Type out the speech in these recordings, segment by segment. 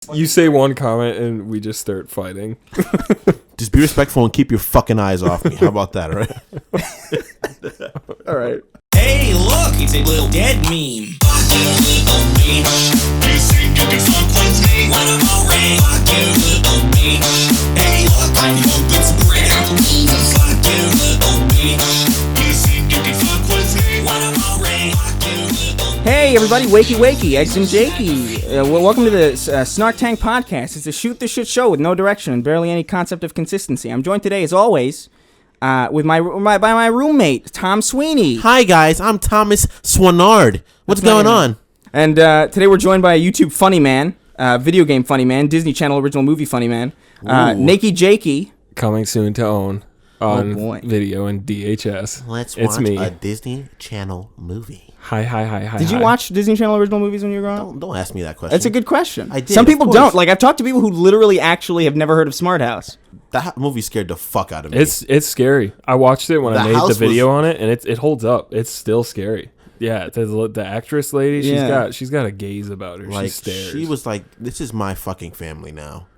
You say one comment and we just start fighting. Just be respectful and keep your fucking eyes off me. How about that, all right? All right. Hey, look, it's a little dead meme. Fuck you, little bitch. You think you can fuck with me? What about Ray? Fuck you, little bitch. Hey, look, I hope it's great. Fuck you, little bitch. You think you can fuck with me? What about Ray? Fuck you, little bitch. Hey everybody, wakey, Eggs and Jakey. Welcome to the Snark Tank Podcast. It's a shoot the shit show with no direction and barely any concept of consistency. I'm joined today, as always, with my roommate, Tom Sweeney. Hi, guys. I'm Thomas Swanard. What's going on? And today we're joined by a YouTube funny man, video game funny man, Disney Channel original movie funny man, Nakey Jakey. Coming soon to own on boy. video and DHS. Let's it's watch me. a Disney Channel movie. Hi. Did you watch Disney Channel original movies when you were growing up? Don't ask me that question. That's a good question. I did, Some of people course. don't. Like, I've talked to people who literally actually have never heard of Smart House. That movie scared the fuck out of me. It's scary. I watched it when The I made the house video on it, and it holds up. It's still scary. Yeah, the actress lady, she's got a gaze about her. like, she stares. she was like, this is my fucking family now.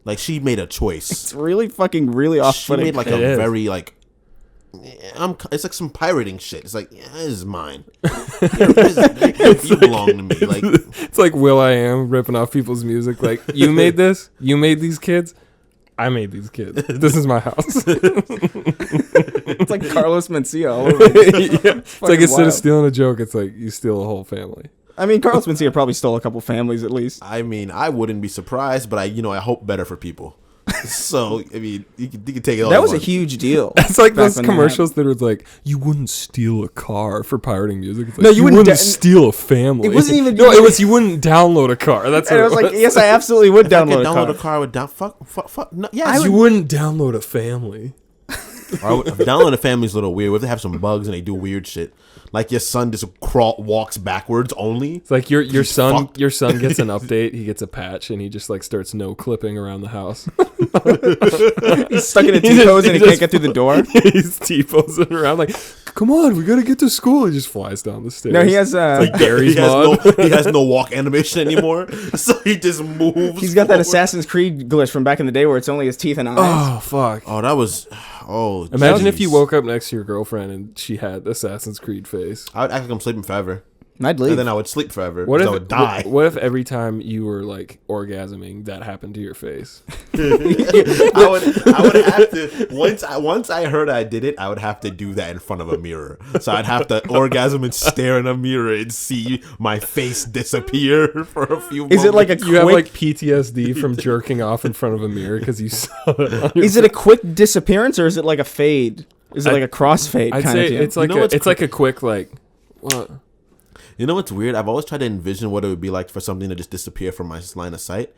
Like, she made a choice. It's really She off-putting. made like It a is. very like, it's like some pirating shit. It's like, yeah, this is mine. You belong to me. Like, It's like Will.i.am ripping off people's music. Like, you made this? You made these kids? I made these kids. This is my house. It's like Carlos Mencia all over. It's like instead wild. of stealing a joke, it's like you steal a whole family. I mean, Carlos Mencia probably stole a couple families at least. I mean, I wouldn't be surprised, but I hope better for people. So, I mean, you can take it all. That you was a want. huge deal. It's like back those when commercials that was like, you wouldn't steal a car for pirating music. It's like, No, you wouldn't wouldn't steal a family. It wasn't even- No, it was you wouldn't download a car. That's And what I was like, yes, I absolutely would I could download a download car. a car with down. Fuck. No, yes, You wouldn't download a family. Download a family's a little weird. What if they have some bugs and they do weird shit? Like your son just walks backwards only. It's like your son fucked. your son gets an update, he gets a patch, and he just like starts no clipping around the house. He's stuck in a T-pose and he can't get through the door. He's T-posing around like, come on, we gotta get to school. He just flies down the stairs. No, he has like Gary's He has, mod. he has no walk animation anymore, so he just moves. He's got that forward. Assassin's Creed glitch from back in the day where it's only his teeth and eyes. Oh fuck. Oh, that was. Oh, Imagine if you jeez. woke up next to your girlfriend and she had Assassin's Creed face. I would act like I'm sleeping forever, I'd leave. and then I would sleep forever. What if I would die? What if every time you were like orgasming, that happened to your face? I would have to once I heard I did it, I would have to do that in front of a mirror. So I'd have to orgasm and stare in a mirror and see my face disappear for a few moments. Is it like a You have quick? like PTSD from jerking off in front of a mirror because you saw it. On your Is it a quick disappearance or is it like a fade? Is it like a crossfade I'd kind of say deal? it's like You know what's it's like a quick like. What? You know what's weird? I've always tried to envision what it would be like for something to just disappear from my line of sight.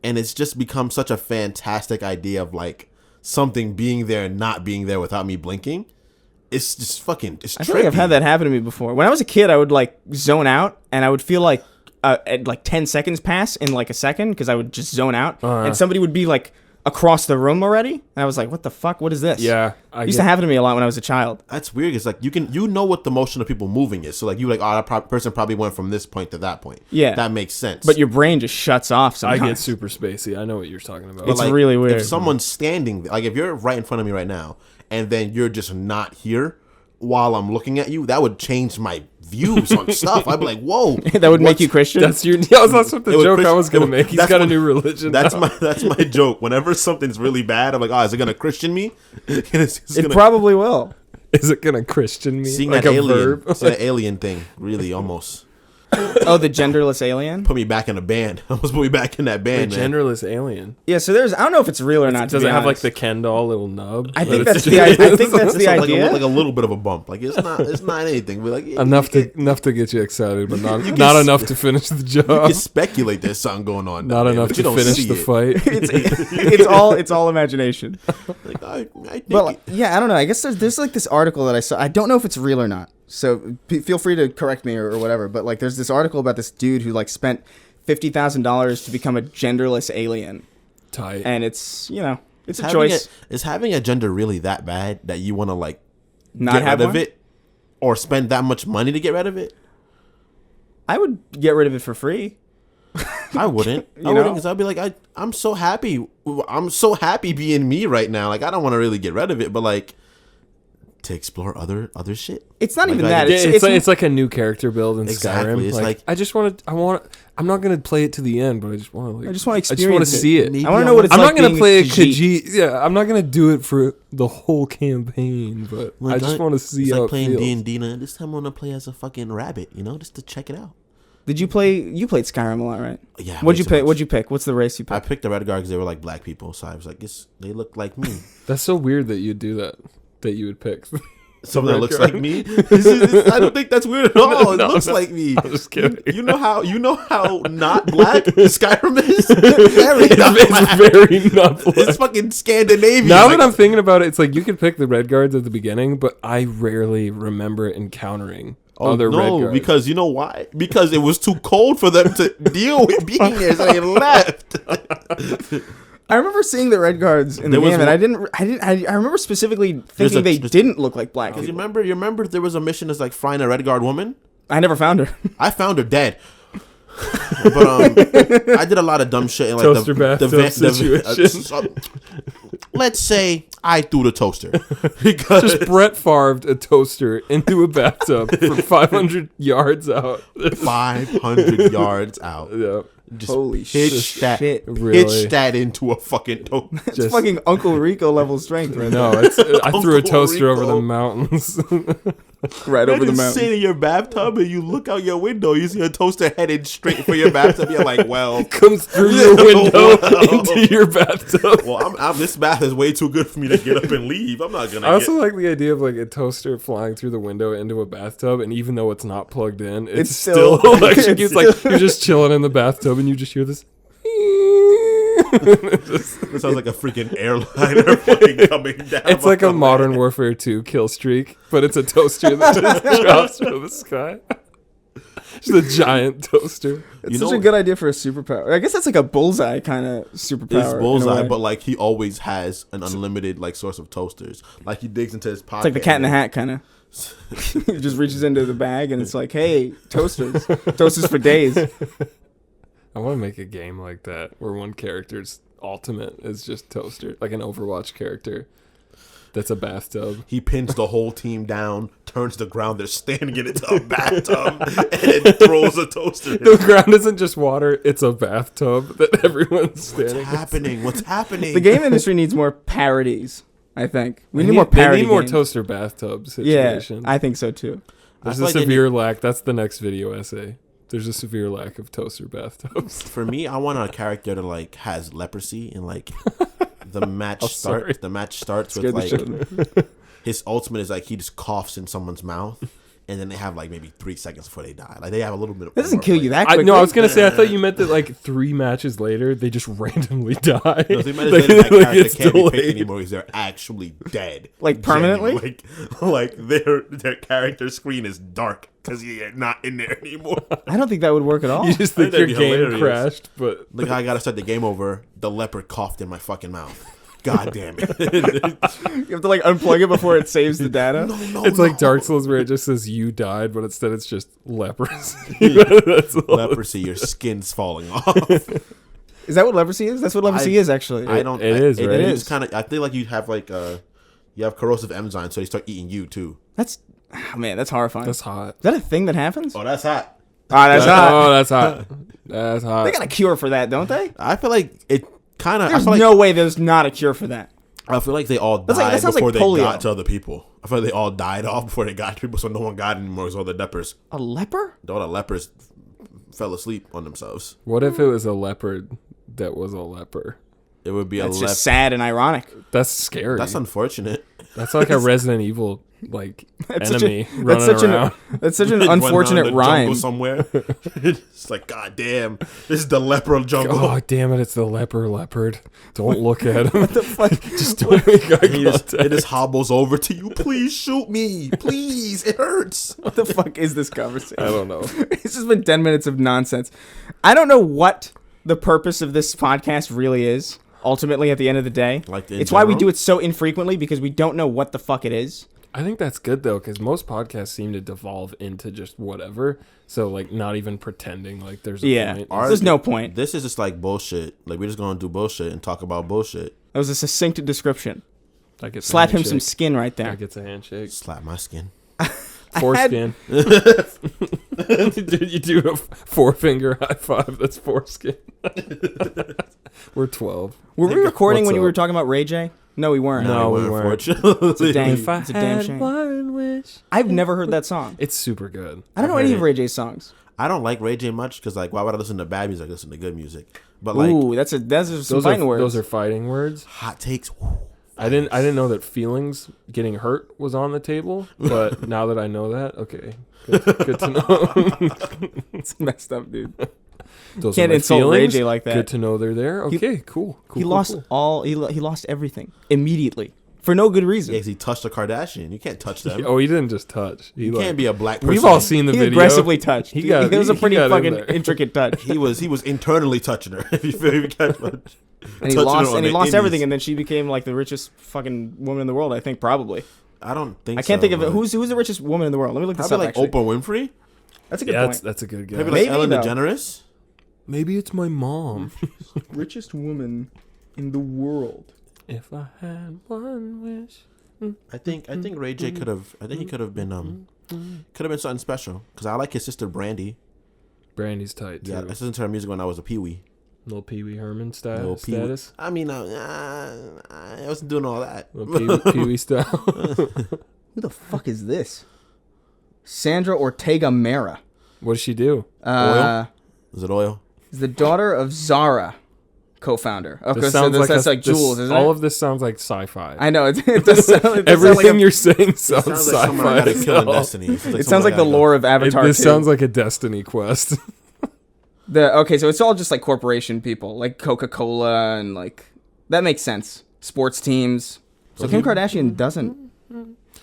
And it's just become such a fantastic idea of like something being there and not being there without me blinking. It's just fucking, it's I feel like I've had that happen to me before. When I was a kid, I would like zone out and I would feel like like 10 seconds pass in like a second because I would just zone out and somebody would be like across the room already. And I was like, what the fuck? What is this? Yeah, It used to happen to me a lot when I was a child. That's weird. It's like you know what the motion of people moving is. So like you like, oh, that person probably went from this point to that point. Yeah. That makes sense. But your brain just shuts off I sometimes. get super spacey. I know what you're talking about. But, It's really weird. If someone's standing, like if you're right in front of me right now, and then you're just not here while I'm looking at you, that would change my views on stuff. I'd be like, whoa. That would make you Christian? That's your. Yeah, that's what the It would joke I Christ- was gonna it would- make. He's that's got a what- new religion. That's now. my joke. Whenever something's really bad, I'm like, oh, is it gonna Christian me? It's It gonna- probably will. Is it gonna Christian me? seeing like that a alien, verb? see that alien thing, really almost Oh, the genderless alien? put me back in a band. Almost put me back in that A band, man. genderless alien. Yeah, so there's, I don't know if it's real or not. Does to it be have like honest. the Ken doll little nub? I That think it's that's just- the I think that's the So idea. like a little bit of a bump. Like it's not anything. But like enough to get you excited, but not enough to finish the you job. can speculate there's something going on. Not down there, enough but to you don't finish see the it. fight. it's all imagination. Like, I think Well, it- yeah, I don't know. I guess there's like this article that I saw. I don't know if it's real or not. So feel free to correct me or whatever. But like, there's this article about this dude who like spent $50,000 to become a genderless alien, Tight. and it's it's a having choice. is having a gender really that bad that you want to like Not get have rid of one? it or spend that much money to get rid of it? I would get rid of it for free. I wouldn't. I know? wouldn't, because I'd be like, I'm so happy. I'm so happy being me right now. Like, I don't want to really get rid of it, but like, to explore other shit. It's not Like, even like, that. It's like a new character build in Exactly. Skyrim. It's Like, I want. I'm not gonna play it to the end, but I just want to. I just want to I just want experience to see it. Maybe I want to know what it's I'm like not gonna being play a Khajiit. Khajiit. Yeah, I'm not gonna do it for the whole campaign, but Like, I just want to see it's how like it playing feels. D&D. This time I want to play as a fucking rabbit, just to check it out. Did you play? You played Skyrim a lot, right? Yeah. What'd you way too pick? much. What'd you pick? What's the race you I picked? picked the Red Guard because they were like black people, so I was like, they look like me. That's so weird that you'd do that. That you would pick. Something that Red looks Guard. like me. I don't think that's weird at all. It looks like me. I'm just kidding. You know how not black Skyrim is? Very not black. It's very not black. It's fucking Scandinavian. Now Like, that I'm thinking about it, it's like you could pick the Red Guards at the beginning, but I rarely remember encountering other Red Guards. because you know why? Because it was too cold for them to deal with being there, so they left. I remember seeing the Red Guards in the There was game, and one- I remember specifically There's thinking a- they there's- didn't look like black Because people. you remember there was a mission that's like find a Red Guard woman. I never found her. I found her dead. But I did a lot of dumb shit in like Toaster bathtub situation. let's say I threw the toaster because Just Brett Favre'd a toaster into a bathtub for 500 yards out. 500 yards out. Yeah. Just Holy pitch that, shit. Really. pitch that into a fucking toaster. It's Just- fucking Uncle Rico level strength right No, I threw a Uncle toaster over Rico. the mountains. right over the Imagine mountain. sitting in your bathtub and you look out your window, you see a toaster headed straight for your bathtub. You're like, well, Comes through your window Wow. into your bathtub. well, this bath is way too good for me to get up and leave. I'm not gonna. I also like the idea of like a toaster flying through the window into a bathtub, and even though it's not plugged in, it's still like it's like you're just chilling in the bathtub, and you just hear this. It sounds like a freaking airliner fucking coming down. It's like a off the Modern land. Warfare 2 kill streak, but it's a toaster that just drops from the sky. Just a giant toaster. It's such a good idea for a superpower. I guess that's like a bullseye kind of superpower. It's in a bullseye, way. but like he always has an unlimited like source of toasters. Like he digs into his pocket. It's like the Cat in the Hat kind of. He just reaches into the bag and it's like, hey, toasters. Toasters for days. I want to make a game like that where one character's ultimate is just toaster, like an Overwatch character that's a bathtub. He pins the whole team down, turns the ground they're standing in into a bathtub, and then throws a toaster. The ground isn't just water, it's a bathtub that everyone's standing in. What's happening? The game industry needs more parodies, I think. We They need more parody They need more games. toaster bathtub Yeah, situation. I think so too. There's feel a like they severe lack. That's the next video essay. There's a severe lack of toaster bathtubs. For me, I want a character that like has leprosy and like the match sorry. starts. The match starts Scared with the shit out of like his ultimate is like he just coughs in someone's mouth, and then they have like maybe 3 seconds before they die. Like they have a little bit of. That doesn't kill you that I quickly. was gonna say. I thought you meant that like 3 matches later they just randomly die. No, they might as well that character it's can't be picked delayed. anymore because they're actually dead. Like, permanently? Like their character screen is dark because you're not in there anymore. I don't think that would work at all. You just I think think your that'd be game hilarious. crashed, but The guy got to start the game over. The leopard coughed in my fucking mouth. God damn it! You have to like unplug it before it saves the data. No, it's like Dark Souls where it just says you died, but instead it's just leprosy. That's all. leprosy. Your skin's falling off. Is that what leprosy is? That's what leprosy is actually. I don't. It is, right? It is. is kind of. I feel like you have like you have corrosive enzymes, so they start eating you too. That's man, that's horrifying. That's hot. Is that a thing that happens? Oh, that's hot. That's hot. Oh, that's hot. That's hot. They got a cure for that, don't they? I feel like it kind of. I There's feel like no way there's not a cure for that. I feel like they all That's like- died that sounds before like they polio. got to other people. I feel like they all died off before they got to people, so no one got anymore. Because all the lepers, A leper? all the lepers, fell asleep on themselves. What if it was a leopard that was a leper? It would be That's a just leper. sad and ironic. That's scary. That's unfortunate. That's like a Resident Evil like That's such enemy a, running that's such around. That's such an Run around unfortunate the rhyme. jungle somewhere. It's like, God damn, this is the leper jungle. Oh damn it! It's the leopard. Don't look at him. Fuck. Just don't make eye He just, contact. it just hobbles over to you. Please shoot me. Please. It hurts. What the fuck is this conversation? I don't know. It's just been 10 minutes of nonsense. I don't know what the purpose of this podcast really is. Ultimately, at the end of the day, Like in it's why we general? do it so infrequently because we don't know what the fuck it is. I think that's good though, because most podcasts seem to devolve into just whatever. So like, not even pretending like there's a point. There's no point. This is just like bullshit. Like we're just gonna do bullshit and talk about bullshit. That was a succinct description. Like it's Slap him some skin right there. Like it's a handshake. Slap my skin. Foreskin. You do a 4-finger high five. That's foreskin. We're 12. Were we recording What's when you up? were talking about Ray J? No, we weren't. No, we weren't. It's a damn, If I it's a damn had shame. one wish. I've never heard that song. It's super good. I don't know any of Ray J's songs. I don't like Ray J much because like why would I listen to bad music? I listen to good music. But like Ooh, that's some fighting words. Those are fighting words. hot takes. Woo. I didn't know that feelings getting hurt was on the table, but now that I know that, okay, good to know. It's messed up, dude. Those Can't are my insult Ray feelings. J like that. Good to know they're there. Okay, cool. He lost all. He lost everything immediately for no good reason. Yeah, 'cause he touched a Kardashian. You can't touch them. Oh, he didn't just touch. You can't be a black person. We've all seen the He video. aggressively touched. It was a he pretty got in fucking there. intricate touch. He was internally touching her. If you feel me, catch much. And he lost everything, and then she became like the richest fucking woman in the world. I think probably. I don't think. I can't so, think of it. but- Who's the richest woman in the world? Let me look this Probably up. like Actually. Oprah Winfrey. That's a good Yeah, point. that's a good guess. Maybe like Maybe, Ellen though. DeGeneres. Maybe it's my mom. Richest woman in the world. If I had one wish. I think Ray J could have. I think he could have been something special because I like his sister Brandy. Brandy's tight too. Yeah, I listened to her music when I was a peewee. Little Pee Wee Herman Little Pee-wee. status. I mean, I wasn't doing all that. Little Pee Wee style. Who the fuck is this? Sandra Ortega Mera. What does she do? Is it oil? Is the daughter of Zara, co-founder. Okay, This so sounds that's like this- Jules, isn't all it? of this sounds like sci-fi. I know. It does sound, it does Everything sound like you're saying sounds, Sounds like someone I sci-fi. gotta kill in Destiny. it sounds like the lore of Avatar This 2. sounds like a Destiny quest. Okay, so it's all just like corporation people, like Coca-Cola and like that makes sense. Sports teams. So Kim Kardashian doesn't.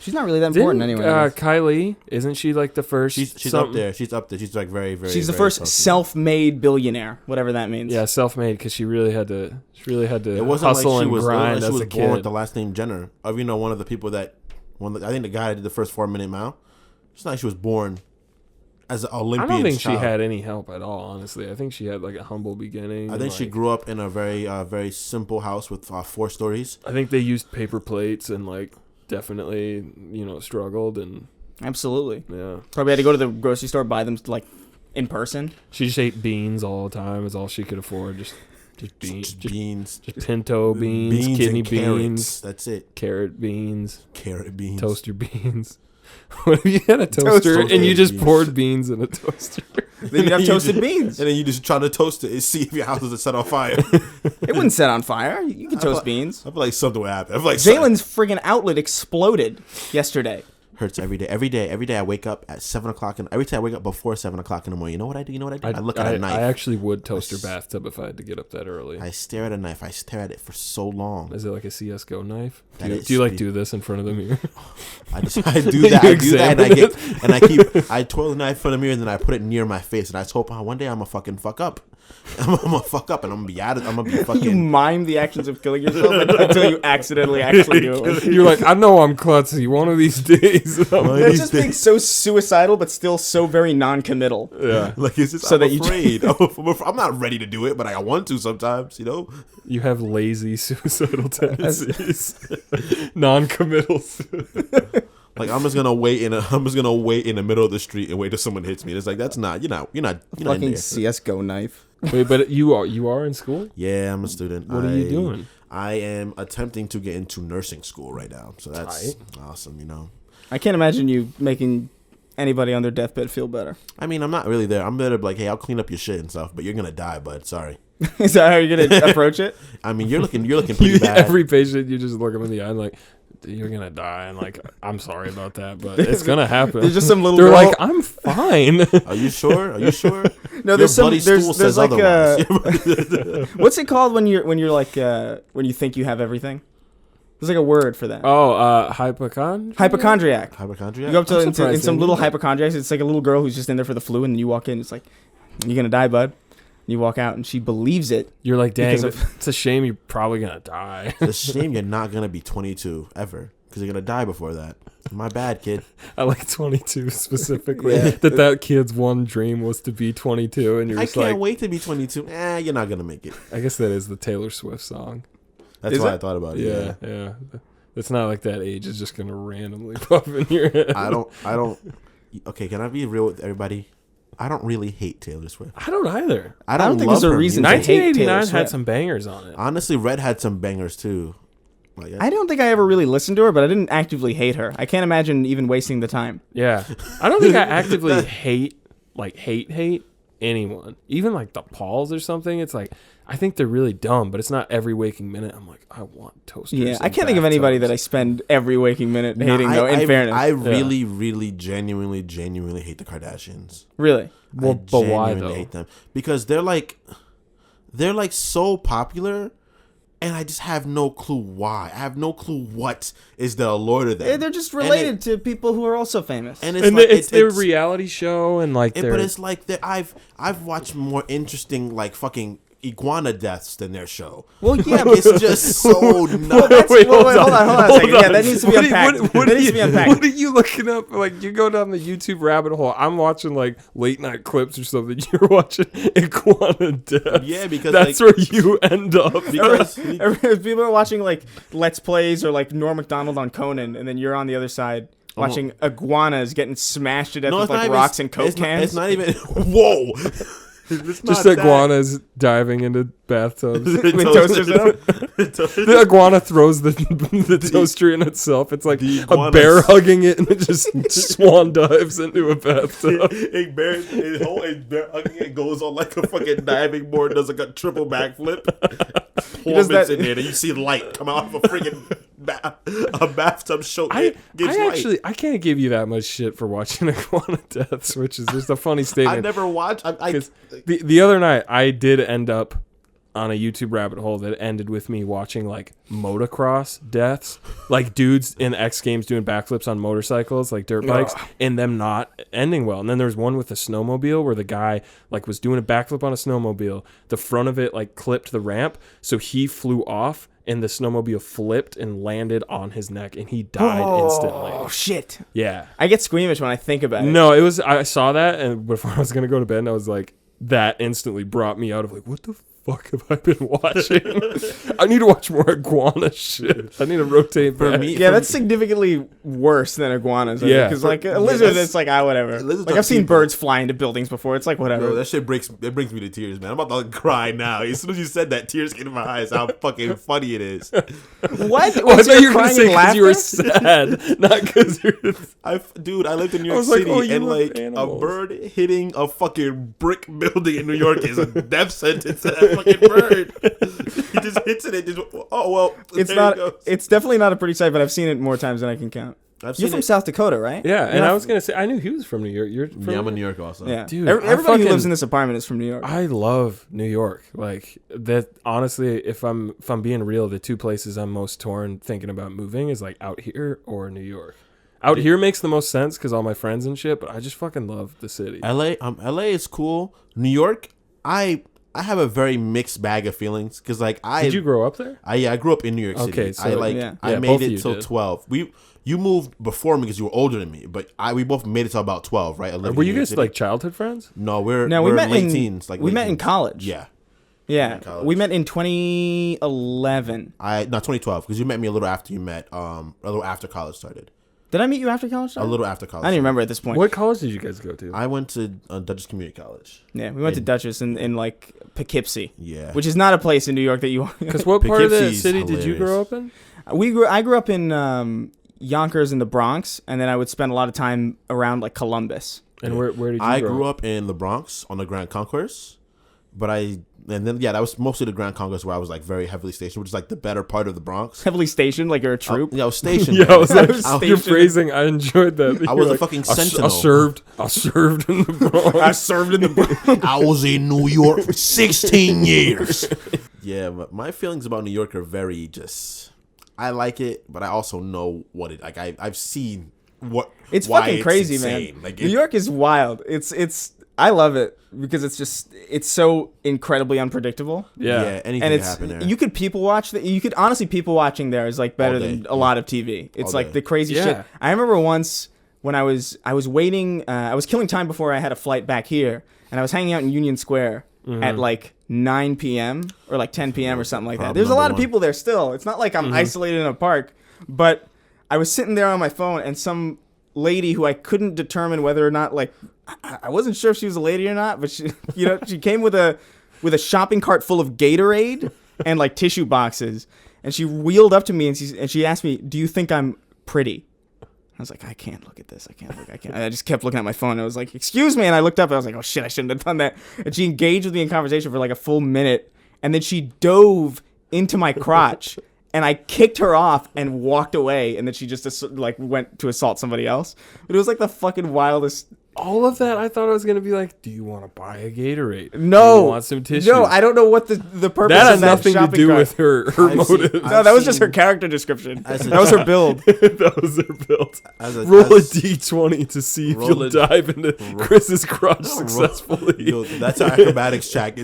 She's not really that important anyway. Kylie, isn't she like the first? She's up something- there. She's up there. She's like very, very. She's the very first wealthy. self-made billionaire, whatever that means. Yeah, self-made because she really had to. It wasn't hustle like she and was. grind She as was a born with kid. the last name Jenner. Of one of the people that, I think the guy that did the first 4-minute mile. It's not like she was born as an Olympian. I don't think child. she had any help at all. Honestly, I think she had like a humble beginning. I think she grew up in a very, very simple house with 4 stories. I think they used paper plates and like definitely struggled and Absolutely. yeah. Probably had to go to the grocery store, buy them like in person. She just ate beans all the time. Is all she could afford. Just beans. Just beans. Just pinto beans, kidney and carrots. beans, That's it. carrot beans, Carrot beans. toaster beans. What if you had a toaster Toasted and you just beans. poured beans in a toaster? Then you'd have toasted beans. And then you just try to toast it and see if your house is set on fire. It wouldn't set on fire. You can toast beans. I feel like something would happen. I feel like Jalen's friggin' outlet exploded yesterday. hurts every day. Every day I wake up at 7 o'clock, and every time I wake up before 7 o'clock in the morning, you know what I do? I look at a knife. I actually would toast her bathtub if I had to get up that early. I stare at a knife. I stare at it for so long. Is it like a CS:GO knife? That is Do you like sweet. do this in front of the mirror? I do that. I twirl the knife in front of the mirror, and then I put it near my face, and I just hope one day I'm gonna fucking fuck up. I'm gonna fuck up, and I'm gonna be out of. I'm gonna be You fucking. mime the actions of killing yourself until you accidentally actually do it. You're like, I know I'm klutzy. One of these days. That's just being so suicidal, but still so very non-committal. Yeah. Like it's just, So I'm that you- afraid. I'm not ready to do it, but I want to sometimes. You have lazy suicidal tendencies. Non-committal. Like I'm just gonna wait in the middle of the street and wait till someone hits me. It's like that's not you're not in Fucking there. CS:GO knife. Wait, but you are in school? Yeah, I'm a student. What are you doing? I am attempting to get into nursing school right now. So that's Tight. awesome, I can't imagine you making anybody on their deathbed feel better. I mean, I'm not really there. I'm there to be like, hey, I'll clean up your shit and stuff, but you're gonna die, bud. Sorry. Is that how you're gonna approach it? I mean, you're looking pretty bad. Every patient, you just look them in the eye and like, you're gonna die, and like, I'm sorry about that, but it's gonna happen. There's just some little They're girl. like, I'm fine. Are you sure? No, Your there's some. bloody stool There's says like otherwise. what's it called when you're like when you think you have everything? There's like a word for that. Hypochondriac. Hypochondriac. Hypochondriac. You go up to I'm in surprised some they little knew that. hypochondriacs. It's like a little girl who's just in there for the flu, and then you walk in. It's like, you're gonna die, bud. And you walk out, and she believes it. You're like, dang, Because of- it's a shame you're probably gonna die. It's a shame you're not gonna be 22 ever, because you're gonna die before that. My bad, kid. I like 22 specifically. That kid's one dream was to be 22, and you're I just can't like, wait to be 22. You're not gonna make it. I guess that is the Taylor Swift song. That's Is why it? I thought about it. Yeah. It's not like that age is just gonna randomly pop in your head. I don't. Okay, can I be real with everybody? I don't really hate Taylor Swift. I don't either. I don't think love there's a her reason music. to hate Taylor 1989 Swift. had some bangers on it. Honestly, Red had some bangers too. Like, I don't think I ever really listened to her, but I didn't actively hate her. I can't imagine even wasting the time. Yeah. I don't think I actively hate anyone. Even like the Pauls or something. It's like, I think they're really dumb, but it's not every waking minute I'm like, I want toasters. Yeah, I and can't think of anybody that I bathtubs. spend every waking minute hating, though, in fairness. I really, really, genuinely hate the Kardashians. Really? Well, I but why genuinely though? hate them because they're like so popular, and I just have no clue why. I have no clue what is the allure to them. Yeah, they're just related to people who are also famous. And And like, it's their reality show and like their... but it's like I've watched more interesting like fucking iguana deaths than their show. Well, yeah, It's just so nuts. Wait, hold on a second. Yeah, that needs to be unpacked. What That needs to be unpacked. What are you looking up? Like, you go down the YouTube rabbit hole. I'm watching, like, late night clips or something. You're watching iguana deaths. Yeah, because, that's like- where you end up. Because People are watching like Let's Plays or like Norm Macdonald on Conan, and then you're on the other side watching iguanas getting smashed to death with it's not like even- rocks and Coke cans. It's not even. Whoa. It's Just not that. iguanas diving into bathtubs. With toasters in them. The iguana throws the toaster in itself. It's like The a iguanas- bear hugging it, and it just swan dives into a bathtub. A bear hugging it goes on like a fucking diving board, does like a triple backflip. does that- In there, and you see light come out of a freaking a bathtub show. I light. actually I can't give you that much shit for watching iguana deaths, which is just a funny statement. I never watched. The other night I did end up on a YouTube rabbit hole that ended with me watching like motocross deaths, like dudes in X Games doing backflips on motorcycles, like dirt bikes, and them not ending well. And then there's one with a snowmobile where the guy like was doing a backflip on a snowmobile. The front of it like clipped the ramp, so he flew off. And the snowmobile flipped and landed on his neck, and he died instantly. Oh shit! Yeah. I get squeamish when I think about it. No, it was. I saw that, and before I was gonna go to bed, and I was like, that instantly brought me out of like, what the fuck have I been watching? I need to watch more iguana shit. I need to rotate For back. me- Yeah, that's significantly worse than iguanas. Yeah. Because like a lizard, that's- it's like whatever. lizards Like are I've seen people. birds fly into buildings before. It's like whatever. Bro, that shit brings me to tears, man. I'm about to cry now. As soon as you said that, tears came to my eyes. How fucking funny it is. What? Well, I Wait, so thought you you're were gonna crying say in because you were laughter? sad, not because you're. Dude, I lived in New York was like, City, oh, you and love like animals. a bird hitting a fucking brick building in New York is a death sentence to that fucking bird. He just hits it and just, oh well. It's there not. it goes. It's definitely not a pretty sight, but I've seen it more times than I can count. I've You're seen from it. South Dakota, right? Yeah, and You're I not was gonna say I knew he was from New York. You're from Yeah, I'm in New York also. Yeah, Dude, Everybody I who fucking- lives in this apartment is from New York. I love New York. Like that. Honestly, if I'm being real, the two places I'm most torn thinking about moving is like out here or New York. Out here makes the most sense because all my friends and shit. But I just fucking love the city. LA is cool. New York, I have a very mixed bag of feelings because like Did you grow up there? I grew up in New York City. Okay, so- I Yeah. Yeah, made both of it you till did. 12. You moved before me because you were older than me, but we both made it till about 12, right? Were you guys like childhood friends? No, we're No, we met late in teens. Like we late met in teens. college. Yeah, Yeah, college. we met in 2011. 2012 because you met me a little after a little after college started. Did I meet you after college? A little after college. I don't even remember at this point. What college did you guys go to? I went to Dutchess Community College. Yeah, we went to Dutchess in like Poughkeepsie. Yeah. Which is not a place in New York that you. Because what part of the Poughkeepsie's city did you grow up in? I grew up in Yonkers in the Bronx, and then I would spend a lot of time around like Columbus. And where did you I grow grew up? up in the Bronx on the Grand Concourse, that was mostly the Grand Concourse where I was like very heavily stationed, which is like the better part of the Bronx. Heavily stationed, like you're a troop. Yeah, I was stationed. Yeah, I was like, was your stationed. phrasing, I enjoyed that. I You was were a fucking I sentinel. served in the Bronx. I served in the Bronx. I was in New York for 16 years. Yeah, but my feelings about New York are very just. I like it, but I also know what it like. I've seen what It's why fucking crazy, insane. man. Like New York is wild. It's I love it because it's so incredibly unpredictable. Yeah. Anything And can it's happen there. you could people watch you could honestly people watching there is like better All day, than a lot of TV. It's All like day. the crazy Yeah. shit. I remember once when I was waiting, I was killing time before I had a flight back here, and I was hanging out in Union Square at like 9 p.m. or like 10 p.m. or something like that. Problem There's a lot of number one. people there still. It's not like I'm isolated in a park, but I was sitting there on my phone, and some lady who I couldn't determine whether or not like I wasn't sure if she was a lady or not, but she she came with a shopping cart full of Gatorade and like tissue boxes, and she wheeled up to me and she asked me, "Do you think I'm pretty?" I was like, I can't look at this. I can't. I just kept looking at my phone. I was like, excuse me. And I looked up and I was like, oh shit, I shouldn't have done that. And she engaged with me in conversation for like a full minute. And then she dove into my crotch and I kicked her off and walked away. And then she just like went to assault somebody else. But it was like the fucking wildest. All of that, I thought I was gonna be like, do you want to buy a Gatorade? No. Do you want some tissue? No, I don't know what the purpose That of has that nothing to shopping do cart. with her I've seen- motive. No, I've that was just her seen- character description. As a That was her build. That was her build. Roll a d20 to see if you'll dive into Chris's crotch successfully. Yo, that's our acrobatics check.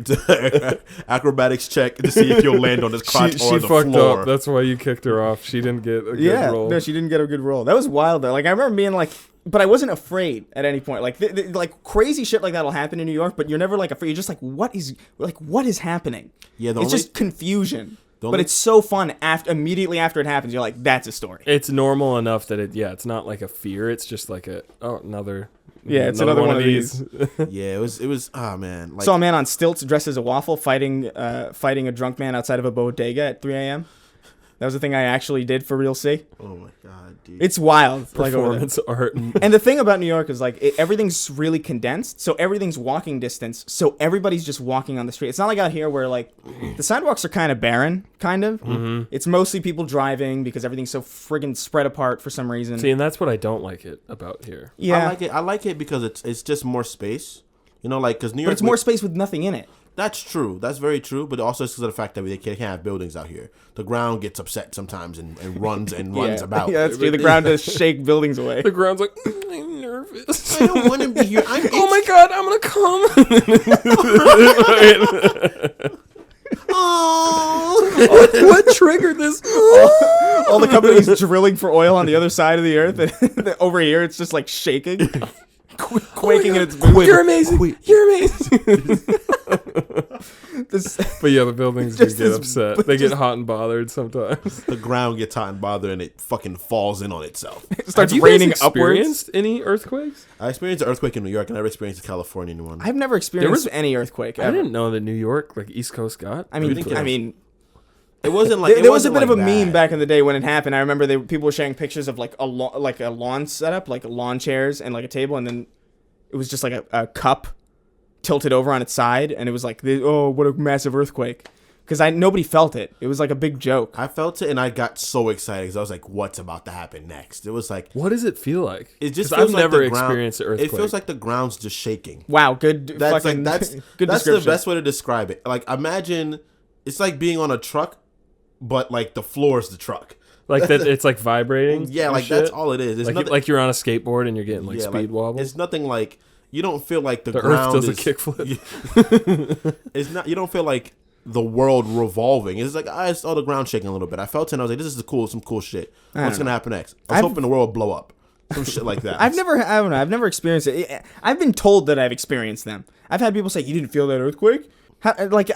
Acrobatics check to see if you'll land on his crotch She or the fucked floor. up. That's why you kicked her off. She didn't get a good Yeah, roll. no, she didn't get a good roll. That was wild though. Like I remember being like, but I wasn't afraid at any point. Like like crazy shit like that'll happen in New York, but you're never like afraid. You're just like, what is happening? Yeah, it's just confusion. But only- it's so fun immediately after it happens. You're like, that's a story. It's normal enough that it's not like a fear. It's just like another. Yeah, it's another one of these. Yeah, it was. Ah, man. Like, Saw a man on stilts dressed as a waffle fighting a drunk man outside of a bodega at 3 a.m. That was the thing I actually did for real see. oh my god, dude. It's wild. Like, over there. Performance art. And the thing about New York is like everything's really condensed, so everything's walking distance, so everybody's just walking on the street. It's not like out here where like the sidewalks are kind of barren, kind of. Mm-hmm. It's mostly people driving because everything's so friggin' spread apart for some reason. See, and that's what I don't like it about here. Yeah, I like it because it's just more space. You know, like because New York. but it's more space with nothing in it. That's true. That's very true. But also it's because of the fact that they can't have buildings out here. The ground gets upset sometimes and runs about. Yeah, that's true. The ground does shake buildings away. The ground's like, I'm nervous. I don't want to be here. Oh my god, I'm gonna come. Oh. What triggered this? All the companies drilling for oil on the other side of the earth, and over here it's just like shaking, quaking in its boots. You're amazing. You're amazing. This- But yeah, the buildings do Just get this- upset. They get hot and bothered sometimes. The ground gets hot and bothered and it fucking falls in on itself. It starts Have you raining guys upwards. experienced any earthquakes? I experienced an earthquake in New York and I never experienced a California one. I've never experienced was- any earthquake. I Ever. didn't know that New York, like East Coast, got. I mean, earthquakes. It wasn't like there was a bit of a meme back in the day when it happened. I remember people were sharing pictures of like a lawn setup, like lawn chairs and like a table, and then it was just like a cup tilted over on its side, and it was like, oh, what a massive earthquake. Because nobody felt it. It was like a big joke. I felt it and I got so excited because I was like, "What's about to happen next?" It was like What does it feel like? it just 'Cause feels I've like never the ground- experienced an earthquake. It feels like the ground's just shaking. Wow, good. That's fucking, like that's good that's the description. best way to describe it. Like imagine it's like being on a truck, but like the floor is the truck. like that. It's like vibrating. Yeah, and like shit. that's all it is. It's Like, nothing, like you're on a skateboard and you're getting like yeah, speed wobble. It's nothing like you don't feel like the The ground earth does a is, kickflip. It's not. You don't feel like the world revolving. It's like I saw the ground shaking a little bit. I felt it. And I was like, "This is some cool shit. What's gonna happen next?" I was hoping the world would blow up, some shit like that. I don't know. I've never experienced it. I've been told that I've experienced them. I've had people say, "You didn't feel that earthquake." Like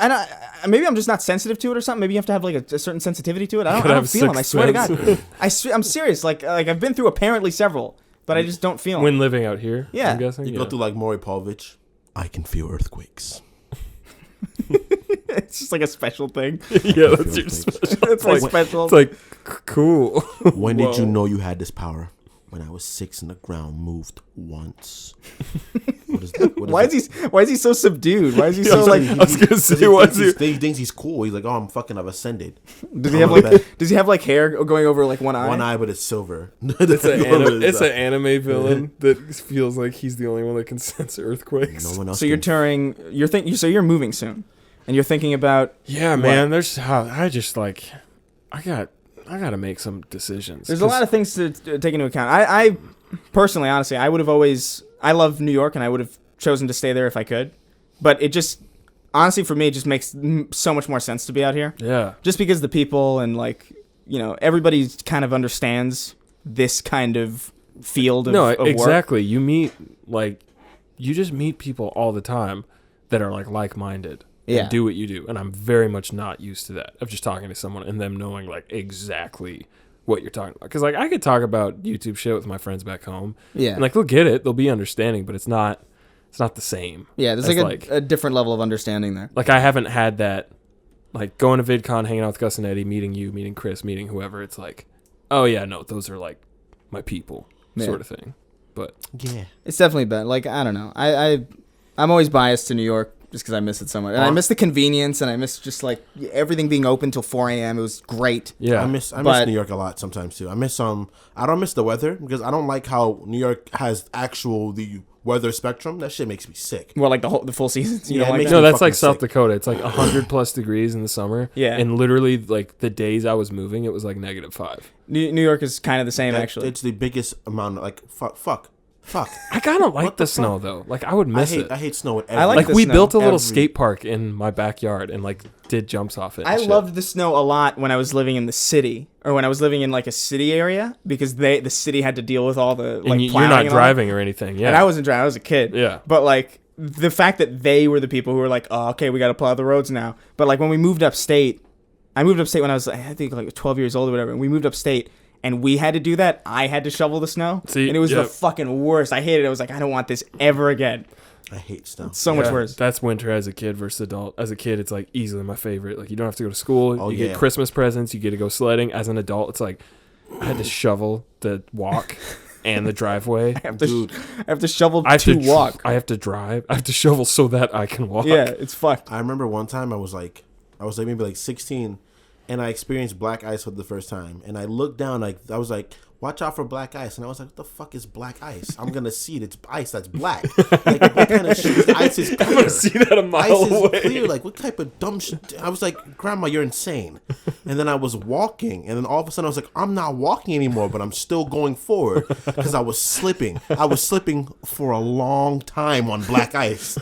maybe I'm just not sensitive to it or something. Maybe you have to have like a certain sensitivity to it. I don't have feel them. I sixth swear to sense. God. I'm serious. Like I've been through apparently several, but I just don't feel them. When living out here, Yeah. I'm guessing. You yeah. go through like Maury Povich. I can feel earthquakes. It's just like a special thing. yeah, that's your Earthquakes. special. It's like special. It's like cool. When did you Whoa. know you had this power? When I was 6 and the ground moved once. What is that? What is Why is he so subdued? Why is he so that? like? I was gonna say, he, what's he thinks he's cool. He's like, oh, I've ascended. Does he have like hair going over like one eye? One eye, but it's silver. It's an anime villain that feels like he's the only one that can sense earthquakes. No one else. So you're can. you're moving soon, and you're thinking about Yeah, man. There's I just like I gotta make some decisions. There's a lot of things to take into account. I personally, honestly, I love New York, and I would have chosen to stay there if I could. But it just, honestly, for me, it just makes so much more sense to be out here. Yeah. Just because the people and, like, you know, everybody kind of understands this kind of field of, of work. Exactly. You meet, like, you just meet people all the time that are, like-minded. Yeah. And do what you do. And I'm very much not used to that, of just talking to someone and them knowing, like, exactly what you're talking about. Because, like, I could talk about YouTube shit with my friends back home. Yeah. And, like, they'll get it. They'll be understanding, but it's not the same. Yeah, there's like a different level of understanding there. Like, I haven't had that, like, going to VidCon, hanging out with Gus and Eddie, meeting you, meeting Chris, meeting whoever. It's like, oh, yeah, no, those are, like, my people sort of thing. But Yeah. It's definitely been, like, I don't know. I'm always biased to New York just because I miss it so much. And I miss the convenience, and I miss just, like, everything being open till 4 a.m. It was great. yeah. I miss New York a lot sometimes too. I don't miss the weather because I don't like how New York has the weather spectrum. That shit makes me sick. Well, like the full seasons. You Yeah, know, it like makes that? No, that's fucking like South sick. Dakota. It's like 100+ degrees in the summer. Yeah. And literally, like, the days I was moving, it was like -5. New York is kind of the same, actually. It's the biggest amount of, like, fuck. I kind of like What the the snow, though. Like, I would miss it. I hate snow with I like Like, the we snow. built a little Every- skate park in my backyard and, like, did jumps off it. and I shit. loved the snow a lot when I was living in the city, or when I was living in, like, a city area, because the city had to deal with all the, like, And you're plowing not and all driving or anything. Yeah. And I wasn't driving. I was a kid. Yeah. But, like, the fact that they were the people who were like, oh, okay, we got to plow the roads now. But, like, when we moved upstate, I moved upstate when I was, I think, like, 12 years old or whatever. And we moved upstate, and we had to do that. I had to shovel the snow. See, and it was the yeah. fucking worst. I hated it. I was like, I don't want this ever again. I hate snow. It's so much Yeah, worse. That's winter as a kid versus adult. As a kid, it's like easily my favorite. Like, you don't have to go to school. Oh, you yeah. get Christmas presents. You get to go sledding. As an adult, it's like I had to shovel the walk and the driveway. I have to, Dude. I have to shovel I have to to walk. I have to drive. I have to shovel so that I can walk. Yeah, it's fucked. I remember one time I was like maybe like 16, and I experienced black ice for the first time. And I looked down, I was like, watch out for black ice. And I was like, what the fuck is black ice? I'm gonna see it. It's ice that's black. Like, what kind of shit is ice is clear? I'm gonna see that a mile Ice away. is clear. Like, what type of dumb shit? I was like, Grandma, you're insane. And then I was walking, and then all of a sudden I was like, I'm not walking anymore, but I'm still going forward because I was slipping. I was slipping for a long time on black ice,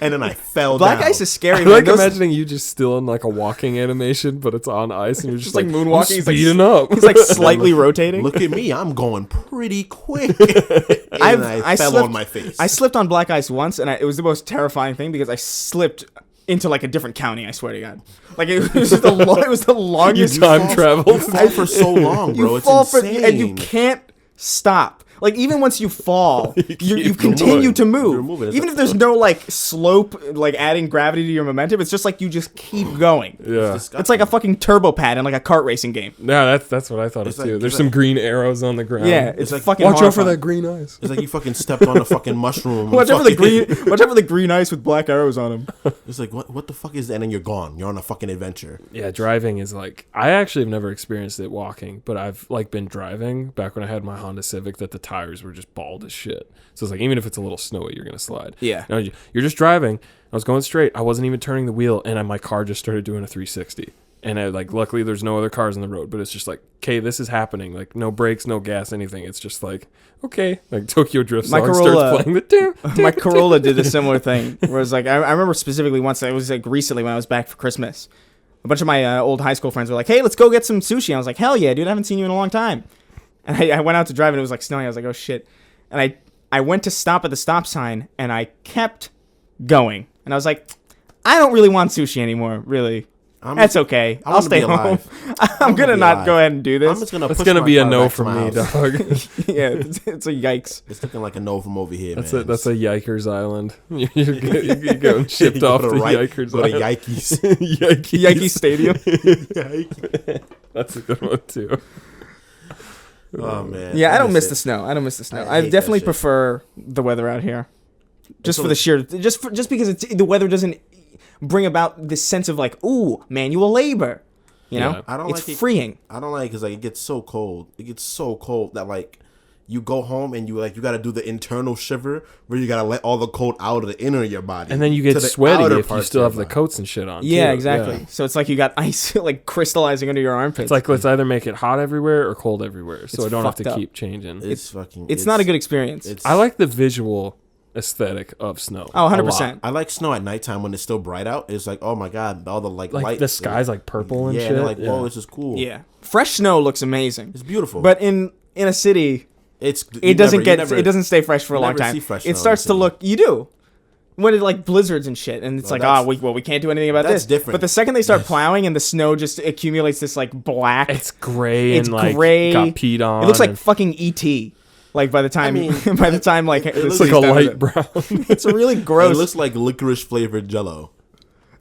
and then I fell Black down. ice is scary. I man. like Those- imagining you just still in like a walking animation, but it's on ice, and you're just like like moonwalking. I'm He's like- speeding up. He's like slightly rotating. Look at me, I'm going pretty quick. And I fell slipped- on my face. I slipped on black ice once, and it was the most terrifying thing because I slipped into like a different county. I swear to God, like it was just it was the longest time traveled. You fall for so long, bro. You It's fall insane. and you can't stop. Like, even once you fall, you continue moving. to You're move. moving. It's Even like- if there's no like slope, like adding gravity to your momentum, it's just like you just keep going. Yeah. It's like a fucking turbo pad in like a kart racing game. Yeah, that's what I thought of It's like- too. There's it's some like- green arrows on the ground. Yeah, it's like- fucking. Watch out for horrifying. that green ice. It's like you fucking stepped on a fucking mushroom. Watch out for the green. Watch out for the green ice with black arrows on them. It's like, what the fuck is that? And then you're gone. You're on a fucking adventure. Yeah, driving is like I actually have never experienced it walking, but I've like been driving back when I had my Honda Civic that the tires were just bald as shit. So it's like even if it's a little snowy, you're gonna slide. Yeah. No, you're just driving. I was going straight. I wasn't even turning the wheel, and my car just started doing a 360. And I like luckily there's no other cars on the road, but it's just like, okay, this is happening. Like no brakes, no gas, anything. It's just like, okay, like Tokyo Drift My song Corolla- starts playing the My Corolla did a similar thing. Where it's like I remember specifically once. It was like recently when I was back for Christmas. A bunch of my old high school friends were like, "Hey, let's go get some sushi." I was like, "Hell yeah, dude! I haven't seen you in a long time." And I went out to drive, and it was like snowing. I was like, "Oh shit!" And I went to stop at the stop sign, and I kept going. And I was like, "I don't really want sushi anymore, really." That's okay. I I'll wanna stay be home. alive. I'm gonna be not alive. go ahead and do I'm this. just gonna. That's push gonna my be a car no back to from my me, house. dog. Yeah, it's a yikes. It's looking like a no from over here, That's man. a Yikers Island. You're getting shipped You off go to to Yikers Go to Island. Yikes. Yikes. Yankee Stadium. That's a good one too. Oh man. Yeah, I don't miss it. the snow. I don't miss the snow. I I hate definitely that shit. prefer the weather out here, just It's for the sheer, just because the weather doesn't bring about this sense of like, ooh, manual labor. You know, Yeah. I don't it's like it. freeing. I don't like because like it gets so cold. It gets so cold that like you go home and you got to do the internal shiver where you got to let all the cold out of the inner of your body, And then you to get the sweaty outer if you parts still of have the your body. coats and shit on. Yeah, too. exactly. Yeah. So it's like you got ice like crystallizing under your armpits. It's like let's either make it hot everywhere or cold everywhere, so It's I don't have fucked to up. keep changing. It's fucking. it's not a good experience. It's I like the visual aesthetic of snow. Oh, a 100%. lot. I like snow at nighttime when it's still bright out. It's like, oh my god, all the like Like light. the sky's like purple and yeah, shit. and like, whoa, this is cool. Yeah. Fresh snow looks amazing. It's beautiful. But in a city, it it doesn't stay fresh for a long never time. see fresh It snow starts in to the look, you do. When it like blizzards and shit, and it's Well, like, we can't do anything about that's this. different. But the second they start plowing and the snow just accumulates this like black, It's gray it's and like gray. got peed on. It looks like and fucking ET. Like by the time, mean, like it it's looks like a done with light it. brown. It's really It gross. looks like licorice flavored Jello.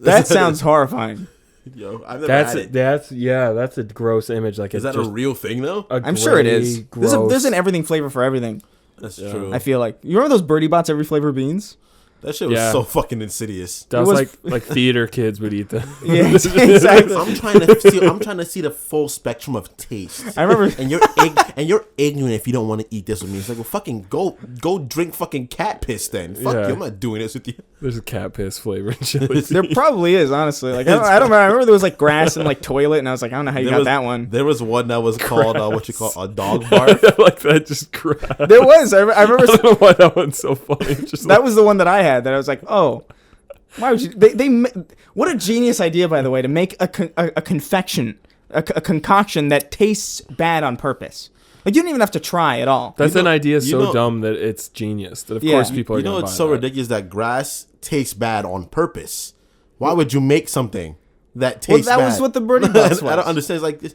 That sounds horrifying. Yo, I've never had it. That's a gross image. Like Is it's that a just real thing though? I'm sure it is. Gross. There's an everything flavor for everything. That's true. I feel like you remember those Birdie Bots every flavor beans. That shit was Yeah. so fucking insidious. That was was- like theater kids would eat them. Yeah, exactly. I'm trying to see the full spectrum of taste. I remember. And you're ignorant if you don't want to eat this with me. It's like, well, fucking go drink fucking cat piss then. Fuck Yeah. you, I'm not doing this with you. There's a cat piss flavor in chili. There probably is, honestly. Like I don't remember. I remember there was like grass and like toilet, and I was like, I don't know how you got that one. There was one that was called what you call a dog barf. Like that just crap. There was. I remember. I don't know why that one's so funny. Just That was the one that I had. That I was like, oh, why would you? What a genius idea, by the way, to make a confection, a concoction that tastes bad on purpose. Like you don't even have to try at all. that's an idea so know- dumb that it's genius. That of Yeah. course people are You know gonna it's buy so that. ridiculous that grass tastes bad on purpose. Why would you make something that Well, tastes that bad? was what the Birdie Bots was. I don't understand. It's like this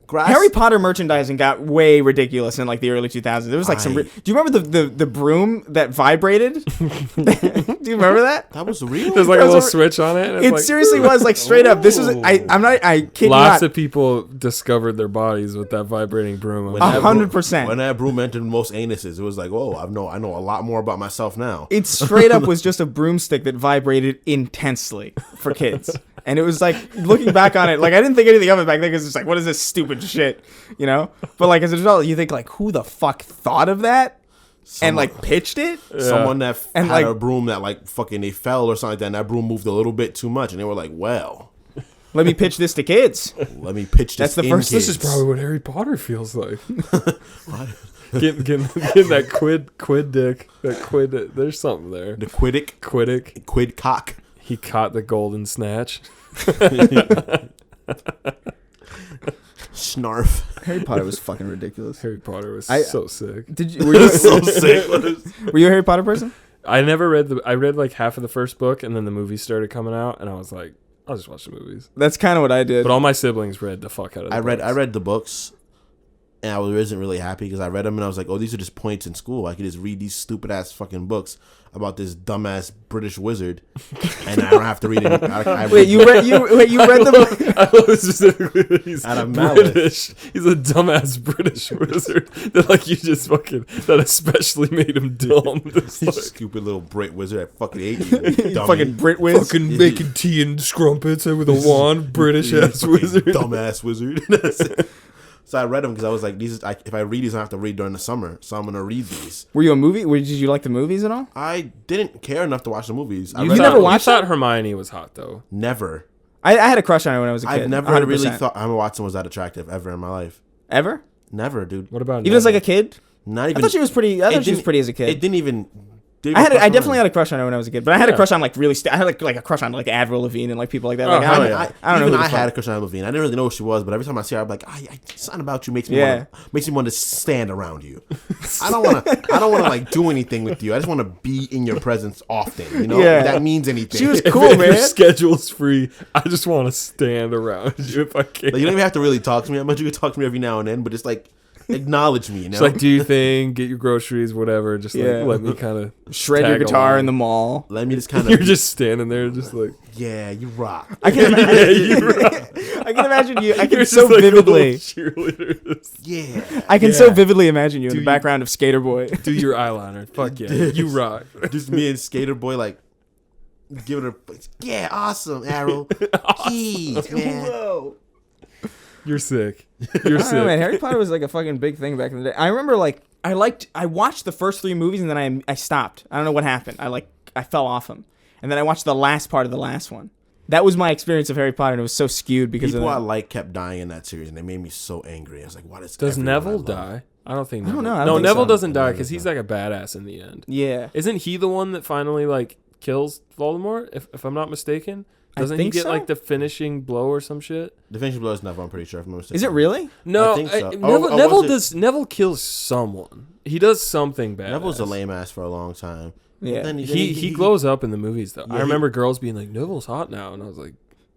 grass. Harry Potter merchandising got way ridiculous in like the early 2000s. There was like some. Do you remember the broom that vibrated? Do you remember that? That was real. There's like a Those little are- switch on it. and It it's like, seriously was like straight up. This was. I kid you lots not. of people discovered their bodies with that vibrating broom. When I'm that sure. 100%. When that broom entered most anuses, it was like, whoa, I know a lot more about myself now. It straight up was just a broomstick that vibrated intensely for kids. And it was like, looking back on it, like I didn't think anything of it back then because it's like, what is this stupid shit, you know? But like as a result, you think like, who the fuck thought of that and like pitched it? Someone that And, had like- a broom that like fucking they fell or something like that, and that broom moved a little bit too much, and they were like, well, Let me pitch this to kids. let me pitch this. That's the in first- Kids. This is probably what Harry Potter feels like. getting that quid dick. That quid. There's something there. the Quiddick, Quiddick. cock. He caught the golden snatch. Snarf. Harry Potter was fucking ridiculous. Harry Potter was I- so sick. Did you? Were you, So sick. were you a Harry Potter person? I never read I read like half of the first book, and then the movies started coming out, and I was like, I'll just watch the movies. That's kind of what I did. But all my siblings read the fuck out of. The I books. read the books, and I wasn't really happy because I read them and I was like, oh, these are just points in school. I could just read these stupid ass fucking books about this dumbass British wizard, and I don't have to read it. Wait, you read the book? I love specifically that he's Out of malice. British. He's a dumbass British wizard that like you just fucking that especially made him dumb. It's You like, stupid little Brit wizard. I fucking hate you. Dummy. Fucking Brit whiz. fucking making tea and scrumpets with a wand, British ass Fucking wizard. dumbass wizard. So I read them because I was like, if I read these, I have to read during the summer. So I'm gonna read these. Were you a movie? Did you like the movies at all? I didn't care enough to watch the movies. I You read thought, never them. watched you thought Hermione was hot though. Never. I had a crush on her when I was a kid. I've never 100%. really thought Emma Watson was that attractive ever in my life. Ever. Never, dude. What about Even as like a kid. Not even. I thought she was pretty. I it thought she was didn't- pretty as a kid. It didn't even. I definitely had a crush on her when I was a kid, but I had a Yeah. crush on like really. I had like a crush on like Avril Lavigne and like people like that. Like, Oh, I, hell don't- yeah. I don't know. Even Who I the had a fuck. crush on Levine. I didn't really know who she was, but every time I see her, I'm like, something about you makes me Yeah. want to stand around you. I don't want to like do anything with you. I just want to be in your presence often. You know, Yeah. if that means anything. She was If cool, your man. schedule's free, I just want to stand around you if I can. Like, you don't even have to really talk to me that much. You can talk to me every now and then, but just like acknowledge me. You know, Just like do your thing, get your groceries, whatever. Just Yeah. like let me kind of Shred your guitar in the mall. let me just kind You're of. just standing there, just like Yeah, you rock. I can yeah, imagine. you rock. I can imagine you. I You're can just so like a little vividly. cheerleader. Yeah, I can Yeah. so vividly imagine you in Do the you- background of Skater Boy. Do your eyeliner. Fuck yeah, you rock. just me and Skater Boy like giving her. Yeah, awesome, Arrow. Jeez, man. Whoa. You're sick. You're I don't know, sick. man. Harry Potter was like a fucking big thing back in the day. I remember like I watched the first 3 movies and then I stopped. I don't know what happened. I fell off them. And then I watched the last part of the last one. That was my experience of Harry Potter, and it was so skewed because People I of that. like kept dying in that series, and they made me so angry. I was like, "Why does Does everyone I Neville love- die? I don't think. I don't Neville. know. I don't No, think Neville so. doesn't die Neville because he's doesn't. like a badass in the end. Yeah. Isn't he the one that finally like kills Voldemort? If I'm not mistaken, doesn't he think get so. like the finishing blow or some shit? The finishing blow is Neville, I'm pretty sure. If I'm not mistaken. Is it really? No, I think so. Neville Was it- Neville kills someone. He does something bad. Neville's a lame ass for a long time. Yeah. Then He glows up in the movies though. Yeah, I remember girls being like, "Neville's hot now," and I was like,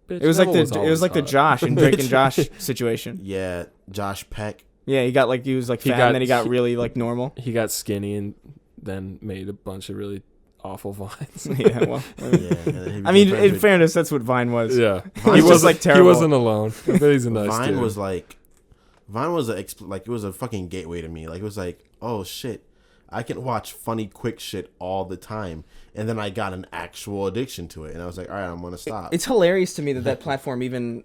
"Bitch, It was Neville like the hot." Josh and Drake and Josh situation. Yeah, Josh Peck. Yeah, he was like He fat, got- and then he got really like normal. He got skinny and then made a bunch of really awful vines. Yeah, well, Yeah, and then he I mean, became in friends fairness, that's what Vine was. Yeah, He was just, like, terrible. He wasn't alone. I bet he's a with- nice Vine dude. was like, Vine was like it was a fucking gateway to me. Like it was like, oh shit, I can watch funny quick shit all the time, and then I got an actual addiction to it, and I was like, all right, I'm gonna stop. It's hilarious to me that platform even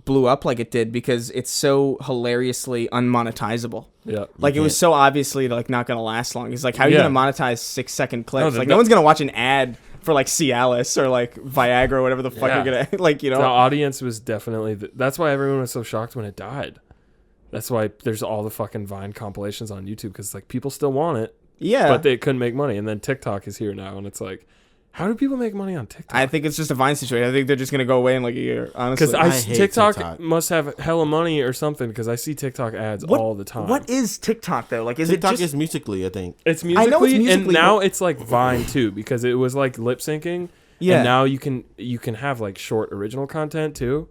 blew up like it did because it's so hilariously unmonetizable. Yeah, Like it was can't- so obviously like not gonna last long. It's like how are you Yeah. gonna monetize 6-second clips? No, Like no- no one's gonna watch an ad for like Cialis or like Viagra or whatever the fuck Yeah. you're gonna like. You the know, audience was definitely. That's why everyone was so shocked when it died. That's why there's all the fucking Vine compilations on YouTube because like people still want it, yeah. but they couldn't make money. And then TikTok is here now, and it's like, how do people make money on TikTok? I think it's just a Vine situation. I think they're just gonna go away in like a year. Honestly, Because I hate TikTok, TikTok. must have hella money or something because I see TikTok ads all the time. What is TikTok though? Like, is TikTok it just is Musically, I think. It's I know musically, it's Musical.ly, and now but- it's like Vine too because it was like lip syncing. Yeah. And now you can have like short original content too.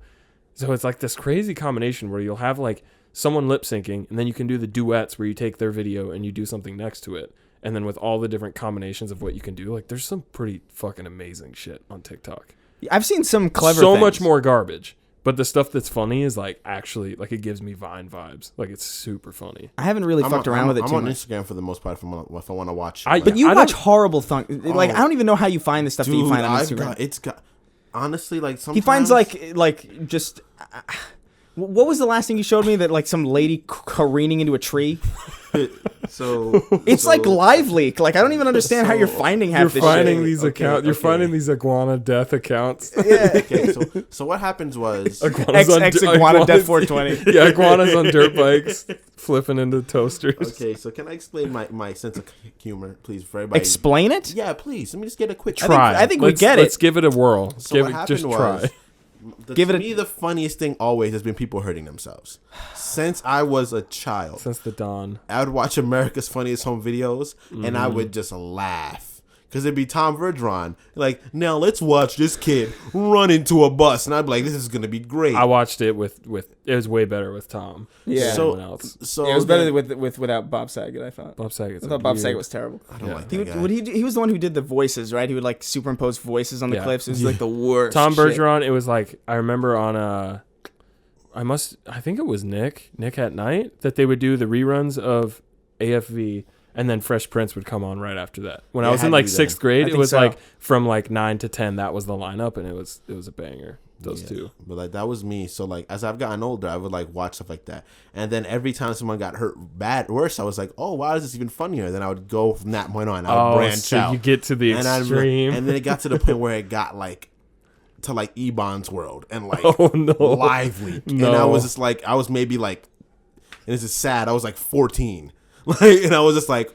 So it's like this crazy combination where you'll have like someone lip syncing and then you can do the duets where you take their video and you do something next to it. And then with all the different combinations of what you can do, like there's some pretty fucking amazing shit on TikTok. I've seen some clever. So things. much more garbage. But the stuff that's funny is like actually like it gives me Vine vibes. Like it's super funny. I haven't really fucked around with it I'm too on much. Instagram for the most part if I want to watch. But you I watch don't- horrible things. Like I don't even know how you find the stuff that you find on Instagram. It's got honestly like sometimes He finds like just. What was the last thing you showed me that like some lady careening into a tree? so It's so- like live leak. Like I don't even understand how you're finding half You're this finding shit. these Okay, accounts. You're okay. finding these iguana death accounts. Okay, so what happens was Iguanas on X di- iguana death iguanas- 420. Yeah, iguanas on dirt bikes flipping into toasters. okay. So can I explain my sense of humor, please, for everybody? Explain it. Yeah, please. Let me just get a quick Try. I think we Let's- get it. Let's give it a whirl. So give what it, happened just was, try. Give it to a- me, the funniest thing always has been people hurting themselves. Since I was a child, Since the dawn. I would watch America's Funniest Home Videos, and I would just laugh. Because it'd be Tom Verdron. Like, now let's watch this kid run into a bus. And I'd be like, this is going to be great. I watched it with it was way better with Tom. Yeah. than So- anyone else. so Yeah, it was better then- with without Bob Saget. I thought. Bob Saget's I thought Bob weird. Saget was terrible. I don't Yeah. like He that would, guy. he was the one who did the voices, right? He would like superimpose voices on the Yeah. clips. It was like the worst. Tom shit. Bergeron. It was like I remember on I think it was Nick at Night that they would do the reruns of AFV and then Fresh Prince would come on right after that. When I Yeah, was it in had to like be sixth then. grade, I it think was so. like from like 9 to 10 that was the lineup and it was a banger. Those Yeah. two. But like that was me. So like as I've gotten older, I would like watch stuff like that. And then every time someone got hurt worse, I was like, oh, why is this even funnier? Then I would go from that point on. I would branch so out. you get to the and extreme. and then it got to the point where it got like to like Ebon's world and like Oh, no. lively. And I No. was just like I was maybe like, and this is sad, I was like 14. Like, and I was just like,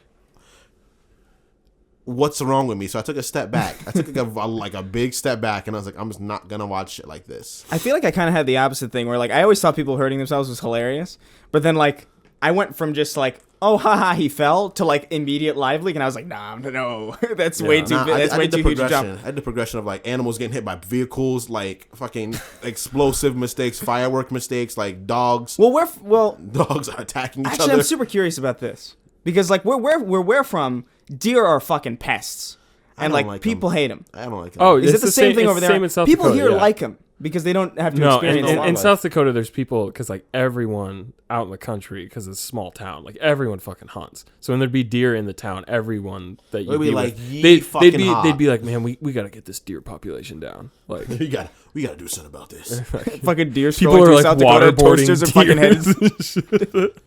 what's wrong with me? So I took a step back. I took like a big step back, and I was like, I'm just not gonna watch shit like this. I feel like I kind of had the opposite thing where like I always thought people hurting themselves was hilarious, but then like I went from just like oh haha he fell to like immediate live leak and I was like no that's way too Nah, that's I way did the too huge a progression. jump. I did the progression of like animals getting hit by vehicles, like fucking explosive mistakes, firework mistakes, like dogs. Well Dogs are attacking each actually other. I'm super curious about this because like where we're from, deer are fucking pests and don't like like people hate them. I don't like it. Oh, Is It's it the the same same- thing it's over the there? same in South People Dakota, here yeah. like them because they don't have to No, experience in wildlife. South Dakota, there's people because like everyone out in the country because it's a small town, like everyone fucking hunts. So when there'd be deer in the town, everyone that you'd They'd be be like, with, "Ye they'd fucking be hog." they'd be like, man, we gotta get this deer population down. Like we gotta do something about this. fucking deer people scrolling are through like South Dakota, waterboarding toasters are fucking deers heads. and shit.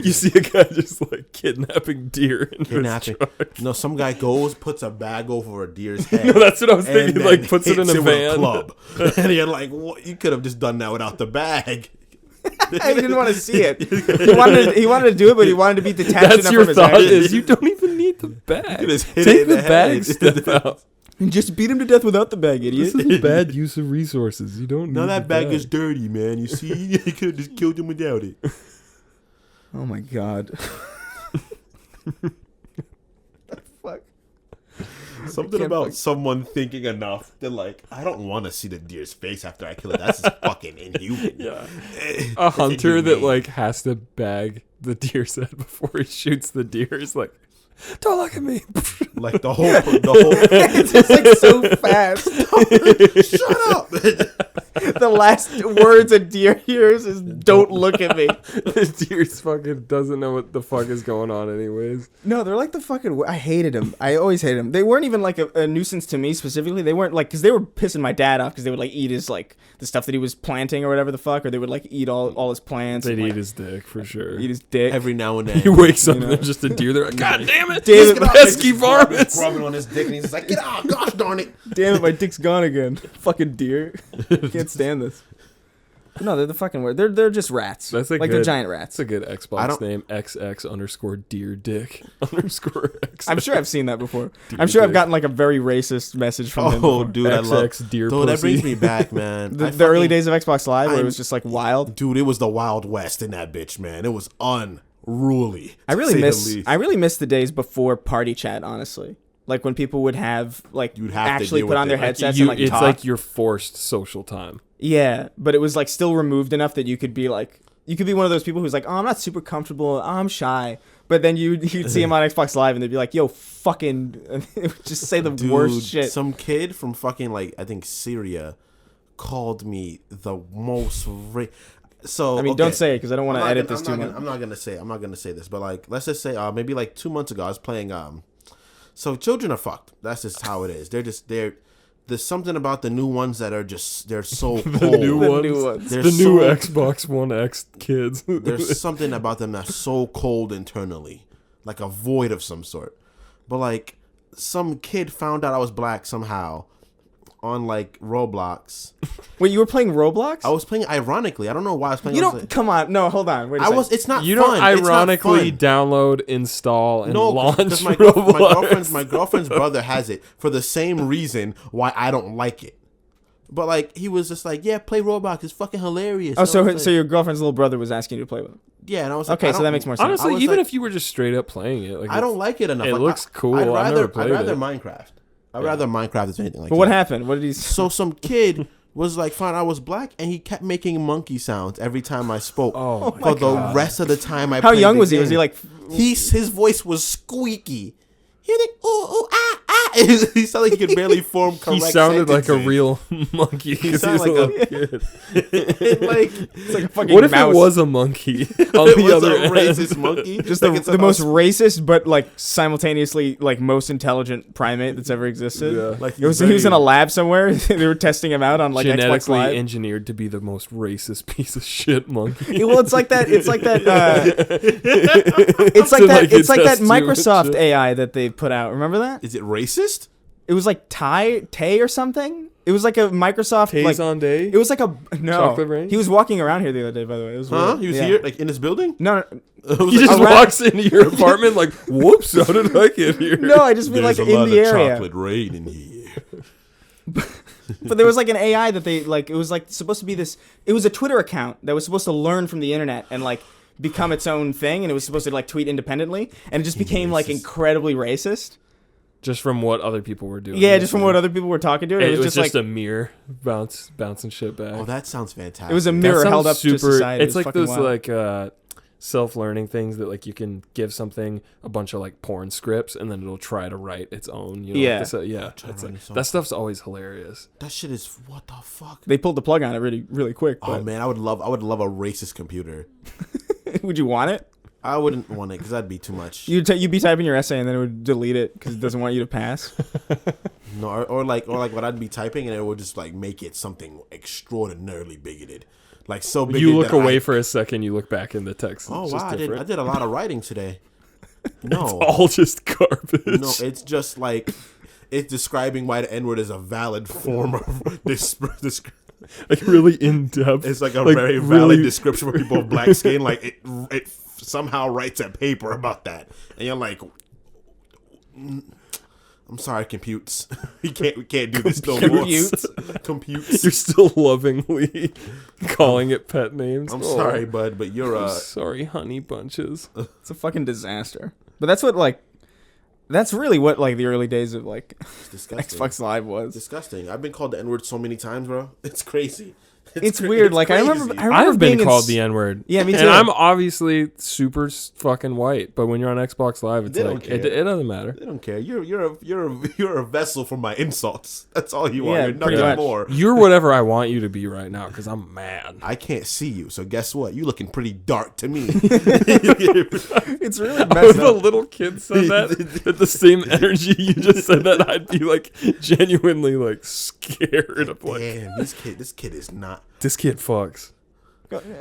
You see a guy just like kidnapping deer into his Kidnapping. truck. No, some guy goes, puts a bag over a deer's head. No, that's what I was and thinking. then Like puts it in hits a with van. club. And you're like, what? You could have just done that without the bag. He didn't want to see it. He wanted to do it, but he wanted to be detached That's enough your from his thought actions. is you don't even need the bag. just hit it Take in the the bag head. step out. Just beat him to death without the bag, idiot. This is a bad use of resources. You don't Now need that the bag is dirty, man. You see, you could have just killed him without it. Oh my god. Fuck. Something can't about fuck- someone thinking enough. They're like, I don't want to see the deer's face after I kill it. That's just fucking inhuman. Yeah. A hunter that like has to bag the deer's head before he shoots the deer is like, don't look at me. Like the whole. It's just like so fast. Shut up. The last words a deer hears is "Don't look at me." The deer's fucking doesn't know what the fuck is going on anyways. No, they're like the fucking. I hated them. I always hated them. They weren't even like a nuisance to me specifically. They weren't like because they were pissing my dad off because they would like eat his like the stuff that he was planting or whatever the fuck, or they would like eat all his plants. They'd and, eat like, his dick for sure. eat his dick. Every now and then. He wakes up You know? and there's just a deer there. Like, God damn it! Damn it, These pesky varmints. Rubbing on his dick, and he's just like, "Get out! Gosh darn it!" Damn it, my dick's gone again. Fucking deer. Can't stand this. But no, they're the fucking word. They're just rats. That's a like good, they're giant rats. That's a good Xbox name. XX_deer_dick _. I'm sure I've seen that before. Deer I'm sure I've dick. gotten like a very racist message from him. Oh, before. dude, I love. XX deer Dude, that pussy. brings me back, man. The early days of Xbox Live, where it was just like wild. Dude, it was the Wild West in that bitch, man. It was unruly. I to really say the miss. least. I really miss the days before party chat. Honestly, like when people would have like You'd have to actually deal put with on their it. Like, headsets You- and like it's talk. like your forced social time. Yeah, but it was like still removed enough that you could be like, you could be one of those people who's like, oh, I'm not super comfortable. Oh, I'm shy. But then you'd see him on Xbox Live and they'd be like, yo, fucking, and they would just say the Dude, worst shit. Some kid from fucking like I think Syria called me the most. So I mean, okay. don't say it because I don't want to I'm not edit gonna- this too much. I'm not gonna say this, but like let's just say maybe like 2 months ago I was playing so children are fucked. That's just how it is. There's something about the new ones that are just they're so cold. The new The ones. new ones. They're The new so- Xbox One X kids. There's something about them that's so cold internally, like a void of some sort. But like some kid found out I was black somehow on like Roblox. Wait, you were playing Roblox? I was playing ironically. I don't know why I was playing. You I was don't. like- Come on. No, hold on. Wait a I second. was. It's not. You fun. don't It's not ironically fun. download, install, and No, launch because Roblox. my girlfriend's brother has it for the same reason why I don't like it. But like he was just like, yeah, play Roblox. It's fucking hilarious. Oh, And I was so like, your girlfriend's little brother was asking you to play with him. yeah, and I was like, Okay, I so don't- that makes more sense. I Honestly, was even like- if you were just straight up playing it, like I don't like it enough. It Like, looks cool. I'd I've never played rather it. Minecraft. I'd rather Minecraft than anything like But that. what happened? What did he? So some kid was like, fine, I was black, and he kept making monkey sounds every time I spoke. Oh, for the rest of the time I How played young the was he? game. Was he like? His voice was squeaky. He was like, ooh, ooh, ah, ah. He sounded like he could barely form correct He sounded like a sentences. real monkey because he was sounded a like little kid. like, It's like a fucking What if mouse. it was a monkey on it the was other a end? racist monkey. just Like, the, it's the about- most racist but like simultaneously like most intelligent primate that's ever existed? Yeah. like It was, he was in a lab somewhere. They were testing him out on like Xbox Genetically Live. engineered to be the most racist piece of shit monkey. Yeah, well, it's like that. It's like that. It's like To, that. like, It's like that attest to it, Microsoft shit. AI that they put out. Remember that? Is it racist? It was like Tay or something. It was like a Microsoft. Days Like, on day. it was like a no. Chocolate rain? He was walking around here the other day. By the way, it was Huh? weird. He was Yeah. here, like in his building. No, He just around- walks into your apartment like, "Whoops, how did I get here?" no. I just mean like in the area. rain in here. But there was like an AI that they like. It was like supposed to be this. It was a Twitter account that was supposed to learn from the internet and like become its own thing, and it was supposed to like tweet independently, and it just became like incredibly racist. Just from what other people were doing. Yeah, just from what other people were talking to it. It was just like a mirror bouncing shit back. Oh, that sounds fantastic. it was a That mirror sounds held up to society. It's It was like fucking those wild. like self-learning things that like you can give something a bunch of like porn scripts and then it'll try to write its own. You know, Yeah. like yeah. Try to That's write its own. that stuff's always hilarious. That shit is what the fuck. They pulled the plug on it really, really quick. Oh But man, I would love a racist computer. would you want it? I wouldn't want it because that'd be too much. You'd be typing your essay and then it would delete it because it doesn't want you to pass. No, or like what I'd be typing and it would just like make it something extraordinarily bigoted, like so bigoted. You look that away I- for a second, you look back in the text. Oh It's wow, just I different. did a lot of writing today. No, All just garbage. no, it's just like it's describing why the N-word is a valid form of this. like really in depth. It's like a like very valid description for people with black skin. Like it somehow writes a paper about that, and you're like, I'm sorry, computes. we can't do this no more. Computes. You're still lovingly calling it pet names. I'm sorry, bud, but you're sorry, honey bunches. It's a fucking disaster. But that's what that's really what like the early days of like Xbox Live was. Disgusting. I've been called the N-word so many times, bro. It's crazy. It's weird. Like crazy. I remember I've been being called the N-word. Yeah, me too. And I'm obviously super fucking white, but when you're on Xbox Live, it's They like don't it care. doesn't matter. They don't care. You're a vessel for my insults. That's all you Yeah, are. You're pretty nothing much. more. You're whatever I want you to be right now because I'm mad. I can't see you, so guess what? You looking pretty dark to me. It's really If messed a up. little kid said that at the same energy you just said that, I'd be like genuinely like scared of like Damn, this kid is not. this kid fucks.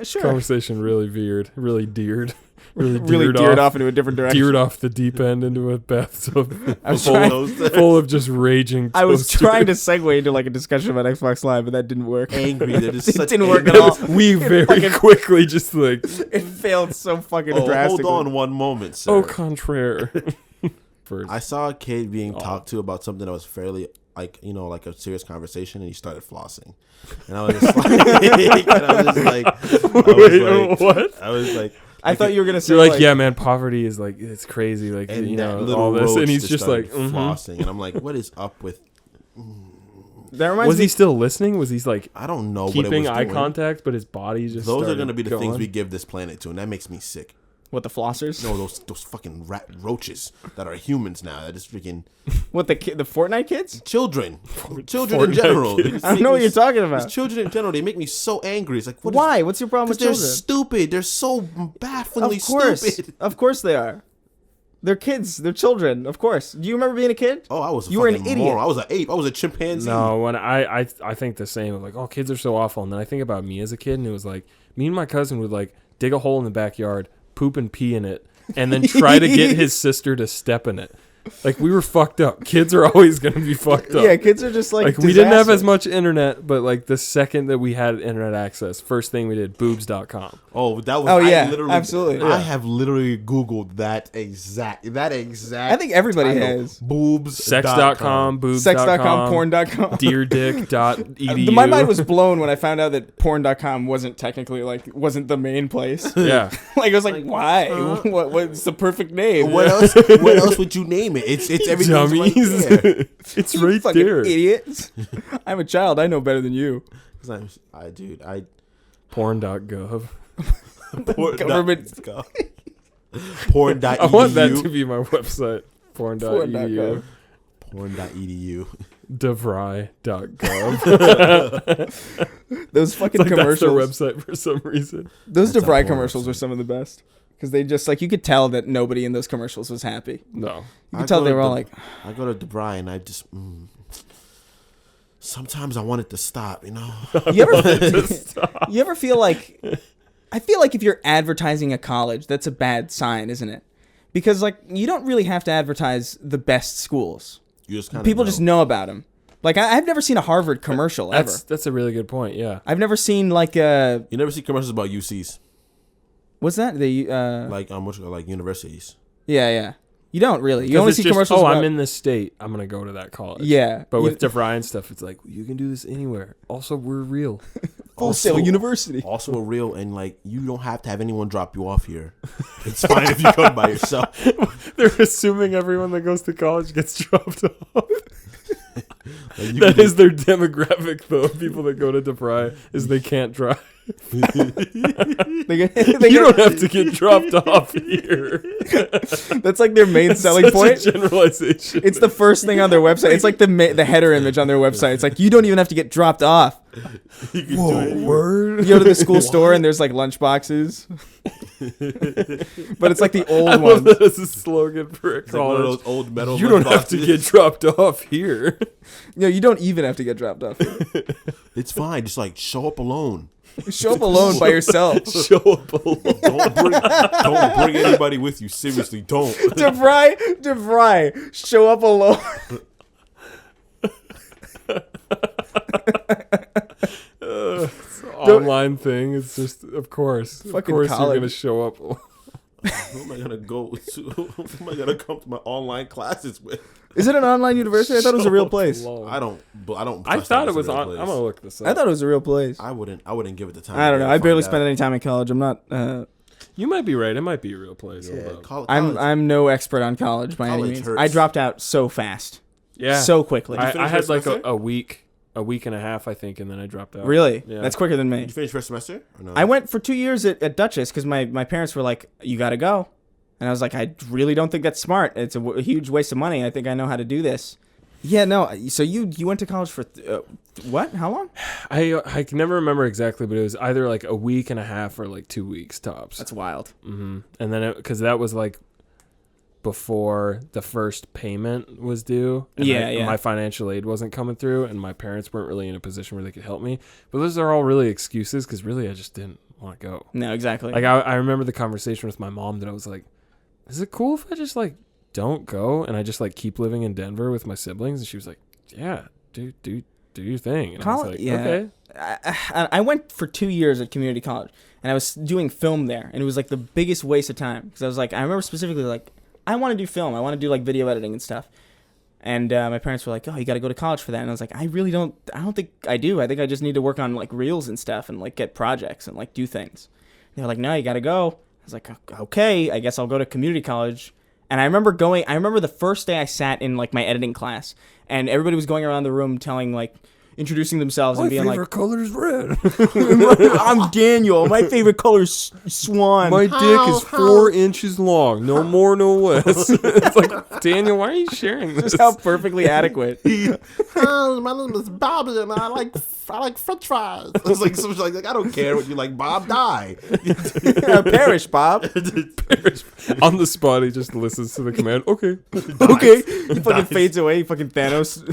Sure. Conversation really veered, really deered, really Deered off into a different direction. deered off the deep end into a bathtub I was full, trying- full of just raging. I was toasters. trying to segue into like a discussion about Xbox Live, but that didn't work. Angry. That is It such didn't work anger. at all. We very quickly just like It failed so fucking Oh, drastically. hold on one moment, sir. au contraire. First. I saw a kid being talked to about something that was fairly like a serious conversation, and he started flossing, and I was just like, What? I was like, I thought you were gonna say You're like, yeah, man, poverty is like it's crazy, like and you that know little all this, roach and he's just like, started flossing, and I'm like, what is up with? That reminds was me. he still listening? Was he like I don't know what it keeping was eye doing. contact, but his body just Those are started going to be the things going? we give this planet to, and that makes me sick. What, the flossers? No, those fucking roaches that are humans now. That just freaking What, the Fortnite kids? children in Fortnite general. kids. They just I don't make know me what you're s- talking these about. children in general, they make me so angry. It's like, what is- Why? What's your problem with Because they're children? stupid. They're so bafflingly Of course. stupid. Of course they are. They're kids. They're children. Of course. Do you remember being a kid? Oh, I was a You were an fucking idiot. moron. I was an ape. I was a chimpanzee. No, when I think the same of like, oh, kids are so awful, and then I think about me as a kid, and it was like me and my cousin would like dig a hole in the backyard, poop and pee in it, and then try to get his sister to step in it. Like we were fucked up. Kids are always gonna be fucked up. Yeah, kids are just like we didn't have disaster. as much internet, but like the second that we had internet access, first thing we did, boobs.com. Oh, that was. Oh, I yeah, literally, absolutely. I Yeah. have literally Googled that exact. I think everybody title. has. Boobs. Sex.com, boobs.com, Sex.com, porn.com. deerdick.edu. My mind was blown when I found out that porn.com wasn't technically wasn't the main place. yeah. Like I was like, why? What's the perfect name? What else? What else would you name it? It's everything's right Dummies. there. It's You right fucking there. idiots. I'm a child. I know better than you. I Porn.gov. Government. Porn.edu. I want that to be my website. Porn.edu. Porn.gov. Porn.edu. DeVry.gov. Those fucking Like that's their commercials. website for some reason. Those That's a DeVry porn commercials website. were some of the best because they just like you could tell that nobody in those commercials was happy. No. You could tell they were all like, I go to DeVry and I just. Sometimes I want it to stop, you know. you ever feel like I feel like if you're advertising a college, that's a bad sign, isn't it? Because like you don't really have to advertise the best schools. You just kind of People just know about them. Like I've never seen a Harvard commercial ever. That's a really good point. Yeah. I've never seen like a You never see commercials about UCs, what's that? The like universities. yeah. You don't really. You 'Cause only it's see just, commercials. oh, about, I'm in this state. I'm gonna go to that college. Yeah, But You- with DeVry and stuff, it's like you can do this anywhere. Also, we're real. Full Sail University. Also a real, and like you don't have to have anyone drop you off here. It's fine if you come by yourself. They're assuming everyone that goes to college gets dropped off. Like, you That can is their demographic, though. People that go to DeVry is they can't drive. They You don't have to get dropped off here. That's like their main selling Such point. a generalization. It's the first thing on their website. It's like the header image on their website. It's like you don't even have to get dropped off. you can do it. word. You go to the school store and there's like lunch boxes, but it's like the I old love ones. that as a slogan for a It's like one of college. those old metal. You don't have to boxes. get dropped off here. No, you don't even have to get dropped off. It's fine. Just like show up alone. Show up alone by yourself. Show up alone. Don't bring anybody with you. Seriously, don't. DeVry, show up alone. online thing. It's just, of course you're gonna show up. Who am I gonna go to? Who am I gonna come to my online classes with? Is it an online university? I thought it was a real place. I don't. I thought it was on. I'm gonna look this up. I thought it was a real place. I wouldn't give it the time. I don't know. I barely spent any time in college. I'm not. You might be right. It might be a real place. Yeah, I'm no expert on college by any means. Hurts. I dropped out so fast. Yeah. So quickly. I had like a week and a half, I think, and then I dropped out. Really? Yeah. That's quicker than me. Did you finish first semester? Or no? I went for 2 years at Dutchess because my parents were like, "You got to go," and I was like, "I really don't think that's smart. It's a huge waste of money. I think I know how to do this." Yeah, no. So you went to college for what? How long? I can never remember exactly, but it was either like a week and a half or like 2 weeks tops. That's wild. Mm-hmm. And then because that was like before the first payment was due. And my financial aid wasn't coming through, and my parents weren't really in a position where they could help me. But those are all really excuses because really I just didn't want to go. No, exactly. Like I remember the conversation with my mom that I was like, "Is it cool if I just like don't go and I just like keep living in Denver with my siblings?" And she was like, "Yeah, do your thing." And I was like, "Okay." I went for 2 years at community college, and I was doing film there, and it was like the biggest waste of time because I was like, I remember specifically like, I want to do film, I want to do like video editing and stuff, and my parents were like, "Oh, you got to go to college for that," and I was like, I don't think I do. I think I just need to work on like reels and stuff and like get projects and like do things. And they were like, "No, you got to go." I was like, "Okay, I guess I'll go to community college." And I remember the first day I sat in like my editing class, and everybody was going around the room introducing themselves and being like, "My favorite color is red." "I'm Daniel. My favorite color is swan. My dick is 4 inches long. No more, no less." It's like, Daniel, why are you sharing this? Just how perfectly adequate. My name is Bob, and I like French fries. It's like something like I don't care what you like, Bob. Die. Perish, Bob. Perish. On the spot, he just listens to the command. Okay. Okay. He fucking fades away. He fucking Thanos.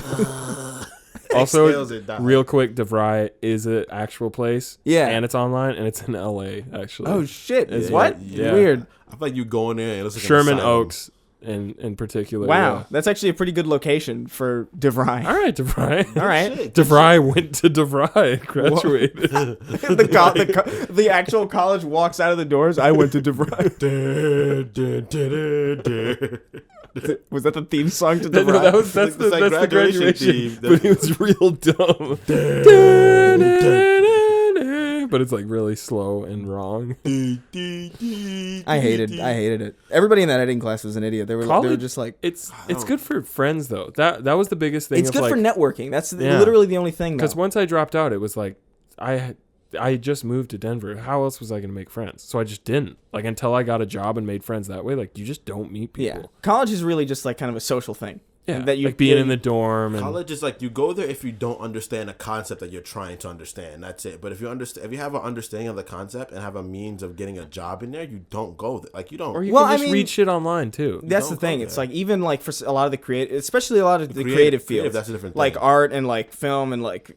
Also, real quick, DeVry is an actual place. Yeah. And it's online, and it's in LA, actually. Oh, shit. It's what? Yeah. Weird. I feel like you go in there and it looks like Sherman Oaks in particular. Wow. Yeah. That's actually a pretty good location for DeVry. All right, DeVry. All right. DeVry went to DeVry, graduated. The actual college walks out of the doors. I went to DeVry. Was that the theme song to DeVry? No, that's the graduation theme. But it was real dumb. But it's like really slow and wrong. I hated it. Everybody in that editing class was an idiot. They were just like, it's good for friends though. That was the biggest thing. It's good for networking. That's literally the only thing. Because once I dropped out, it was like I just moved to Denver. How else was I going to make friends? So I just didn't. Like until I got a job and made friends that way. Like you just don't meet people. Yeah, college is really just like kind of a social thing. Yeah, that you like being in the dorm. And college is like you go there if you don't understand a concept that you're trying to understand. That's it. But if you have an understanding of the concept and have a means of getting a job in there, you don't go there. Like you don't. Or you can just read shit online too. That's the thing. It's like even like for a lot of the especially a lot of the creative fields, that's a different thing. Like art and like film and like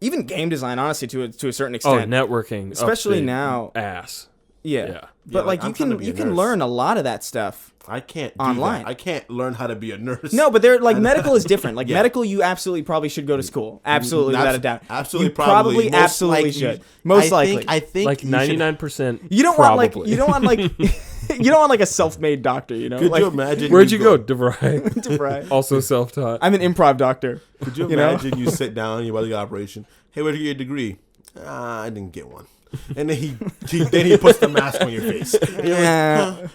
even game design. Honestly, to a certain extent. Oh, networking, especially now. Ass. Yeah. But like you can learn a lot of that stuff. I can't do online. That. I can't learn how to be a nurse. No, but they're like medical is different. Like medical, you absolutely probably should go to school. Absolutely, without a doubt. Absolutely, you probably absolutely should. Most likely, I think like 99%. You don't want like you don't want like a self-made doctor. You know? Could like, you imagine? Where'd you go, DeVry? DeVry. Also self-taught. I'm an improv doctor. Could you imagine you sit down, you're about to get an operation. Hey, where'd you get your degree? I didn't get one. And then he puts the mask on your face. Yeah.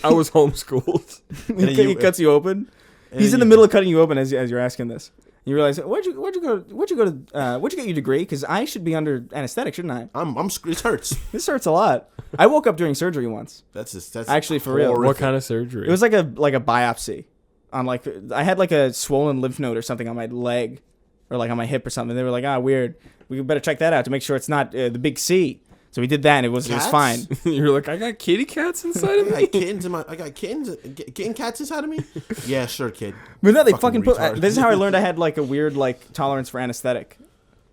I was homeschooled. He cuts you open. He's in the middle of cutting you open as you're asking this. You realize where'd you get your degree? Because I should be under anesthetic, shouldn't I? It hurts. This hurts a lot. I woke up during surgery once. That's actually for real. What kind of surgery? It was like a biopsy. On like I had like a swollen lymph node or something on my leg, or like on my hip or something. They were like, weird. We better check that out to make sure it's not the big C. So we did that, and it was fine. You're like, I got kitty cats inside of me. I got kitten cats inside of me. Yeah, sure, kid. But no, they fucking put. This is how I learned I had like a weird like tolerance for anesthetic,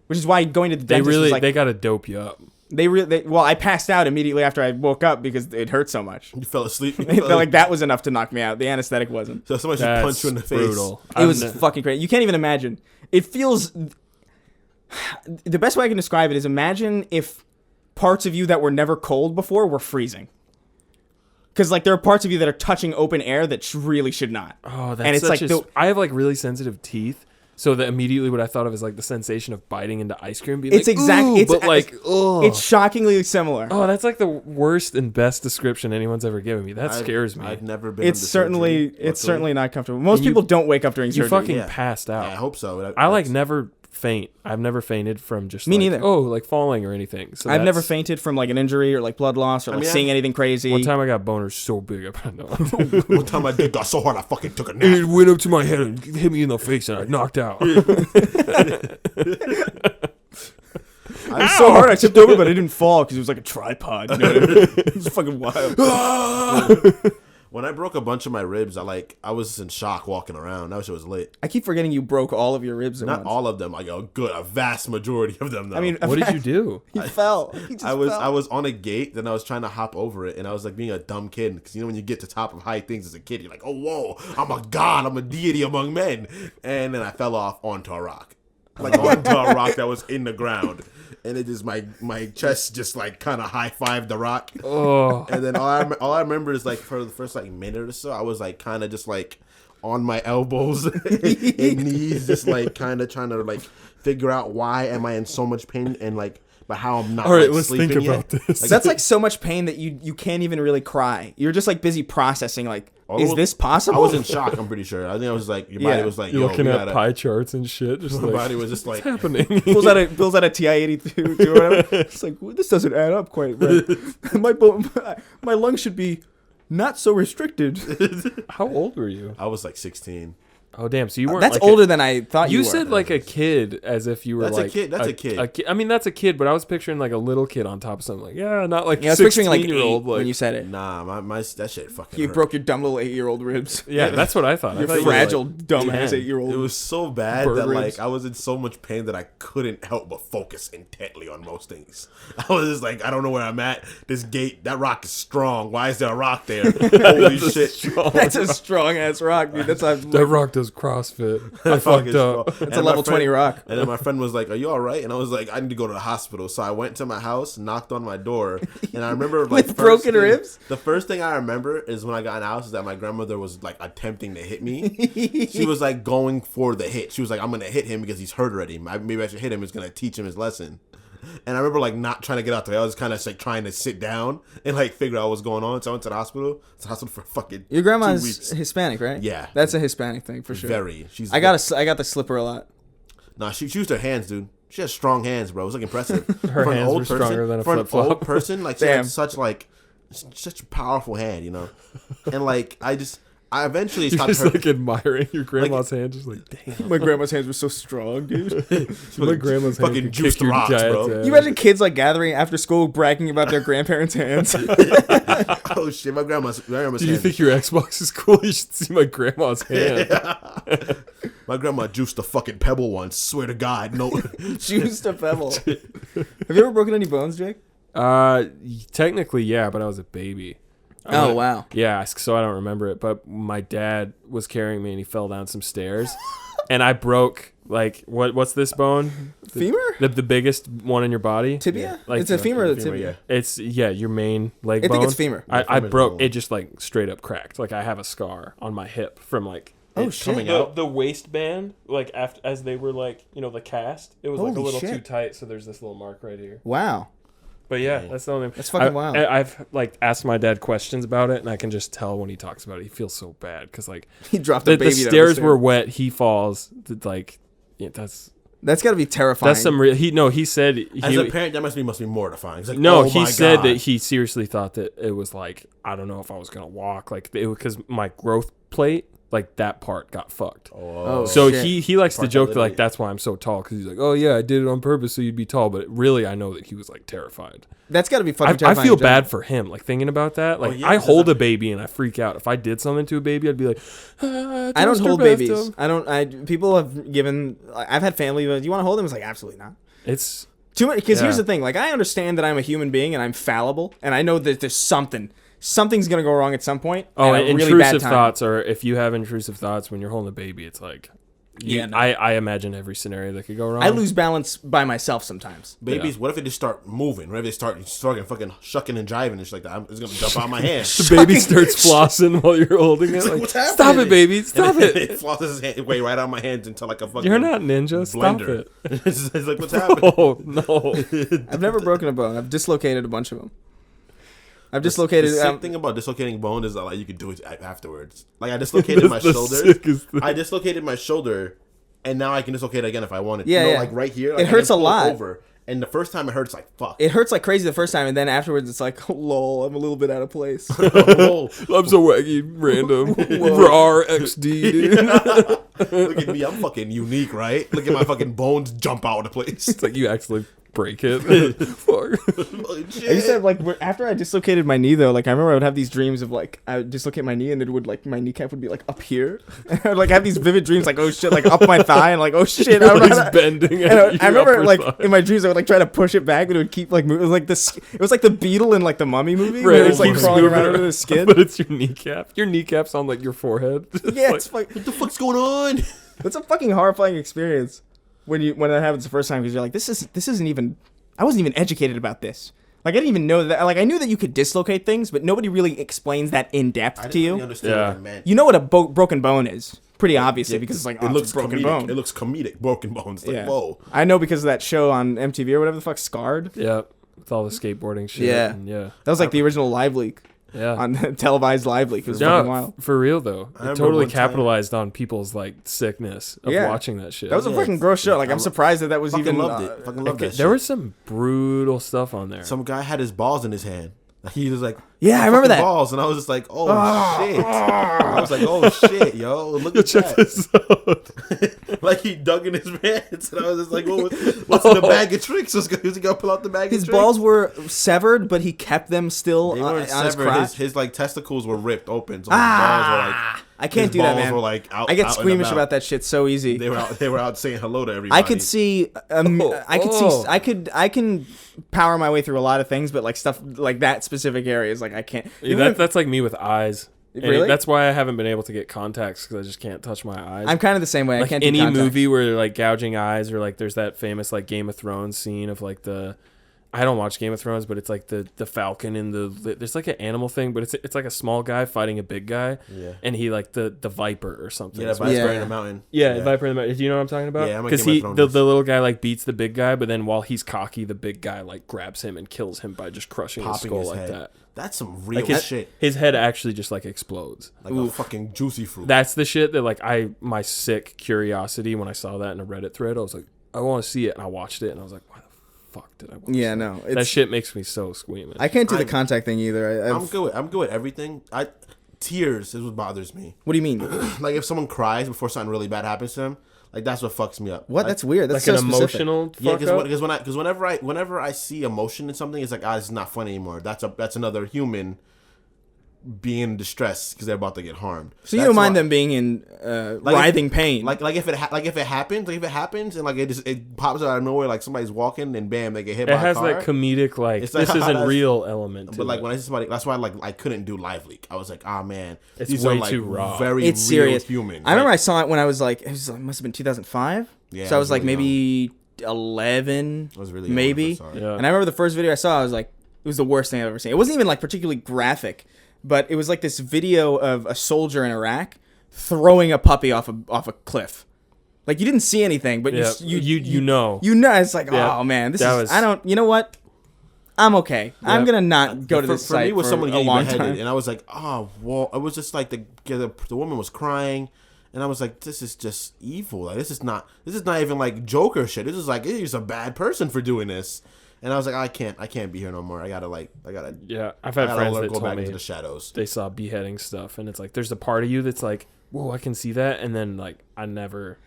which is why going to the dentist was like, they gotta dope you up. Well, I passed out immediately after I woke up because it hurt so much. You fell asleep. Like that was enough to knock me out. The anesthetic wasn't. So somebody should punch you in the face. It was fucking crazy. You can't even imagine. It feels. The best way I can describe it is imagine if parts of you that were never cold before were freezing. Because like there are parts of you that are touching open air that really should not. Oh, that's and it's such like I have like really sensitive teeth, so that immediately what I thought of is like the sensation of biting into ice cream. Being it's like, exactly. but like, it's shockingly similar. oh, that's like the worst and best description anyone's ever given me. That scares me. I've never been. It's certainly not comfortable. Most people don't wake up during You surgery. fucking passed out. Yeah, I hope so. I like never faint. I've never fainted from just Me like, neither. oh, like falling or anything. So I've never fainted from like an injury or like blood loss or like seeing anything crazy. One time I got boners so big I know. One time I got so hard I fucking took a nap. It went up to my head and hit me in the face and I knocked out. It was so hard I tipped over, but I didn't fall because it was like a tripod. You know what I mean? It was fucking wild. When I broke a bunch of my ribs, I was in shock walking around. That shit was lit. I keep forgetting you broke all of your ribs at Not once. all of them. Like a vast majority of them. Though. I mean, What did you do? He fell. He just I was fell. on a gate, then I was trying to hop over it, and I was like being a dumb kid because when you get to top of high things as a kid, you're like, oh whoa, I'm a god, I'm a deity among men, and then I fell off onto a rock, like onto a rock that was in the ground, and it just my chest just like kind of high fived the rock, Oh, and then all I remember is like for the first like minute or so, I was like kind of just like on my elbows and knees, just like kind of trying to like figure out why am I in so much pain and like. But how I'm not. all right, like, let's think sleeping about yet. this. That's like so much pain that you can't even really cry. You're just like busy processing. Like, is this possible? I was in shock. I'm pretty sure. I think I was like, your body was like, You're yo, looking we at gotta, pie charts and shit. Just my like, body was just like, what's happening? Pulls out a TI-82 or whatever. It's like, well, this doesn't add up quite right. my lungs should be not so restricted. How old were you? I was like 16. Oh damn! So you weren't. That's like older than I thought you You were. said like a kid, as if you were That's a like kid, that's a kid. I mean, that's a kid, but I was picturing like a little kid on top of something. Like, yeah, not like Yeah, I was picturing like 16-year-old. 8 Like, when you said it. Nah, my that shit fucking You hurt. broke your dumb little 8-year-old ribs. yeah, that's what I thought. I Your thought you were, fragile, like, dumbass 10. 8-year-old. It was so bad Bird that ribs. like I was in so much pain that I couldn't help but focus intently on most things. I was just like, I don't know where I'm at. This gate, that rock is strong. Why is there a rock there? Holy shit! That's a strong ass rock, dude. That's That rock does CrossFit. I fucked up. That's a level 20 rock. And then my friend was like, "Are you all right?" And I was like, "I need to go to the hospital." So I went to my house, knocked on my door, and I remember like With broken ribs? The first thing I remember is when I got in the house is that my grandmother was like attempting to hit me. She was like going for the hit. She was like, "I'm gonna hit him because he's hurt already. Maybe I should hit him. It's gonna teach him his lesson." And I remember like not trying to get out there. I was kind of like trying to sit down and like figure out what's going on. So I went to the hospital. It's a hospital for fucking Your 2 grandma's weeks. Hispanic, right? Yeah. That's a Hispanic thing for sure. Very. She's I got to slip her a lot. Nah, she used her hands, dude. She has strong hands, bro. It was like impressive. Her For an hands old were stronger than a for an flip-flop. old person, like she Damn. had such a powerful hand, you know. And like I eventually You're stopped just her. like admiring your grandma's hand, just like, damn. My grandma's hands were so strong, dude. My grandma's hand fucking could juiced kick your rocks, giant bro. ass. You imagine kids like gathering after school bragging about their grandparents' hands? Oh shit, my grandma's Do you hand. think your Xbox is cool? You should see my grandma's hand. My grandma juiced a fucking pebble once. Swear to God, no. Juiced a pebble. Have you ever broken any bones, Jake? Technically, yeah, but I was a baby. Oh, wow. Yeah, so I don't remember it. But my dad was carrying me and he fell down some stairs, and I broke like what's this bone? Femur? The biggest one in your body? Tibia? Like, It's a femur or the femur, tibia? yeah. It's your main leg I bone. think it's femur. I femur's broke bone. it, just like straight up cracked. Like I have a scar on my hip from like Oh, it shit. coming out. The waistband, like after as they were like the cast, it was like a Holy little shit. too tight. So there's this little mark right here. Wow. But yeah, that's the only. That's fucking wild. I've like asked my dad questions about it, and I can just tell when he talks about it, he feels so bad because like He dropped a the baby down stairs the were wet. He falls. Like that's That's got to be terrifying. some real. He said As a parent, that must be mortifying. It's like, no. oh He my said God. that he seriously thought that it was like I don't know if I was gonna walk like it because my growth plate. Like that part got fucked. Oh, So shit. he likes to Part joke that that like literally- that's why I'm so tall because he's like, oh yeah, I did it on purpose so you'd be tall. But really, I know that he was like terrified. That's got to be fucking I terrifying. feel in general. bad for him, like thinking about that. Like yeah, I because hold I- a baby and I freak out. If I did something to a baby, I'd be like, I don't toaster hold bathtub. babies. People have given. I've had family. Do you want to hold them? It's like absolutely not. It's Too much. Because here's Yeah. the thing. Like I understand that I'm a human being and I'm fallible, and I know that there's something's gonna go wrong at some point. oh, and and a really bad intrusive time. thoughts. Or if you have intrusive thoughts when you're holding a baby, it's like Yeah, no. I imagine every scenario that could go wrong. I lose balance by myself sometimes. Babies, what if they just start moving? What if they start fucking shucking and driving and shit like that? It's gonna jump out of my hand. The baby starts flossing while you're holding it. Like, What's happening? stop it, baby! Stop And it! it flosses his hand way right out of my hands into like a fucking. You're not ninja. Stop blender. it! It's like, what's happening? Oh no! I've never broken a bone. I've dislocated a bunch of them. I've dislocated. The sick thing about dislocating bone is that like you could do it afterwards. Like I dislocated my the shoulder. sickest thing. I dislocated my shoulder, and now I can dislocate it again if I wanted. Yeah, you know, yeah. like right here. It like, I hurts can a pull lot. Over, and the first time it hurts like fuck. It hurts like crazy the first time, and then afterwards it's like, oh, lol, I'm a little bit out of place. Oh, I'm so wacky, random, raw XD, dude. look at me, I'm fucking unique, right? Look at my fucking bones jump out of the place. It's like you actually break it. Fuck. Holy shit. I used to have, like, after I dislocated my knee, though, like, I remember I would have these dreams of, like, I would dislocate my knee and it would, like, my kneecap would be, like, up here. And I would, like, have these vivid dreams, like, oh, shit, like, up my thigh and, like, oh, shit. I don't know It's how to... bending. And I remember, like, in my dreams, I would, like, try to push it back, but it would keep, like, moving. It was like the beetle in, like, the Mummy movie. Where it was, like, keeps crawling moving around under the skin. But it's your kneecap. Your kneecap's on like your forehead. Yeah, it's like, What the fuck's going on? it's a fucking horrifying experience when that happens the first time, because you're like, this isn't even... I wasn't even educated about this. Like, I didn't even know that. Like, I knew that you could dislocate things, but nobody really explains that in depth I to didn't you. really understand what that meant. You know what a broken bone is, pretty obviously, because it's like, it looks it's a broken comedic. bone. It looks comedic. Broken bones. Like, Yeah. whoa. I know because of that show on MTV or whatever the fuck, Scarred. Yeah, with all the skateboarding shit. Yeah. and yeah, That was like the original live leak yeah. on televised live leak. It was fucking wild. For real though, I it remember totally one time- capitalized on people's like sickness of Yeah. watching that shit. That was a fucking gross show. Like, I'm surprised that was Fucking even. loved it. Fucking loved that shit. there was some brutal stuff on there. Some guy had his balls in his hand. He was like, Yeah, I "My remember fucking that." balls," and I was just like, "Oh shit!" I was like, "Oh shit, yo, look at Check that!" this out. Like he dug in his pants, and I was just like, "What's in the bag of tricks?" Was he gonna pull out the bag? His of tricks? balls were severed, but he kept them still They on weren't his severed. crotch. His like testicles were ripped open, so his balls were like. I can't his do that, balls man. Were, like, out, I get out and squeamish about that shit so easy. They were out saying hello to everybody. I could see, I can power my way through a lot of things, but like stuff like that specific areas, like I can't. Yeah, Even if- that's like me with eyes. And Really? that's why I haven't been able to get contacts because I just can't touch my eyes. I'm kind of the same way. I like can't any do contacts. movie where they're like gouging eyes, or like there's that famous like Game of Thrones scene of like the. I don't watch Game of Thrones, but it's like the Falcon and there's like an animal thing, but it's like a small guy fighting a big guy, Yeah. and he like the Viper or something. Yeah, is the what- Viper in the mountain. Yeah, Viper in the Mountain. Do you know what I'm talking about? Yeah, I'm a because Game of he Thrones. the little guy like beats the big guy, but then while he's cocky, the big guy like grabs him and kills him by just crushing his Popping skull his like head. that. That's some real Like his, shit. his head actually just like explodes. Like a fucking juicy fruit. That's the shit that like my sick curiosity when I saw that in a Reddit thread, I was like, I want to see it, and I watched it, and I was like, why the fuck did I watch Yeah, that? no, That shit makes me so squeamish. I can't do the I'm- contact thing either. I'm good with everything. Tears is what bothers me. What do you mean? Like if someone cries before something really bad happens to them, like that's what fucks me up. What? That's weird. That's like so an specific. emotional Yeah, fuck up? because whenever I see emotion in something, it's like it's not funny anymore. That's another human being in distress because they're about to get harmed. So you don't mind them being in writhing pain? Like if it happens and like it pops out of nowhere, like somebody's walking and bam, they get hit It by a has car. that comedic like It's like, this isn't that's- real element. To But like it. when I see somebody, that's why like I couldn't do live leak. I was like, ah man, It's these way are like too raw. very it's real serious. human. I remember I Like, saw it when I was like, must have been 2005. Yeah, so I was like really maybe 11, I was really young maybe. when I saw it. Yeah. And I remember the first video I saw, I was like, it was the worst thing I've ever seen. It wasn't even like particularly graphic, but it was like this video of a soldier in Iraq throwing a puppy off a cliff. Like you didn't see anything, but Yeah, you know. you know, it's like, Yeah. oh man, this That is. was- I don't. You know what? I'm okay. I'm gonna not go to for, this for site me, was for someone a getting long beheaded, time. and I was like, oh, well, it was just like the woman was crying, and I was like, this is just evil. Like this is not even like Joker shit. This is like he's a bad person for doing this. And I was like, I can't be here no more. I gotta. Yeah, I've had friends that go told back me into the shadows. they saw beheading stuff, and it's like there's a part of you that's like, whoa, I can see that, and then like I never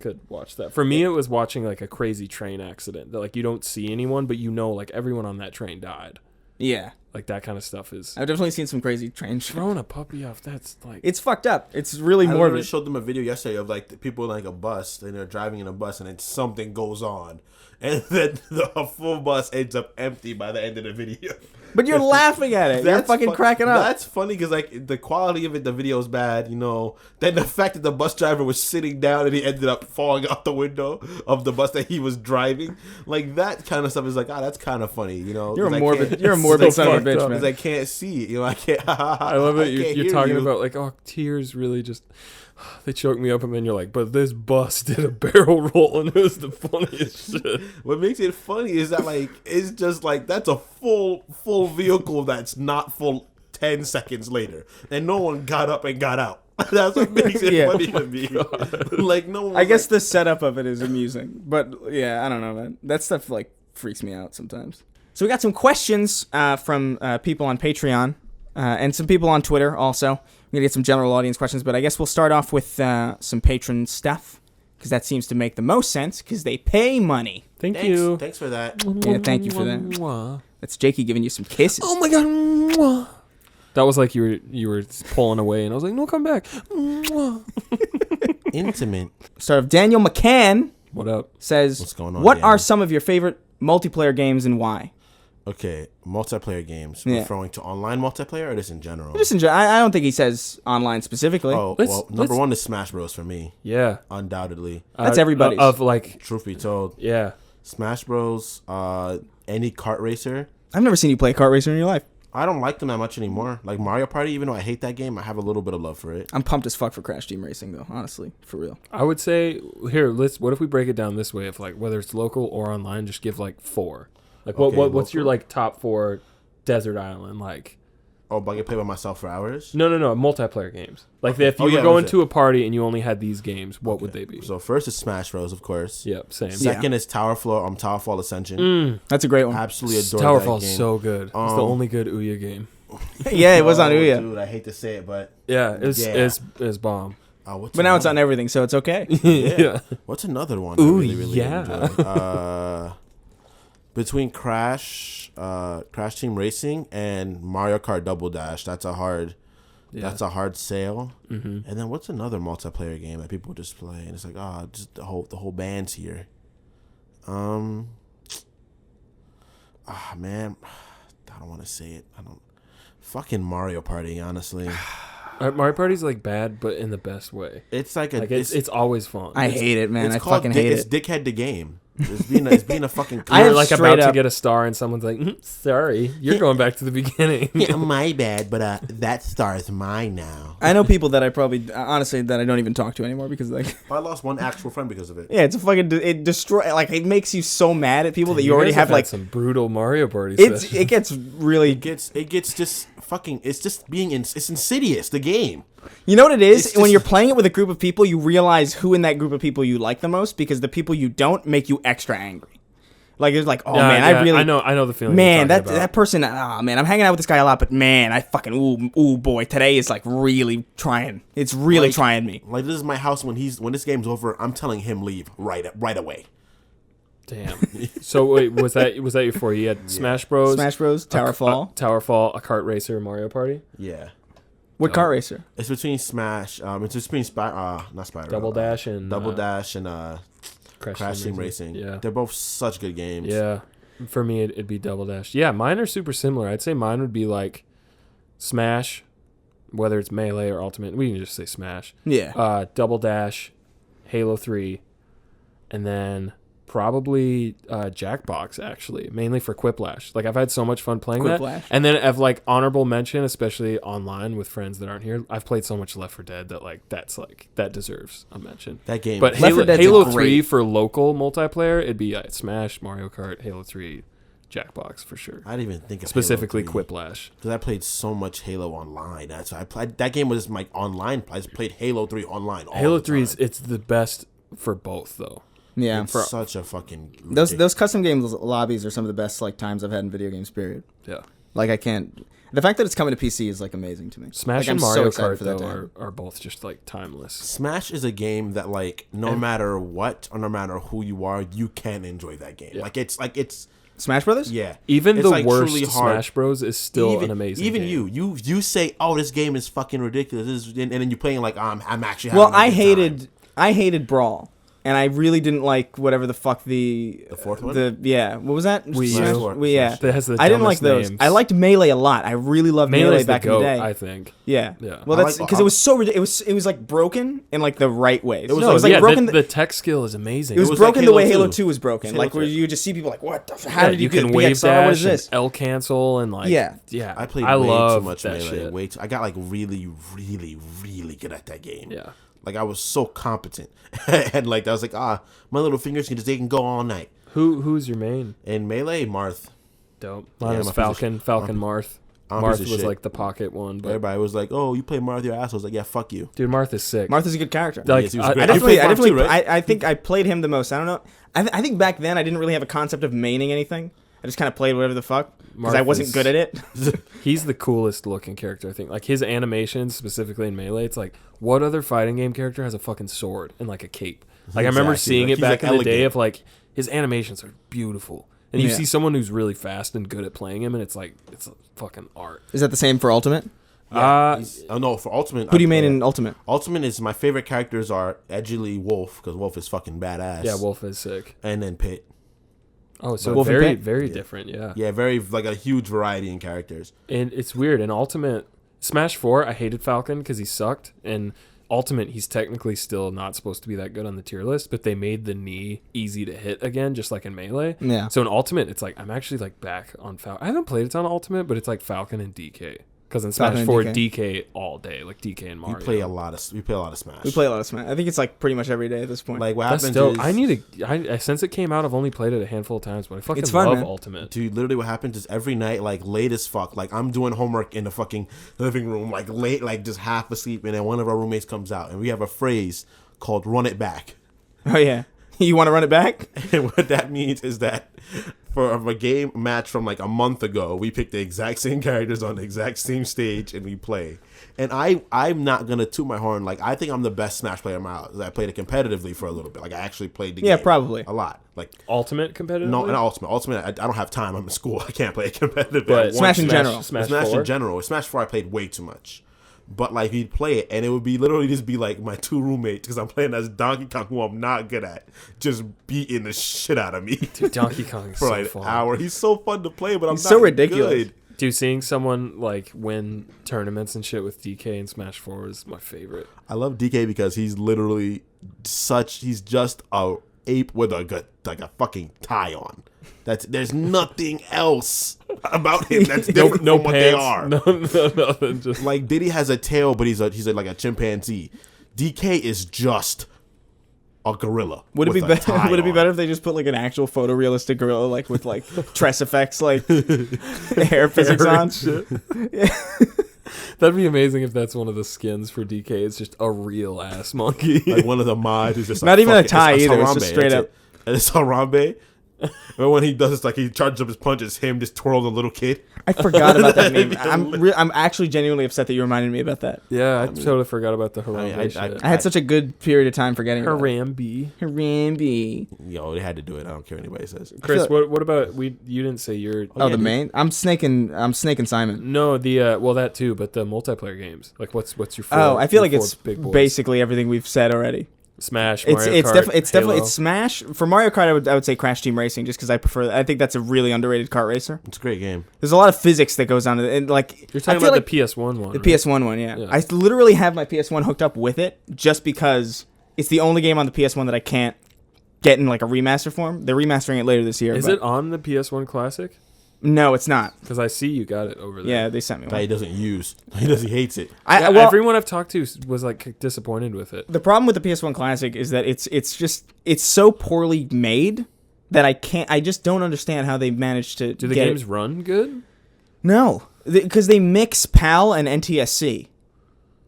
could watch that. For me, it was watching like a crazy train accident that like you don't see anyone, but you know like everyone on that train died. Yeah. Like that kind of stuff is I've definitely seen some crazy train shit. throwing a puppy off. That's like It's fucked up. It's really I literally morbid. showed them a video yesterday of like the people in like a bus and they're driving in a bus and then something goes on, and then the full bus ends up empty by the end of the video. But you're laughing at it. You're That's fucking cracking up. That's funny because like the quality of it, the video is bad, you know. Then the fact that the bus driver was sitting down and he ended up falling out the window of the bus that he was driving, like that kind of stuff is like, that's kind of funny, you know. You're a 'Cause I morbid. can't- You're a morbid son of a fucked bitch, up. man. Because I can't see it, you know. I can't. I love it. You're hear talking you. about like, oh, tears really just they choked me up, and then you're like, but this bus did a barrel roll, and it was the funniest shit. What makes it funny is that like it's just like that's a full vehicle that's not full 10 seconds later, and no one got up and got out. That's what makes it Yeah. funny to me. Like no one. I guess like, the setup of it is amusing, but yeah, I don't know, man. That stuff like freaks me out sometimes. So we got some questions from people on Patreon and some people on Twitter also. We're gonna get some general audience questions, but I guess we'll start off with some patron stuff because that seems to make the most sense because they pay money. Thank you. Thanks for that. Yeah, thank you for that. Mwah. That's Jakey giving you some kisses. Oh my god. Mwah. That was like you were pulling away, and I was like, no, come back. Mwah. Intimate. Start of Daniel McCann What up? says, What's going on, what Daniel? are some of your favorite multiplayer games and why? Okay, multiplayer games. Yeah. Referring to online multiplayer or just in general? Just enjoy. I don't think he says online specifically. Oh, Let's- well, number let's- one is Smash Bros. For me, Yeah. undoubtedly. That's everybody's. Of like, Truth be told, yeah. Smash Bros. Any kart racer. I've never seen you play a kart racer in your life. I don't like them that much anymore. Like Mario Party, even though I hate that game, I have a little bit of love for it. I'm pumped as fuck for Crash Team Racing, though. Honestly, for real. I would say here. What if we break it down this way? If like whether it's local or online, just give like 4. Like Okay, what's your local. like top 4 desert island like? Oh, but I can play by myself for hours? No, multiplayer games. Like Okay. if you Oh, were yeah, going that's to a party and you only had these games, what would Okay. they be? So first is Smash Bros, of course. Yep, same. Second is Towerfall Ascension. That's a great one. Absolutely adore that Towerfall's game. so good. It's the only good Ouya game. Yeah, it was on Oh, Ouya. Dude, I hate to say it, but Yeah, it's Yeah. it's bomb. what's But now it's on another- everything, so it's okay. Yeah. What's another one? Ooh, I really, really yeah. enjoy? Between Crash Team Racing, and Mario Kart Double Dash, that's a hard sale. Mm-hmm. And then what's another multiplayer game that people just play and it's like, just the whole band's here. Man, I don't want to say it. Fucking Mario Party, honestly. Mario Party's like bad, but in the best way. It's like a Like it's always fun. I hate it, man. it's I called fucking hate it's it. Dickhead the game. It's being a fucking. I You're have like straight about to up- get a star, and someone's like, "Sorry, you're going back to the beginning." Yeah, my bad, but that star is mine now. I know people that I probably, honestly, that I don't even talk to anymore because, like, I lost one actual friend because of it. yeah, it's a fucking, it destroy, like, it makes you so mad at people that you already guys have, had like, some brutal Mario Party it sessions. gets really, It gets just fucking. It's just being. It's insidious. The game. you know what it is? It's When just- you're playing it with a group of people, you realize who in that group of people you like the most because the people you don't make you extra angry. Like, it's like, oh, Yeah, man, yeah, I really, I know the feeling. man, you're that talking about. that person, man, I'm hanging out with this guy a lot, but man, I fucking, ooh, boy, today is like really trying. It's really Like- trying me. Like this is my house when this game's over. I'm telling him leave right away. Damn. So wait, was that your 4? You had Smash Bros, Smash Bros, Towerfall. Towerfall, a kart racer, Mario Party, Yeah. What kart racer? It's between Smash. It's between not Spyro. Double Dash, and Double Dash and Crash Team Racing. Yeah, They're both such good games. yeah. For me, it'd be Double Dash. Yeah, mine are super similar. I'd say mine would be like Smash, whether it's Melee or Ultimate. We can just say Smash. Yeah. Double Dash, Halo 3, and then probably Jackbox, actually, mainly for Quiplash. Like, I've had so much fun playing Quiplash? that. And then of like honorable mention, especially online with friends that aren't here, I've played so much Left 4 Dead that that deserves a mention. That game. But Left 4 Dead's Halo great. 3 for local multiplayer, it'd be Smash, Mario Kart, Halo 3, Jackbox for sure. I didn't even think of Specifically Halo 3. Quiplash. Because I played so much Halo online. That's why I played. That game was my online. I just played Halo 3 online. All Halo the 3 time. it's the best for both though. Yeah. It's such a fucking Those custom games lobbies are some of the best like times I've had in video games. Period. Yeah. Like I can't. The fact that it's coming to PC is like amazing to me. Smash like, and I'm so Mario excited Kart for that to though happen. are both just like timeless. Smash is a game that no matter what or no matter who you are, you can enjoy that game. Yeah. It's Smash Brothers? Yeah. Even It's, the like, worst truly hard. Smash Bros is still even, an amazing even game. you say, oh, this game is fucking ridiculous, and then you're playing like I'm actually Well, having a good time. I hated Brawl, and I really didn't like whatever the fuck the fourth one? Yeah, what was that? Wii Smash U. four. Yeah, That has the I didn't like dumbest those. names. I liked Melee a lot. I really loved Melee Melee's back the in the goat, day. I think. Yeah. Yeah. Well, I that's like- because it was so ridiculous. It was like broken in like the right ways. It was No, like yeah, broken. the tech skill is amazing. it was was broken like the way Halo Halo 2 2 was broken. Halo Like where 2. you just see people like, what? How Yeah, did you get can wave BXR? What dash is this? and L cancel and like Yeah. I played I way love too much that Melee. shit. Way too, I got like really, really, really good at that game. Yeah. Like I was so competent, and like I was like, my little fingers they can go all night. Who's your main? In Melee, Marth. Dope. Mine Yeah, was I'm a piece of Falcon Marth. I'm a piece Marth of was shit. like the pocket one, but Everybody was like, "Oh, you play Marth, your ass." I was like, "Yeah, fuck you." dude, Marth is sick. Martha's a good character. Like, Yes, he was I- great. I You I played Marth definitely, too, right? I think I played him the most. I don't know. I think back then I didn't really have a concept of maining anything. I just kind of played whatever the fuck because I Marth wasn't is- good at it. He's the coolest looking character, I think. Like his animations, specifically in Melee, it's like, what other fighting game character has a fucking sword and like a cape? Like I remember Exactly. seeing Like, it he's, back like, in the day elegant. of like his animations are beautiful, and you Yeah. see someone who's really fast and good at playing him, and it's like it's fucking art. Is that the same for Ultimate? Oh no, for Ultimate. Who do you main in Ultimate? Ultimate is my favorite characters are edgily Wolf because Wolf is fucking badass. Yeah, Wolf is sick. And then Pit. Oh, so Wolf and very Pit? very different. Yeah. Yeah, very like a huge variety in characters. And it's weird. In Ultimate Smash 4, I hated Falcon because he sucked. And Ultimate, he's technically still not supposed to be that good on the tier list, but they made the knee easy to hit again, just like in Melee. Yeah. So in Ultimate, it's like I'm actually like back on Falcon. I haven't played a ton of Ultimate, but it's like Falcon and DK. Because in Falcon Smash and 4, DK. DK all day, like DK and Mario. We play a lot of Smash. We play a lot of Smash. I think it's like pretty much every day at this point. Like what That's happens dope. is I need to. Since it came out, I've only played it a handful of times, but I fucking It's fun, love man. Ultimate. Dude, literally what happens is every night, like late as fuck, like I'm doing homework in the fucking living room, like late, like just half asleep, and then one of our roommates comes out, and we have a phrase called "run it back," oh yeah, you want to run it back? and what that means is that for a game match from like a month ago, we pick the exact same characters on the exact same stage, and we play. And I'm not gonna toot my horn. Like I think I'm the best Smash player in my house. I played it competitively for a little bit. Like I actually played the Yeah, game probably. a lot. Like Ultimate competitive? no, and Ultimate, I don't have time. I'm in school. I can't play it competitively. But I want Smash in to. general. Smash Smash 4? in general. With Smash 4, I played way too much. But like he'd play it, and it would be literally just be like my two roommates because I'm playing as Donkey Kong, who I'm not good at, just beating the shit out of me Dude, Donkey Kong is for so like fun. an hour. He's so fun to play, but I'm He's not so ridiculous. good. Dude, seeing someone like win tournaments and shit with DK in Smash 4 is my favorite. I love DK because he's literally he's just a ape with like a fucking tie on. There's nothing else about him that's different from what they are. No, nothing. Just Like Diddy has a tail, but he's like a chimpanzee. DK is just a gorilla. Would it be with a better? tie Would it be on. better if they just put like an actual photorealistic gorilla, like with like tress effects, like hair physics Hair on? and shit. That'd be amazing if that's one of the skins for DK. It's just a real ass monkey. Like one of the mods is just Not like, even fuck a it, tie it's either, it's Harambe, just straight that's up. it. And it's Harambe. But when he does, it's like he charges up his punch. It's him just twirling a little kid. I forgot about that That'd name. be I'm actually genuinely upset that you reminded me about that. yeah, I totally forgot about the Harambe I- shit. I had such a good period of time forgetting about it. Harambe. Harambe. Yo, they had to do it. I don't care what anybody says. Chris, feel what about you didn't say your Oh, yeah, the dude. main. I'm Snake and Simon. no, the well that too, but the multiplayer games. Like what's your four, Oh, I feel your like four it's big boys? basically everything we've said already. Smash, It's Mario it's Kart, definitely Halo. it's Smash. For Mario Kart, I would say Crash Team Racing, just because I prefer. I think that's a really underrated kart racer. It's a great game. There's a lot of physics that goes on to it, and like You're talking I feel about like the PS1 one. the right? PS1 one. Yeah. Yeah. I literally have my PS1 hooked up with it just because it's the only game on the PS1 that I can't get in like a remaster form. They're remastering it later this year. Is but- it on the PS1 Classic? No, it's not. Because I see you got it over there. Yeah, they sent me That he one. doesn't use. He hates it. Yeah, Well, everyone I've talked to was like disappointed with it. the problem with the PS1 Classic is that it's so poorly made that I just don't understand how they managed to Do the get games it. run good? No, because they mix PAL and NTSC,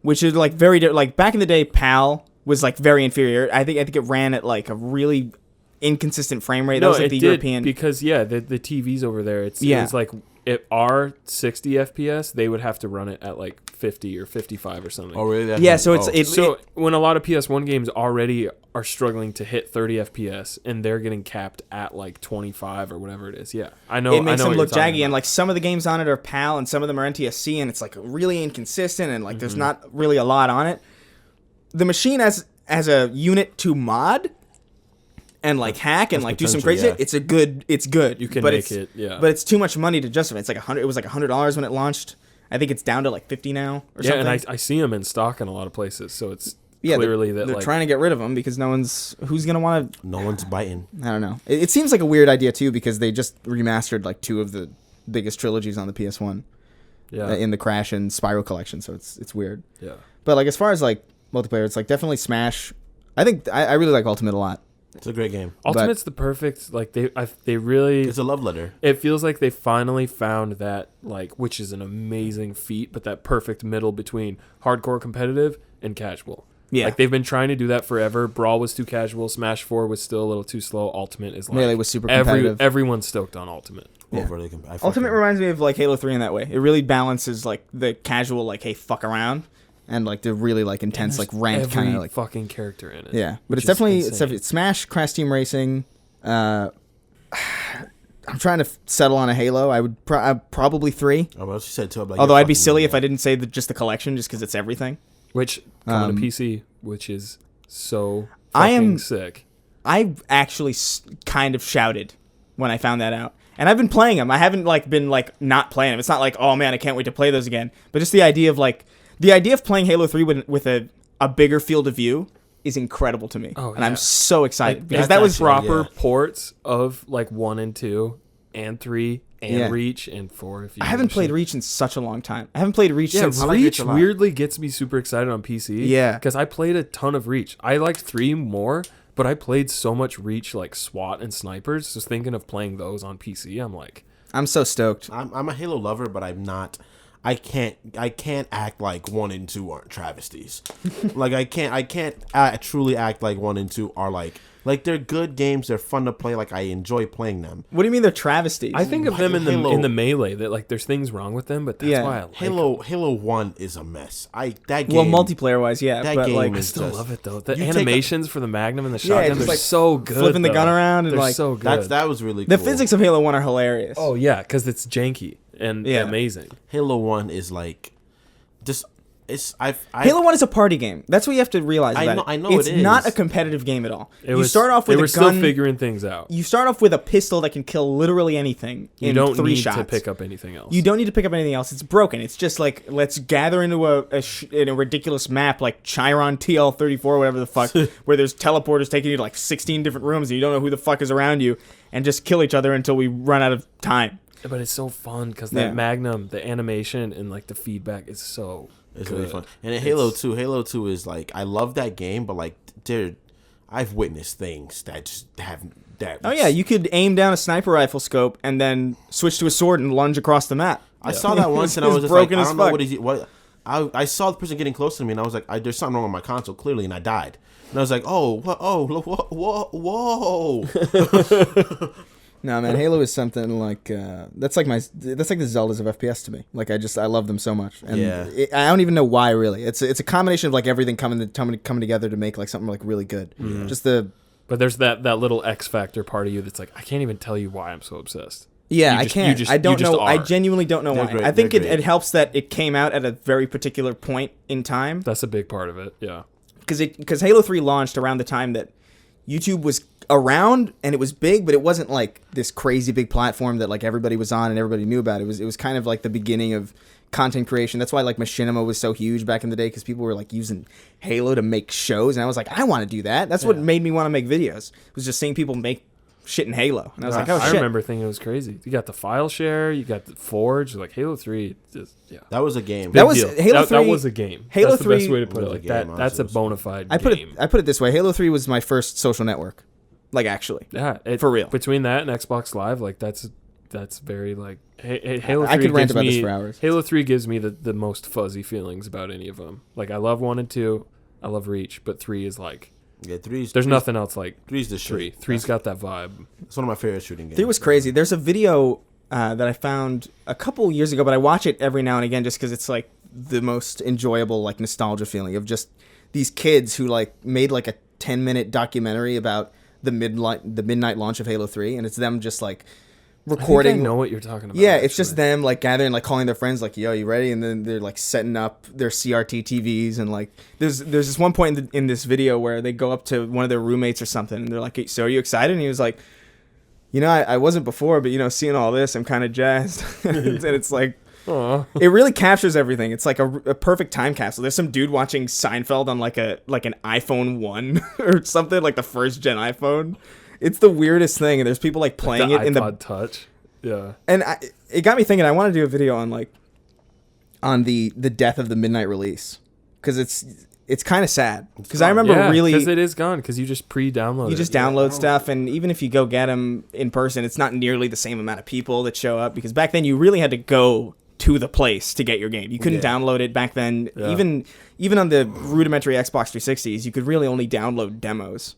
which is like like back in the day, PAL was like very inferior. I think it ran at like a really inconsistent frame rate. That was like it the did European. because the TVs over there. It's Yeah. like it are 60 FPS, they would have to run it at like 50 or 55 or something. Oh, really? Yeah, so So when a lot of PS1 games already are struggling to hit 30 FPS and they're getting capped at like 25 or whatever it is. Yeah, I know. it makes I know them what look you're talking jaggy, about. and like some of the games on it are PAL and some of them are NTSC, and it's like really inconsistent, and like there's not really a lot on it. The machine as a unit to mod and like hack and like do some potential, crazy yeah. it's good. You can but make it's, it, yeah. But it's too much money to justify. It's like it was like $100 when it launched. I think it's down to like 50 now or yeah, something. and I see them in stock in a lot of places, so it's yeah, clearly they're that like trying to get rid of them because who's gonna want to. No one's biting. I don't know. It seems like a weird idea too because they just remastered like 2 of the biggest trilogies on the PS1 yeah, in the Crash and Spyro collection, so it's weird. yeah. But like as far as like multiplayer, it's like definitely Smash. I think I really like Ultimate a lot. It's a great game. Ultimate's the perfect like they really. It's a love letter. It feels like they finally found that like, which is an amazing feat, but that perfect middle between hardcore competitive and casual. Yeah. Like they've been trying to do that forever. Brawl was too casual. Smash 4 was still a little too slow. Ultimate is like Melee was super competitive. Everyone's stoked on Ultimate. Overly Ultimate reminds me of like Halo 3 in that way. It really balances like the casual like hey fuck around and like the really like intense like ranked kind of like fucking character in it. yeah. But which it's is definitely insane. it's Smash, Crash Team Racing. I'm trying to settle on a Halo. I would probably 3. Oh, well, she said too. Like, Although I'd be silly if I didn't say just the collection just because it's everything. Which coming to PC, which is so I fucking am- sick. I actually kind of shouted when I found that out. And I've been playing them. I haven't like been like not playing them. It's not like, oh man, I can't wait to play those again. But just the idea of playing Halo 3 with a bigger field of view is incredible to me. Oh, and I'm yeah. so excited Like, because that's that was actually- proper yeah. ports of like 1 and 2 and 3 and Yeah. Reach and 4. If you I haven't give a played shit. Reach in such a long time. I haven't played Reach Yeah, since I like Reach Reach a lot. weirdly gets me super excited on PC. Yeah. because I played a ton of Reach. I liked 3 more, but I played so much Reach like SWAT and snipers. Just thinking of playing those on PC, I'm like, I'm so stoked. I'm a Halo lover, but I'm not. I can't act like 1 and 2 aren't travesties. Like I can't truly act like 1 and 2 are like they're good games. They're fun to play. Like I enjoy playing them. What do you mean they're travesties? I think of them in Halo- the melee that like there's things wrong with them, but that's Yeah. why I like Halo 1 is a mess. That game. well, multiplayer wise, yeah, that but game like is I still just- love it though. The You take animations for the Magnum and the Yeah, shotgun, just, they're like, so good. flipping the gun though. around and, they're like- so good. that was really the cool. physics of Halo 1 are hilarious. Oh yeah, because it's janky and Yeah. amazing. Halo 1 is like just it's Halo 1 is a party game. That's what you have to realize about it. I know it's it is. not a competitive game at all. It you was, start off with they were a gun. still figuring things out. You start off with a pistol that can kill literally anything You in don't 3 need shots. to pick up anything else. You don't need to pick up anything else. It's broken. It's just like let's gather into in a ridiculous map like Chiron TL34, whatever the fuck, where there's teleporters taking you to like 16 different rooms and you don't know who the fuck is around you, and just kill each other until we run out of time. But it's so fun because that Yeah. Magnum, the animation and like the feedback is so. It's good. really fun. And in Halo 2 is like I love that game, but like I've witnessed things that just have that. Oh yeah, you could aim down a sniper rifle scope and then switch to a sword and lunge across the map. I saw that once and I It's was just like, broken I as don't know fuck. what is it. What I saw the person getting close to me and I was like, there's something wrong with my console clearly, and I died. And I was like, whoa. No man, Halo is something like that's like the Zeldas of FPS to me. Like I love them so much, and Yeah. I don't even know why really. It's a combination of like everything coming together to make like something like really good. Just the But there's that little X factor part of you that's like, I can't even tell you why I'm so obsessed. yeah, You just- I can't. you just- I don't you just know. I are. genuinely don't know They're why. great. I think They're it great. helps that it came out at a very particular point in time That's a big part of it. Yeah. because Halo 3 launched around the time that YouTube was around and it was big, but it wasn't like this crazy big platform that like everybody was on and everybody knew about. It was kind of like the beginning of content creation. That's why like Machinima was so huge back in the day because people were like using Halo to make shows, and I was like, I want to do that. That's what made me want to make videos. It was just seeing people make shit in Halo, and I was like, oh I shit. remember thinking it was crazy. You got the file share, you got the Forge, like Halo 3. Just, yeah. That was a game. That was Deal. Halo that 3 was a game. Halo That's the 3 best way to put it. was a Like game, that's a honestly. bona fide I put game. it this way. Halo 3 was my first social network. Like actually. Yeah, For real. Between that and Xbox Live, like that's very like Halo 3 I could rant gives about this me- for hours. Halo 3 gives me the most fuzzy feelings about any of them. Like I love 1 and 2, I love Reach, but 3 is like Yeah, three's there's nothing else like 3's the shit. 3. 3's got that vibe. It's one of my favorite shooting games. 3 was crazy. There's a video that I found a couple years ago, but I watch it every now and again just because it's like the most enjoyable like nostalgia feeling of just these kids who like made like a 10-minute documentary about the midnight launch of Halo 3, and it's them just like recording. I know what you're talking about. Yeah, it's just them like gathering, like calling their friends, like, "Yo, you ready?" And then they're like setting up their CRT TVs, and like there's this one point in this video where they go up to one of their roommates or something, and they're like, "Hey, so are you excited?" And he was like, "You know, I wasn't before, but you know, seeing all this, I'm kind of jazzed." And it's like, Aww. it really captures everything. It's like a perfect time capsule. There's some dude watching Seinfeld on like an iPhone 1 or something, like the first gen iPhone. It's the weirdest thing, and there's people like playing the it in the iPod Touch. Yeah, and it got me thinking. I want to do a video on like on the death of the midnight release, because it's kind of sad. Because I remember because it is gone, because you just pre-download. You just download stuff, and even if you go get them in person, it's not nearly the same amount of people that show up. Because back then, you really had to go to the place to get your game. You couldn't download it back then. Yeah. Even on the rudimentary Xbox 360s, you could really only download demos.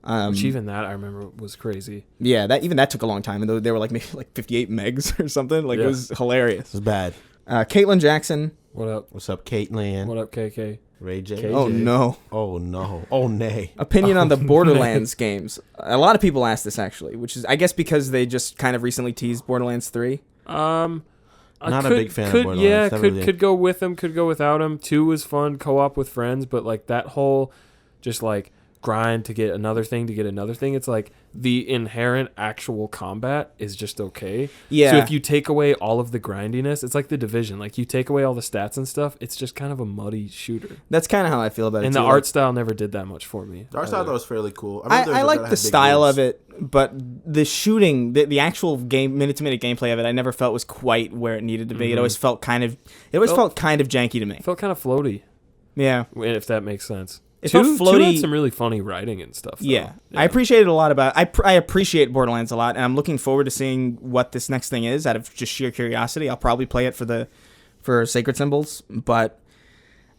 Which even that I remember was crazy. Yeah, that took a long time, and they were like maybe like 58 megs or something. Like it was hilarious. It was bad. Caitlin Jackson. What up? What's up, Caitlin? What up, KK? Ray J. KJ. Oh no. Oh no. Oh nay. Opinion on the Borderlands games. A lot of people ask this actually, which is I guess because they just kind of recently teased Borderlands 3. Not a big fan of Borderlands. Yeah, could go with him, could go without him. 2 was fun, co-op with friends, but like that whole just like grind to get another thing, it's like the inherent actual combat is just okay. Yeah. So if you take away all of the grindiness, it's like the Division. Like you take away all the stats and stuff, it's just kind of a muddy shooter. That's kind of how I feel about it. And too. the art style never did that much for me. The art style was fairly cool. I like the style of it, but the shooting, the actual game, minute-to-minute gameplay of it, I never felt was quite where it needed to be. It always felt kind of janky to me. It felt kind of floaty. Yeah. If that makes sense. It Two felt floaty. had some really funny writing and stuff. Though. Yeah. I appreciate it a lot. I appreciate Borderlands a lot, and I'm looking forward to seeing what this next thing is out of just sheer curiosity. I'll probably play it for Sacred Symbols, but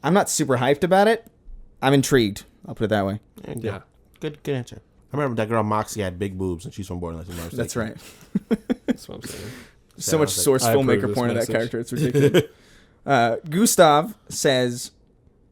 I'm not super hyped about it. I'm intrigued. I'll put it that way. Yeah. Good answer. I remember that girl Moxie had big boobs, and she's from Borderlands. That's right. That's what I'm saying. So much source I approve filmmaker this porn of that message. character. It's ridiculous. Gustav says,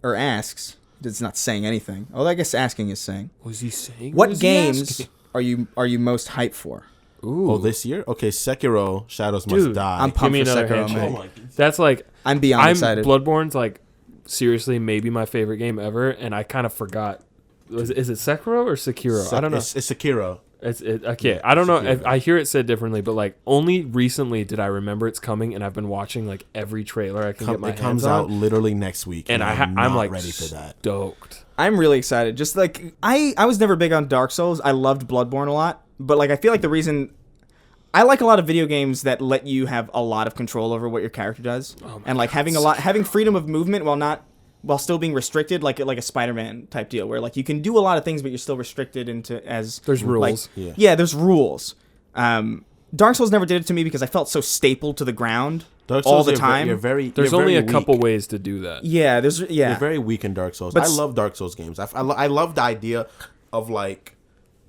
or asks, it's not saying anything. Oh, I guess asking is saying. Was he saying? What games are you most hyped for? Ooh. Oh, this year? Okay, Sekiro, Shadows Dude, Must Die. I'm pumped Give me for another Sekiro. handshake. Man. That's like I'm beyond excited. Bloodborne's like seriously maybe my favorite game ever, and I kind of forgot. Is it Sekiro or Sekiro? I don't know. It's Sekiro. Okay. Yeah, I don't know. Sekiro. I hear it said differently, but like only recently did I remember it's coming, and I've been watching like every trailer I can get my It hands comes on. out literally next week, And I'm I'm not like ready for that. Stoked. I'm really excited. Just like I was never big on Dark Souls. I loved Bloodborne a lot, but like I feel like the reason I like a lot of video games that let you have a lot of control over what your character does, and like having freedom of movement while still being restricted, like a Spider-Man type deal, where like you can do a lot of things, but you're still restricted There's rules. Like, there's rules. Dark Souls never did it to me because I felt so stapled to the ground Dark all Souls, the time. There's only a couple ways to do that. Yeah, You're very weak in Dark Souls. But I love Dark Souls games. I love the idea of like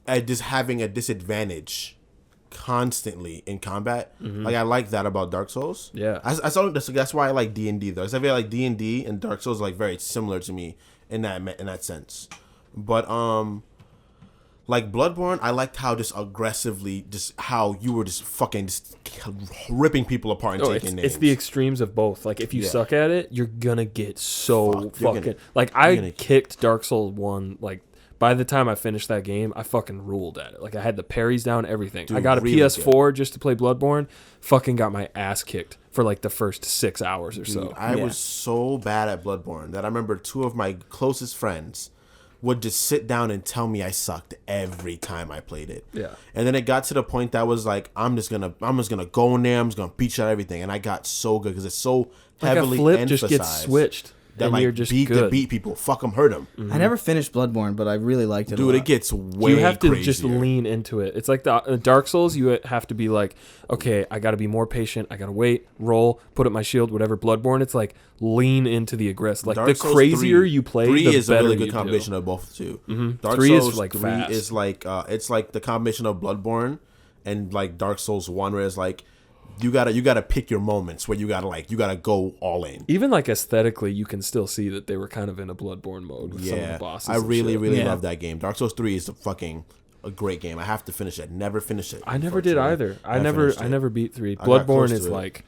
just having a disadvantage constantly in combat. Like I like that about Dark Souls. Yeah. I saw that's why I like D&D though. I feel like D&D and Dark Souls are like very similar to me in that sense. But like Bloodborne, I liked how just aggressively, just how you were just fucking just ripping people apart and taking names. It's the extremes of both. Like if you suck at it, you're gonna get so like I kicked Dark Souls 1 like. By the time I finished that game, I fucking ruled at it. Like, I had the parries down, everything. Dude, I got a really PS4 just to play Bloodborne. Fucking got my ass kicked for, like, the first 6 hours or so. I was so bad at Bloodborne that I remember 2 of my closest friends would just sit down and tell me I sucked every time I played it. Yeah. And then it got to the point that was like, I'm just gonna go in there, I'm just gonna beat you at everything. And I got so good because it's so heavily a flip emphasized. just gets switched. That and like you're just beat good. people, fuck them, hurt them. I never finished Bloodborne, but I really liked it. Dude, a lot. it gets way You have to crazier. just lean into it. It's like the Dark Souls. You have to be like, okay, I got to be more patient. I got to wait, roll, put up my shield, whatever. Bloodborne, it's like lean into the aggressive. Like Dark the Souls crazier 3, you play, 3 the is a better really good you combination do. of both too. Dark 3 Souls is like 3 fast. Is like it's like the combination of Bloodborne and like Dark Souls 1, where it's like you gotta pick your moments where you gotta go all in. Even like aesthetically, you can still see that they were kind of in a Bloodborne mode with some of the bosses. I really Yeah. love that game. Dark Souls 3 is a great game. I have to finish it. Never finished it. I never did either. I never beat 3. I got close Bloodborne to is it. like,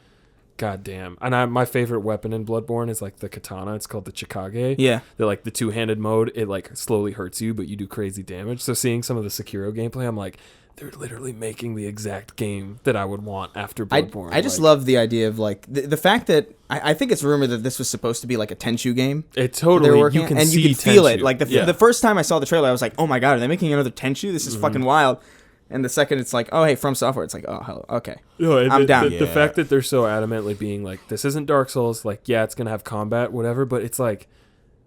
goddamn. And my favorite weapon in Bloodborne is like the katana. It's called the Chikage. Yeah. They're like the two-handed mode. It like slowly hurts you, but you do crazy damage. So seeing some of the Sekiro gameplay, I'm like, they're literally making the exact game that I would want after Bloodborne. I just Like, love the idea of like the fact that I think it's rumored that this was supposed to be like a Tenchu game. it They totally. were working You on, can and see you can feel it. Tenchu. Like the first time I saw the trailer, I was like, oh my god, are they making another Tenchu? This is fucking wild. And the second it's like, oh hey, From Software, it's like, oh hell, okay. No, and I'm down. The fact that they're so adamantly being like, this isn't Dark Souls, like, yeah, it's gonna have combat, whatever, but it's like,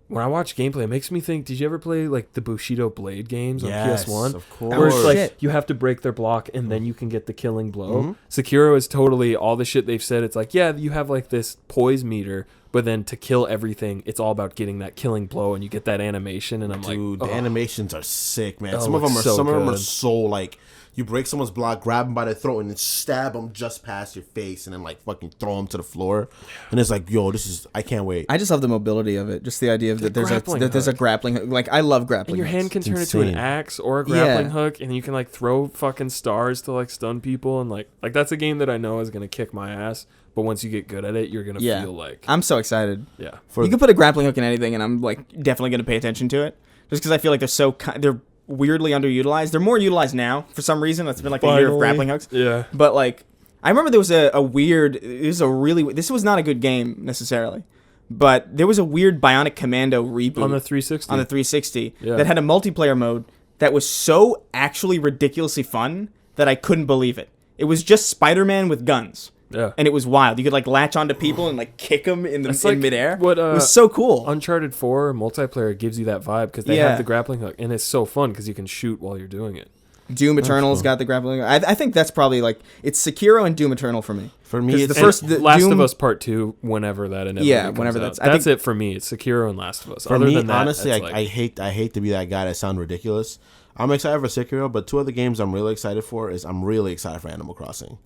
when I watch gameplay, it makes me think, did you ever play like the Bushido Blade games on Yes, PS1? of course. Where it's like, Shit. you have to break their block and then you can get the killing blow. Sekiro is totally all the shit they've said. It's like, yeah, you have like this poise meter, but then to kill everything, it's all about getting that killing blow and you get that animation. And I'm Dude, like, the oh, animations are sick, man. Oh, Some of them are so are good. so like, you break someone's block, grab them by the throat, and then stab them just past your face, and then like fucking throw them to the floor. And it's like, yo, I can't wait. I just love the mobility of it. Just the idea of that there's a grappling hook. Like I love grappling. and your hooks. hand can turn It's into an insane. axe or a grappling Yeah. hook, and you can like throw fucking stars to like stun people, and like that's a game that I know is gonna kick my ass. But once you get good at it, you're gonna Yeah. feel like, I'm so excited. yeah. For You can put a grappling hook in anything, and I'm like definitely gonna pay attention to it. Just because I feel like they're weirdly underutilized. They're more utilized now for some reason. It's been like a year of Finally. grappling hooks. Yeah. But like, I remember there was this was not a good game necessarily, but there was a weird Bionic Commando reboot On the 360. on the 360 Yeah. that had a multiplayer mode that was so actually ridiculously fun that I couldn't believe it. It was just Spider-Man with guns. Yeah. And it was wild. You could like latch onto people and like kick them in It's like midair. what, it was so cool. Uncharted 4 multiplayer gives you that vibe because they Yeah. have the grappling hook, and it's so fun because you can shoot while you're doing it. Doom Eternal's got the grappling hook. I think that's probably like it's Sekiro and Doom Eternal for me. For me, 'Cause it's the first And Last Doom, of Us Part 2, whenever that inevitably Yeah, comes whenever out. that's- I That's think- it for me. It's Sekiro and Last of Us. For Other me, than that, honestly, it's I hate to be that guy that sound ridiculous. I'm excited for Sekiro, but two other games I'm really excited for is I'm really excited for Animal Crossing.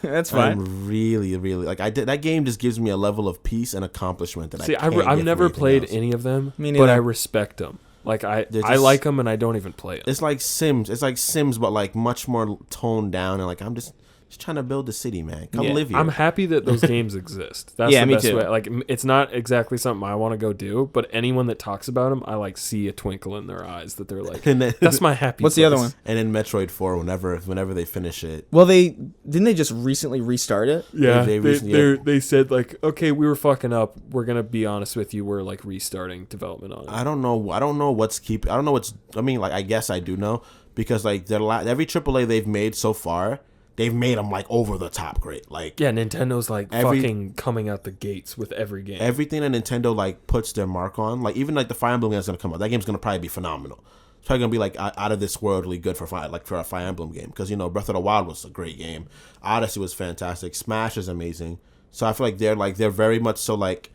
that's fine. I'm really like that game just gives me a level of peace and accomplishment that See, I can't I've get never from anything played else. any of them, Me but I neither. respect them. Like I They're I just- like them, and I don't even play them. It's like Sims. It's like Sims, but like much more toned down and like I'm just trying to build a city, man. Come Yeah. live here. I'm happy that those games exist. That's Yeah, the me best too. way. Like, it's not exactly something I want to go do, but anyone that talks about them, I like see a twinkle in their eyes that they're like, And then- that's my happy. What's the other place." one? And in Metroid 4, whenever they finish it, Well, didn't they just recently restart it? Yeah, They they, recently- they said like, okay, we were fucking up. We're gonna be honest with you. We're like restarting development on it. I don't know what's keep. I don't know what's. I mean, like I guess I do know because like every AAA they've made so far, they've made them like over the top great. Like Yeah, Nintendo's like Every- fucking coming out the gates with every game. everything that Nintendo like puts their mark on, like even like the Fire Emblem game that's gonna come out, that game's gonna probably be phenomenal. It's probably gonna be like out of this worldly good for a Fire Emblem game because Breath of the Wild was a great game, Odyssey was fantastic, Smash is amazing. So I feel like they're very much so like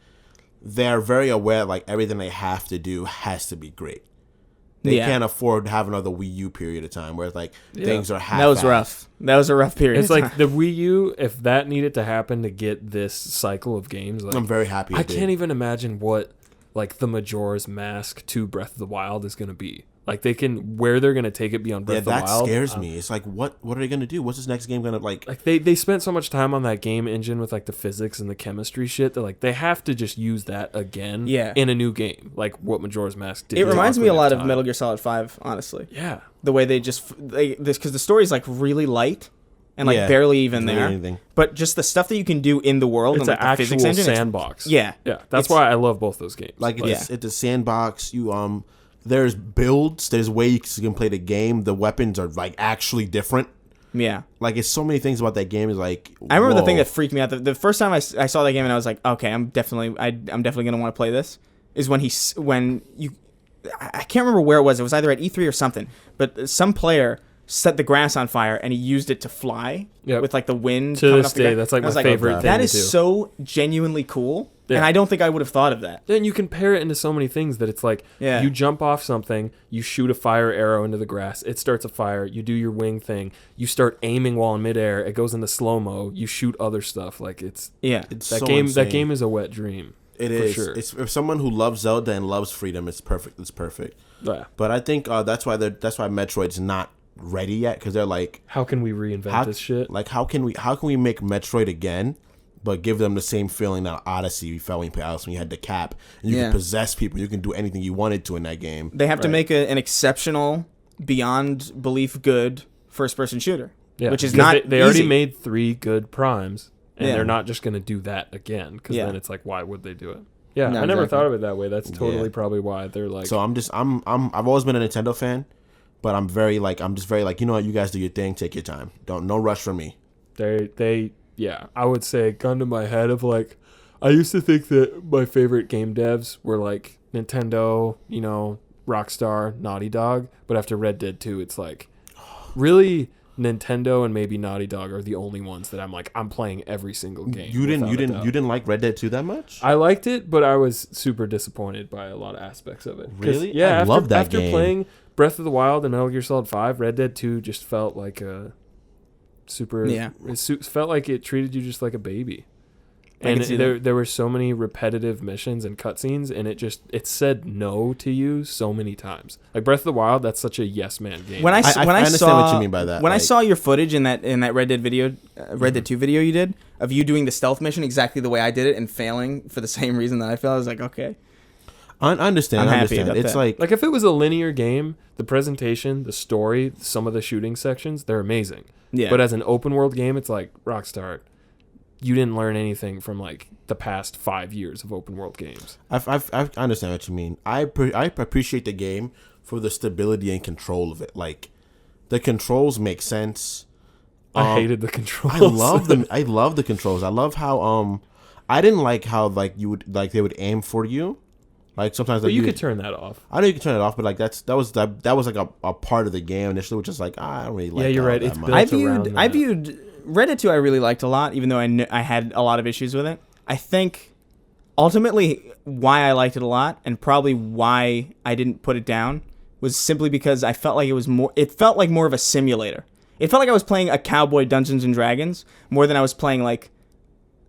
they're very aware like everything they have to do has to be great. They Yeah. can't afford to have another Wii U period of time where it's like things are half. That was rough. That was a rough period. It's like the Wii U. If that needed to happen to get this cycle of games, like, I'm very happy. I it did. can't even imagine what like the Majora's Mask to Breath of the Wild is gonna be. Like where they're gonna take it beyond Breath Yeah, of the that Wild. scares me. It's like what are they gonna do? What's this next game gonna like? Like they spent so much time on that game engine with like the physics and the chemistry shit that like they have to just use that again in a new game, like what Majora's Mask did. it reminds me a Ocarina lot of Time. Metal Gear Solid 5, honestly. Yeah. The way this because the story's like really light and like Yeah, barely even barely there. anything. But just the stuff that you can do in the world It's and an like the actual physics engine. sandbox. Yeah. Yeah. That's It's- why I love both those games. Like But- it's a sandbox. There's builds. There's ways you can play the game. The weapons are like actually different. Yeah. Like it's so many things about that game is like. I remember the whoa. thing that freaked me out. The first time I saw that game and I was like, okay, I'm definitely gonna want to play this. Is when I can't remember where it was. It was either at E3 or something. But some player set the grass on fire and he used it to fly Yep. with like the wind. To coming this off the day, grass. that's like I was my favorite thing That to is do. so genuinely cool. Yeah. And I don't think I would have thought of that. Then you can pair it into so many things that it's like you jump off something, you shoot a fire arrow into the grass, it starts a fire, you do your wing thing, you start aiming while in midair, it goes into slow-mo, you shoot other stuff. Like it's that so game. insane. That game is a wet dream. It for is. Sure. It's for someone who loves Zelda and loves freedom. It's perfect. It's perfect. Yeah. But I think that's why Metroid's not ready yet, because they're like, how can we reinvent this shit? Like how can we make Metroid again, but give them the same feeling that Odyssey felt when you play Odyssey, when you had the cap and you can possess people, you can do anything you wanted to in that game. They have to make an exceptional, beyond belief good first-person shooter, which is not they already made 3 good primes, and Yeah. they're not just going to do that again, because then it's like, why would they do it? Yeah, No, I never exactly. thought of it that way. That's totally probably why they're like. So I've always been a Nintendo fan, but I'm just very like, you know what, you guys do your thing, take your time, no rush for me. Yeah, I would say gun to my head of like, I used to think that my favorite game devs were like Nintendo, you know, Rockstar, Naughty Dog, but after Red Dead 2, it's like, really, Nintendo and maybe Naughty Dog are the only ones that I'm like, I'm playing every single game. You didn't like Red Dead 2 that much? I liked it, but I was super disappointed by a lot of aspects of it. Really? Yeah, I love that game. After playing Breath of the Wild and Metal Gear Solid 5, Red Dead 2 just felt like a super. Yeah. It felt like it treated you just like a baby. And there were so many repetitive missions and cutscenes, and it said no to you so many times. Like Breath of the Wild, that's such a yes man game. When I understand saw what you mean by that. When I like, saw your footage in that Red Dead video, Red Dead 2 video you did of you doing the stealth mission exactly the way I did it and failing for the same reason that I failed, I was like, okay, I understand. I'm I happy understand. about It's that. like if it was a linear game, the presentation, the story, some of the shooting sections, they're amazing. yeah. But as an open world game, it's like Rockstar. You didn't learn anything from like the past 5 years of open world games. I understand what you mean. I appreciate the game for the stability and control of it. Like the controls make sense. I hated the controls. I love them. I love the controls. I love how I didn't like how like they would aim for you. Like sometimes But like, you could turn that off. I know you can turn it off, but like that was like a part of the game initially, which is like I don't really like. Yeah, you're that right. that It's much. built I viewed Red Dead 2 I really liked a lot, even though I had a lot of issues with it. I think ultimately why I liked it a lot, and probably why I didn't put it down, was simply because I felt like it felt like more of a simulator. It felt like I was playing a cowboy Dungeons and Dragons more than I was playing like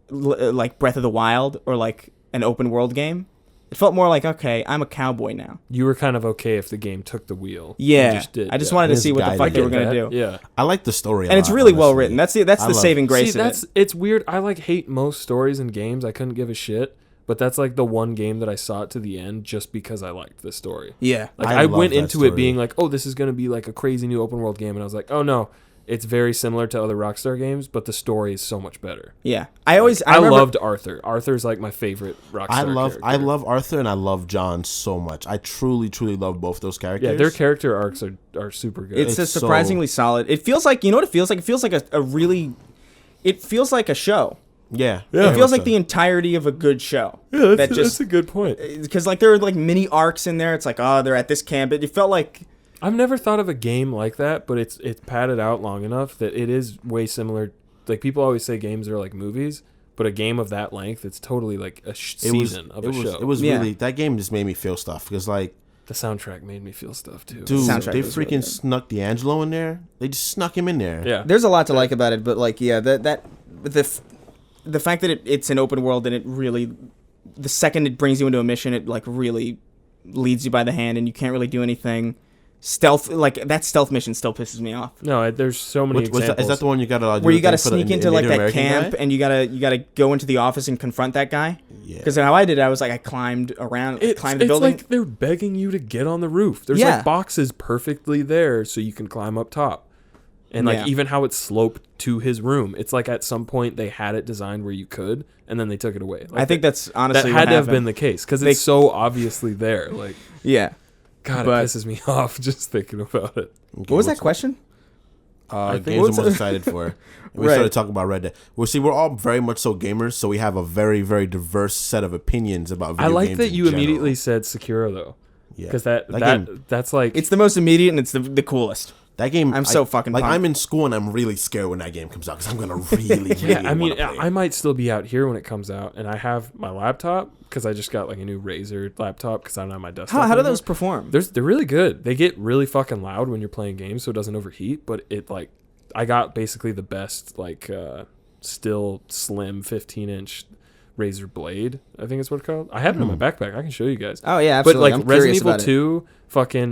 Breath of the Wild or like an open world game. It felt more like, okay, I'm a cowboy now. You were kind of okay if the game took the wheel. Yeah, I just wanted to This see what the guy fuck they were did gonna do. Yeah. I like the story, And it's really well written. That's the saving grace See, of it. it's weird. I like hate most stories in games. I couldn't give a shit. But that's like the one game that I saw it to the end just because I liked the story. Yeah. Like I I love went that into story. it being like, oh, this is gonna be like a crazy new open world game, and I was like, oh no, it's very similar to other Rockstar games, but the story is so much better. Yeah. I remember, loved Arthur. Arthur's like my favorite Rockstar character. I love Arthur and I love John so much. I truly love both those characters. Yeah, their character arcs are super good. It's a It's so- surprisingly solid. It feels like, you know what it feels like? It feels like it feels like a show. Yeah. It feels like the entirety of a good show. yeah, that's a good point. because like there are like mini arcs in there. It's like, oh, they're at this camp. It felt like I've never thought of a game like that, but it's padded out long enough that it is way similar. Like people always say games are like movies, but a game of that length, it's totally like a season of a show. It was Yeah. really, that game just made me feel stuff because like, The soundtrack made me feel stuff too. dude, soundtrack they was really freaking good. snuck D'Angelo in there. They just snuck him in there. Yeah. there's a lot to like about it, but like the fact that it's an open world and it really, the second it brings you into a mission, it like really leads you by the hand and you can't really do anything. Stealth, like that stealth mission still pisses me off. No, there's so many examples. Is that the one you gotta Where you got to for the sneak into like Native that American camp guy? and you gotta go into the office and confront that guy. Yeah. Because how I did it, I was like I climbed around, climbed the it's building. like they're begging you to get on the roof. There's Yeah. like boxes perfectly there so you can climb up top. And like Yeah. even how it's sloped to his room. It's like at some point they had it designed where you could, and then they took it away. Like I think that's honestly that what had to have happened. been the case because it's so obviously there. Like, Yeah. God, But- it pisses me off just thinking about it. What was that question? think- Games I'm most excited for. And we Right. started talking about Red Dead. Well, see, we're all very much so gamers, so we have a very, very diverse set of opinions about video I like games that in you general. immediately said Sekiro though, Yeah. because game- that's like It's the most immediate and it's the coolest. That game, I'm so fucking like. pumped. I'm in school and I'm really scared when that game comes out because I'm gonna really, Yeah, really I mean, wanna play it. I might still be out here when it comes out, and I have my laptop because I just got like a new Razer laptop because I don't have my desktop. How do anymore. those perform? They're really good. They get really fucking loud when you're playing games, so it doesn't overheat. But it like, I got basically the best like still slim 15-inch Razer blade. I think it's what it's called. I have it in my backpack. I can show you guys. Oh yeah, absolutely. But like I'm Resident curious Evil about it. 2, fucking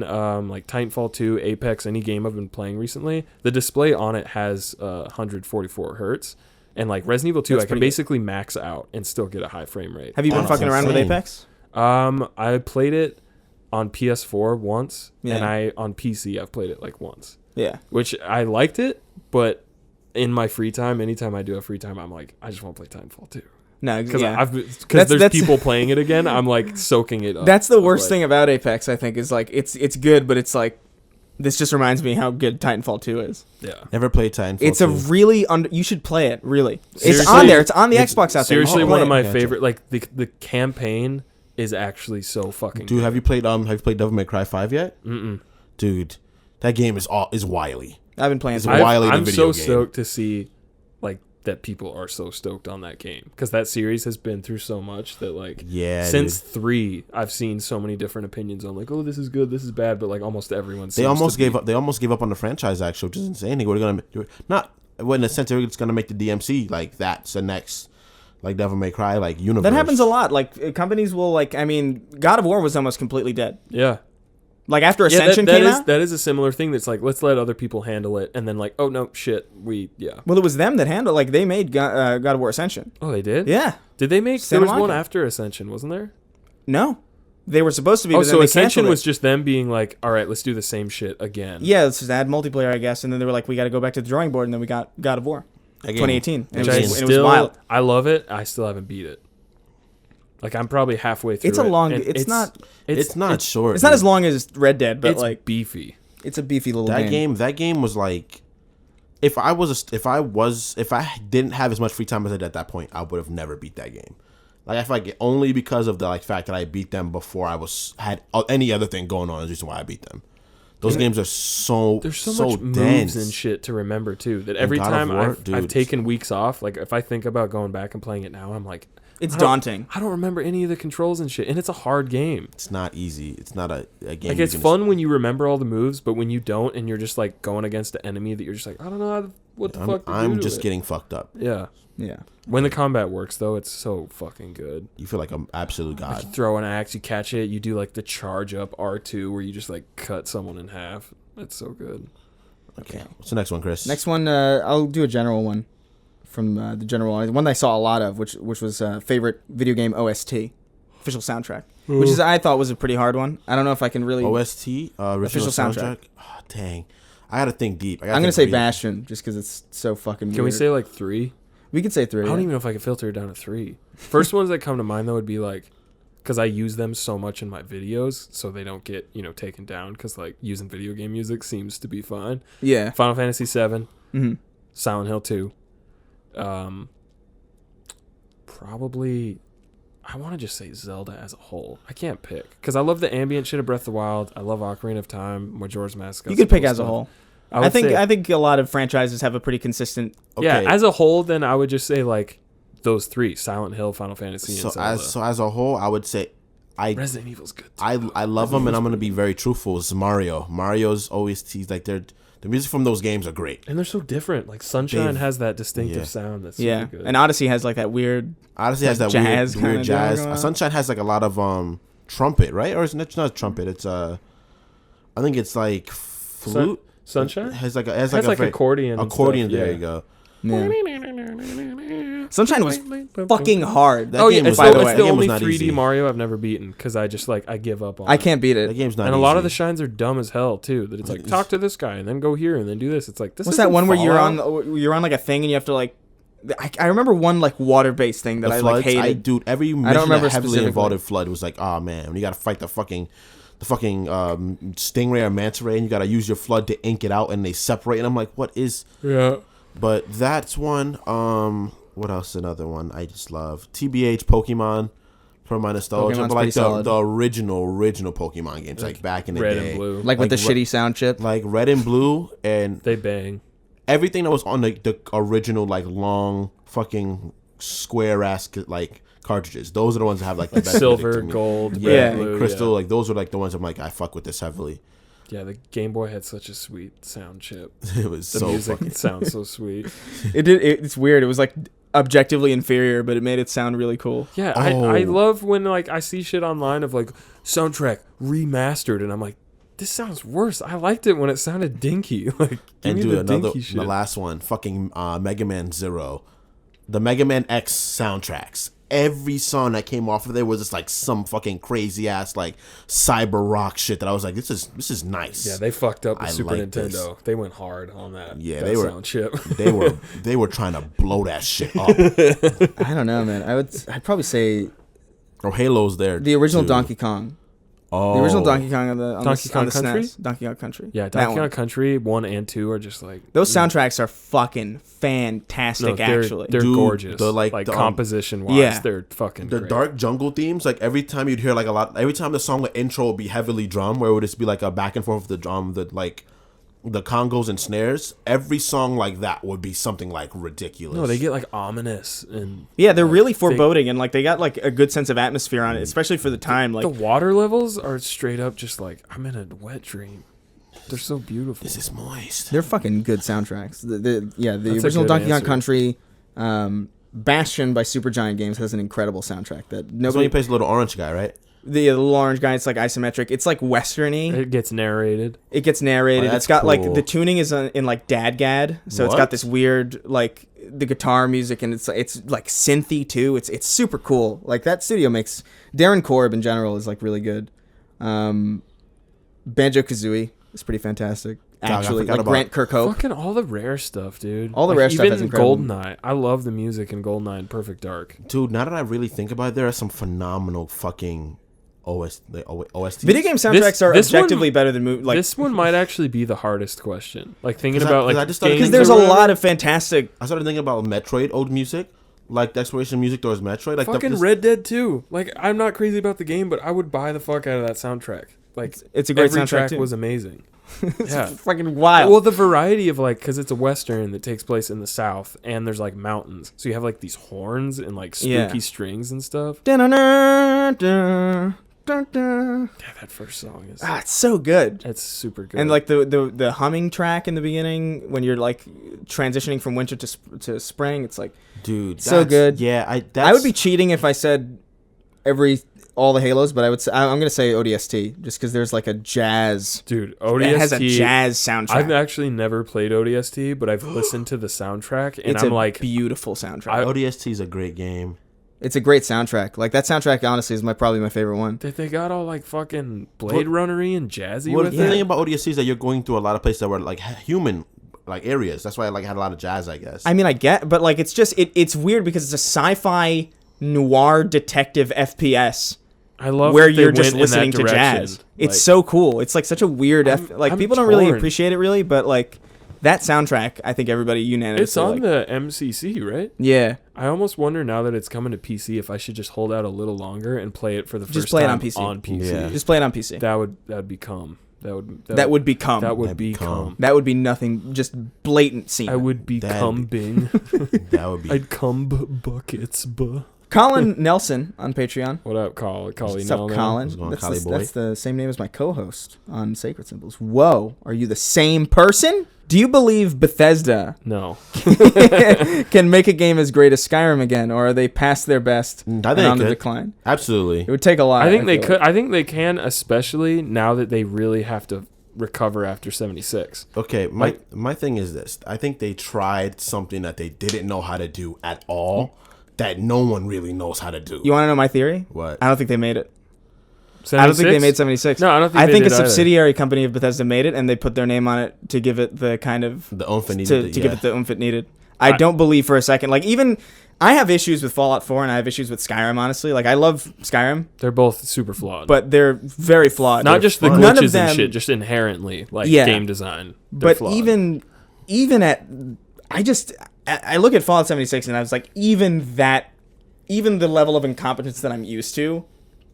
like Titanfall 2, Apex, any game I've been playing recently, the display on it has 144 hertz. And like Resident Evil 2, That's I can pretty good. basically max out and still get a high frame rate. Have you been Oh, fucking around with insane. Apex? I played it on PS4 once, Yeah. and I on PC I've played it like once, Yeah. which I liked it, but in my free time, anytime I do have free time, I'm like, I just want to play Titanfall 2. No, Because yeah. there's that's- people playing it again. I'm like soaking it up. That's the worst Like, thing about Apex, I think, is like it's good, but it's like this just reminds me how good Titanfall 2 is. Yeah. Never played Titanfall. It's 2. a really you should play it, really. It's Seriously, on there. It's on the Xbox out there. Seriously, You should one play of my it. Gotcha. favorite. Like the campaign is actually so fucking. Dude, good. have you played Devil May Cry 5 yet? Mm-mm. Dude, that game is wily. I've been playing It's some. Wily the I'm video so game. stoked to see like that people are so stoked on that game because that series has been through so much that like Yeah, since 3 I've seen so many different opinions on like, oh, this is good, this is bad, but like almost everyone They seems almost to be- gave up. They almost gave up on the franchise, actually, which is insane. They were gonna not well, in a sense they were just gonna make the DMC like that's the next like Devil May Cry like universe. That happens a lot. Like companies will like. I mean, God of War was almost completely dead. Yeah. Like after Yeah, Ascension that came is out. that is a similar thing that's like, let's let other people handle it, and then like, oh no, shit, yeah. Well, it was them that handled. Like they made God of War Ascension. Oh, they did? Yeah. Did they make? Santa There was one Monica. after Ascension, wasn't there? No, they were supposed to be. Oh, but then so they Ascension canceled was it. just them being like, all right, let's do the same shit again. Yeah, let's just add multiplayer, I guess. And then they were like, we got to go back to the drawing board, and then we got God of War, That game- 2018. that It Which was, I game- it still, was wild. I love it. I still haven't beat it. Like I'm probably halfway through. It's a it, long. and It's not. It's not short. It's not dude. as long as Red Dead, but it's like beefy. it's a beefy little That game. That game was like, if I didn't have as much free time as I did at that point, I would have never beat that game. Like I feel like only because of the like fact that I beat them before I had any other thing going on is the reason why I beat them. Those games are so There's so much dense. moves and shit to remember too. That every God of time War, I've dude. taken weeks off, like if I think about going back and playing it now, I'm like, It's I don't- daunting. I don't remember any of the controls and shit, and it's a hard game. It's not easy. It's not a game. Like you it's can fun when you remember all the moves, but when you don't, and you're just like going against an enemy that you're just like, I don't know what the fuck. I'm just getting fucked up. Yeah. Yeah. When the combat works though, it's so fucking good. You feel like an absolute Like god. you throw an axe, you catch it, you do like the charge up R2 where you just like cut someone in half. That's so good. Okay. What's the next one, Chris? Next one, I'll do a general one from the general one I saw a lot of, which was favorite video game OST, official soundtrack, which is I thought was a pretty hard one. I don't know if I can really. OST, original Official soundtrack. soundtrack. Oh, dang, I gotta think deep. I'm gonna say Bastion just because it's so fucking. Can we weird. say like 3? We could say 3. I don't even know if I could filter it down to 3. First ones that come to mind though would be like, because I use them so much in my videos, so they don't get taken down. Because like using video game music seems to be fine. Yeah. Final Fantasy 7, Mm-hmm. Silent Hill 2, probably. I want to just say Zelda as a whole. I can't pick because I love the ambient shit of Breath of the Wild. I love Ocarina of Time, Majora's Mask. You could pick as a whole. I would say- think a lot of franchises have a pretty consistent. Yeah, Okay. as a whole, then I would just say like those 3: Silent Hill, Final Fantasy, So and Zelda. as a whole, I would say Resident Evil's good. Too. I love them, and I'm gonna be very truthful. It's Mario. Mario's OSTs, like the music from those games are great. And they're so different. Like Sunshine They've- has that distinctive yeah. sound that's Yeah, really good. and Odyssey has like that weird. Odyssey has that jazz weird kinda jazz. going on. Sunshine has like a lot of trumpet, right? Or it's not trumpet. It's I think it's like flute. Sunshine It has like a has like very- accordion. and accordion. stuff, There yeah. you go. Yeah. Sunshine was fucking hard. That Oh game yeah, was it's by the, the it's way. the That game only was not 3D easy. Mario I've never beaten because I just like I give up on. I it. can't beat That it. game's not And a easy. lot of the shines are dumb as hell too. That it's like talk to this guy and then go here and then do this. It's like this. What's isn't that one where Fallout. you're on like a thing and you have to like. I remember one like water-based thing that The I floods, like hated. dude, every mission remember that heavily specifically. involved in flood was like, oh man, when you gotta fight the fucking stingray or manta ray, and you gotta use your flood to ink it out, and they separate. And I'm like, what is? Yeah. But that's one. What else? Another one I just love. TBH Pokemon per my nostalgia. Pokemon's But like pretty solid. the original Pokemon games, like back in the Red day. and blue. Like with the Like shitty sound chip. Like Red and Blue and They bang. everything that was on the original like long fucking square ass like cartridges. Those are the ones that have like the best Silver, music to me. gold, Yeah, red, and blue, crystal. yeah. Like those are like the ones I'm like I fuck with this heavily. Yeah, the Game Boy had such a sweet sound chip. It was The so music fucking. sounds so sweet. It's weird. It was like objectively inferior, but it made it sound really cool. Yeah, Oh. I love when like I see shit online of like soundtrack remastered, and I'm like, this sounds worse. I liked it when it sounded dinky. Like, give And me do the another, dinky shit. the last one, fucking Mega Man Zero, the Mega Man X soundtracks. Every song that came off of there was just like some fucking crazy ass like cyber rock shit that I was like, this is nice. Yeah, they fucked up the I Super like Nintendo. this. They went hard on that. Yeah, that they were- sound chip. they were trying to blow that shit up. I don't know, man. I'd probably say Or Halo's there. the original too. Donkey Kong. Oh, The original Donkey Kong on the Donkey Kong on the Country? SNES. Donkey Kong Country. Yeah, That Donkey one. Kong Country 1 and 2 are just like Those soundtracks are fucking fantastic. Actually, they're Dude, gorgeous. the, like, like the, composition wise, yeah. they're fucking the great. dark jungle themes. Like every time you'd hear like a lot. Every time the song would intro would be heavily drum, where it would just be like a back and forth of the drum, the congos and snares. Every song like that would be something like ridiculous. No, they get like ominous and yeah, they're really they- foreboding and like they got like a good sense of atmosphere on it, especially for the time. Like the water levels are straight up just like I'm in a wet dream. They're so beautiful. This is moist. they're fucking good soundtracks. The That's a original good Donkey Kong answer. Country, Bastion by Supergiant Games has an incredible soundtrack that That's when nobody. he plays the little orange guy, right? The little orange guy, it's like isometric. It's like westerny. It gets narrated. It gets narrated. Oh, that's It's got like cool. the tuning is in like dadgad, so it's What? got this weird like the guitar music and it's like synthy too. It's super cool. Like that studio makes Darren Korb in general is like really good. Banjo Kazooie is pretty fantastic. I Actually, forgot like about- Grant Kirkhope. Fucking all the rare stuff, dude. All the Like, rare stuff even is incredible. GoldenEye. I love the music in GoldenEye and Perfect Dark. Dude, now that I really think about it, there are some phenomenal fucking OSTs. Video game soundtracks are this one- objectively better than movie. Like This one might actually be the hardest question. Like thinking 'Cause I- about 'cause like I just started games because there's or a whatever. lot of fantastic. I started thinking about Metroid old music, like the exploration music towards Metroid. Like Fucking this- Red Dead 2. Like I'm not crazy about the game, but I would buy the fuck out of that soundtrack. Like It's a great every soundtrack track too. was amazing. Yeah. Fucking wild. Well, the variety of like, because it's a western that takes place in the South, and there's like mountains, so you have like these horns and like spooky Yeah. strings and stuff. Dun-dun-dun, dun-dun. Yeah, that first song is Ah, it's so good. it's super good. And like the humming track in the beginning when you're like transitioning from winter to spring, it's like dude, so that's- good. Yeah, I would be cheating if I said all the Halos, but I would say I'm gonna say ODST just because there's like a jazz. dude, ODST It has a jazz soundtrack. I've actually never played ODST, but I've listened to the soundtrack, and it's I'm a like, beautiful soundtrack. ODST is a great game. It's a great soundtrack. Like that soundtrack, honestly, is probably my favorite one. they got all like fucking Blade Runner-y and jazzy Well, with the it. thing about ODST is that you're going through a lot of places that were like human like areas. That's why I like had a lot of jazz, I guess. I mean, I get, but like it's just it's weird because it's a sci-fi noir detective FPS. I love where that they you're just went in listening that to direction. jazz. It's Like, so cool. It's like such a weird I'm people don't really torn. appreciate it really, but like that soundtrack, I think everybody unanimously it's on like. the MCC, right? Yeah, I almost wonder now that it's coming to PC if I should just hold out a little longer and play it for the Just first play it time on PC. On PC. Yeah. just play it on PC. That would become that would That would become. that would That'd become. That would be nothing. Just blatant scene. I would become Bing. that would be I'd come buckets. Colin Nelson on Patreon. What up, Collie? What's up, Nell? Colin? What's going on, That's, Collie boy? that's the same name as my co-host on Sacred Symbols. Whoa, are you the same person? Do you believe Bethesda No. can make a game as great as Skyrim again, or are they past their best I and think on it the could. decline? Absolutely. It would take a lot. I think they feel could. like. I think they can, especially now that they really have to recover after 76. Okay, my thing is this. I think they tried something that they didn't know how to do at all, that no one really knows how to do. You want to know my theory? What? I don't think they made it. 76? I don't think they made 76. No, I don't think I they think a did either. subsidiary company of Bethesda made it, and they put their name on it to give it the kind of The oomph it to needed, give yeah. it the oomph it needed. I don't believe for a second. Like even I have issues with Fallout 4 and I have issues with Skyrim. Honestly, like I love Skyrim, They're both super flawed. but they're very flawed. not just the None of glitches them- and shit, just inherently like Yeah. game design. They're But flawed. even at I look at Fallout 76 and I was like even even the level of incompetence that I'm used to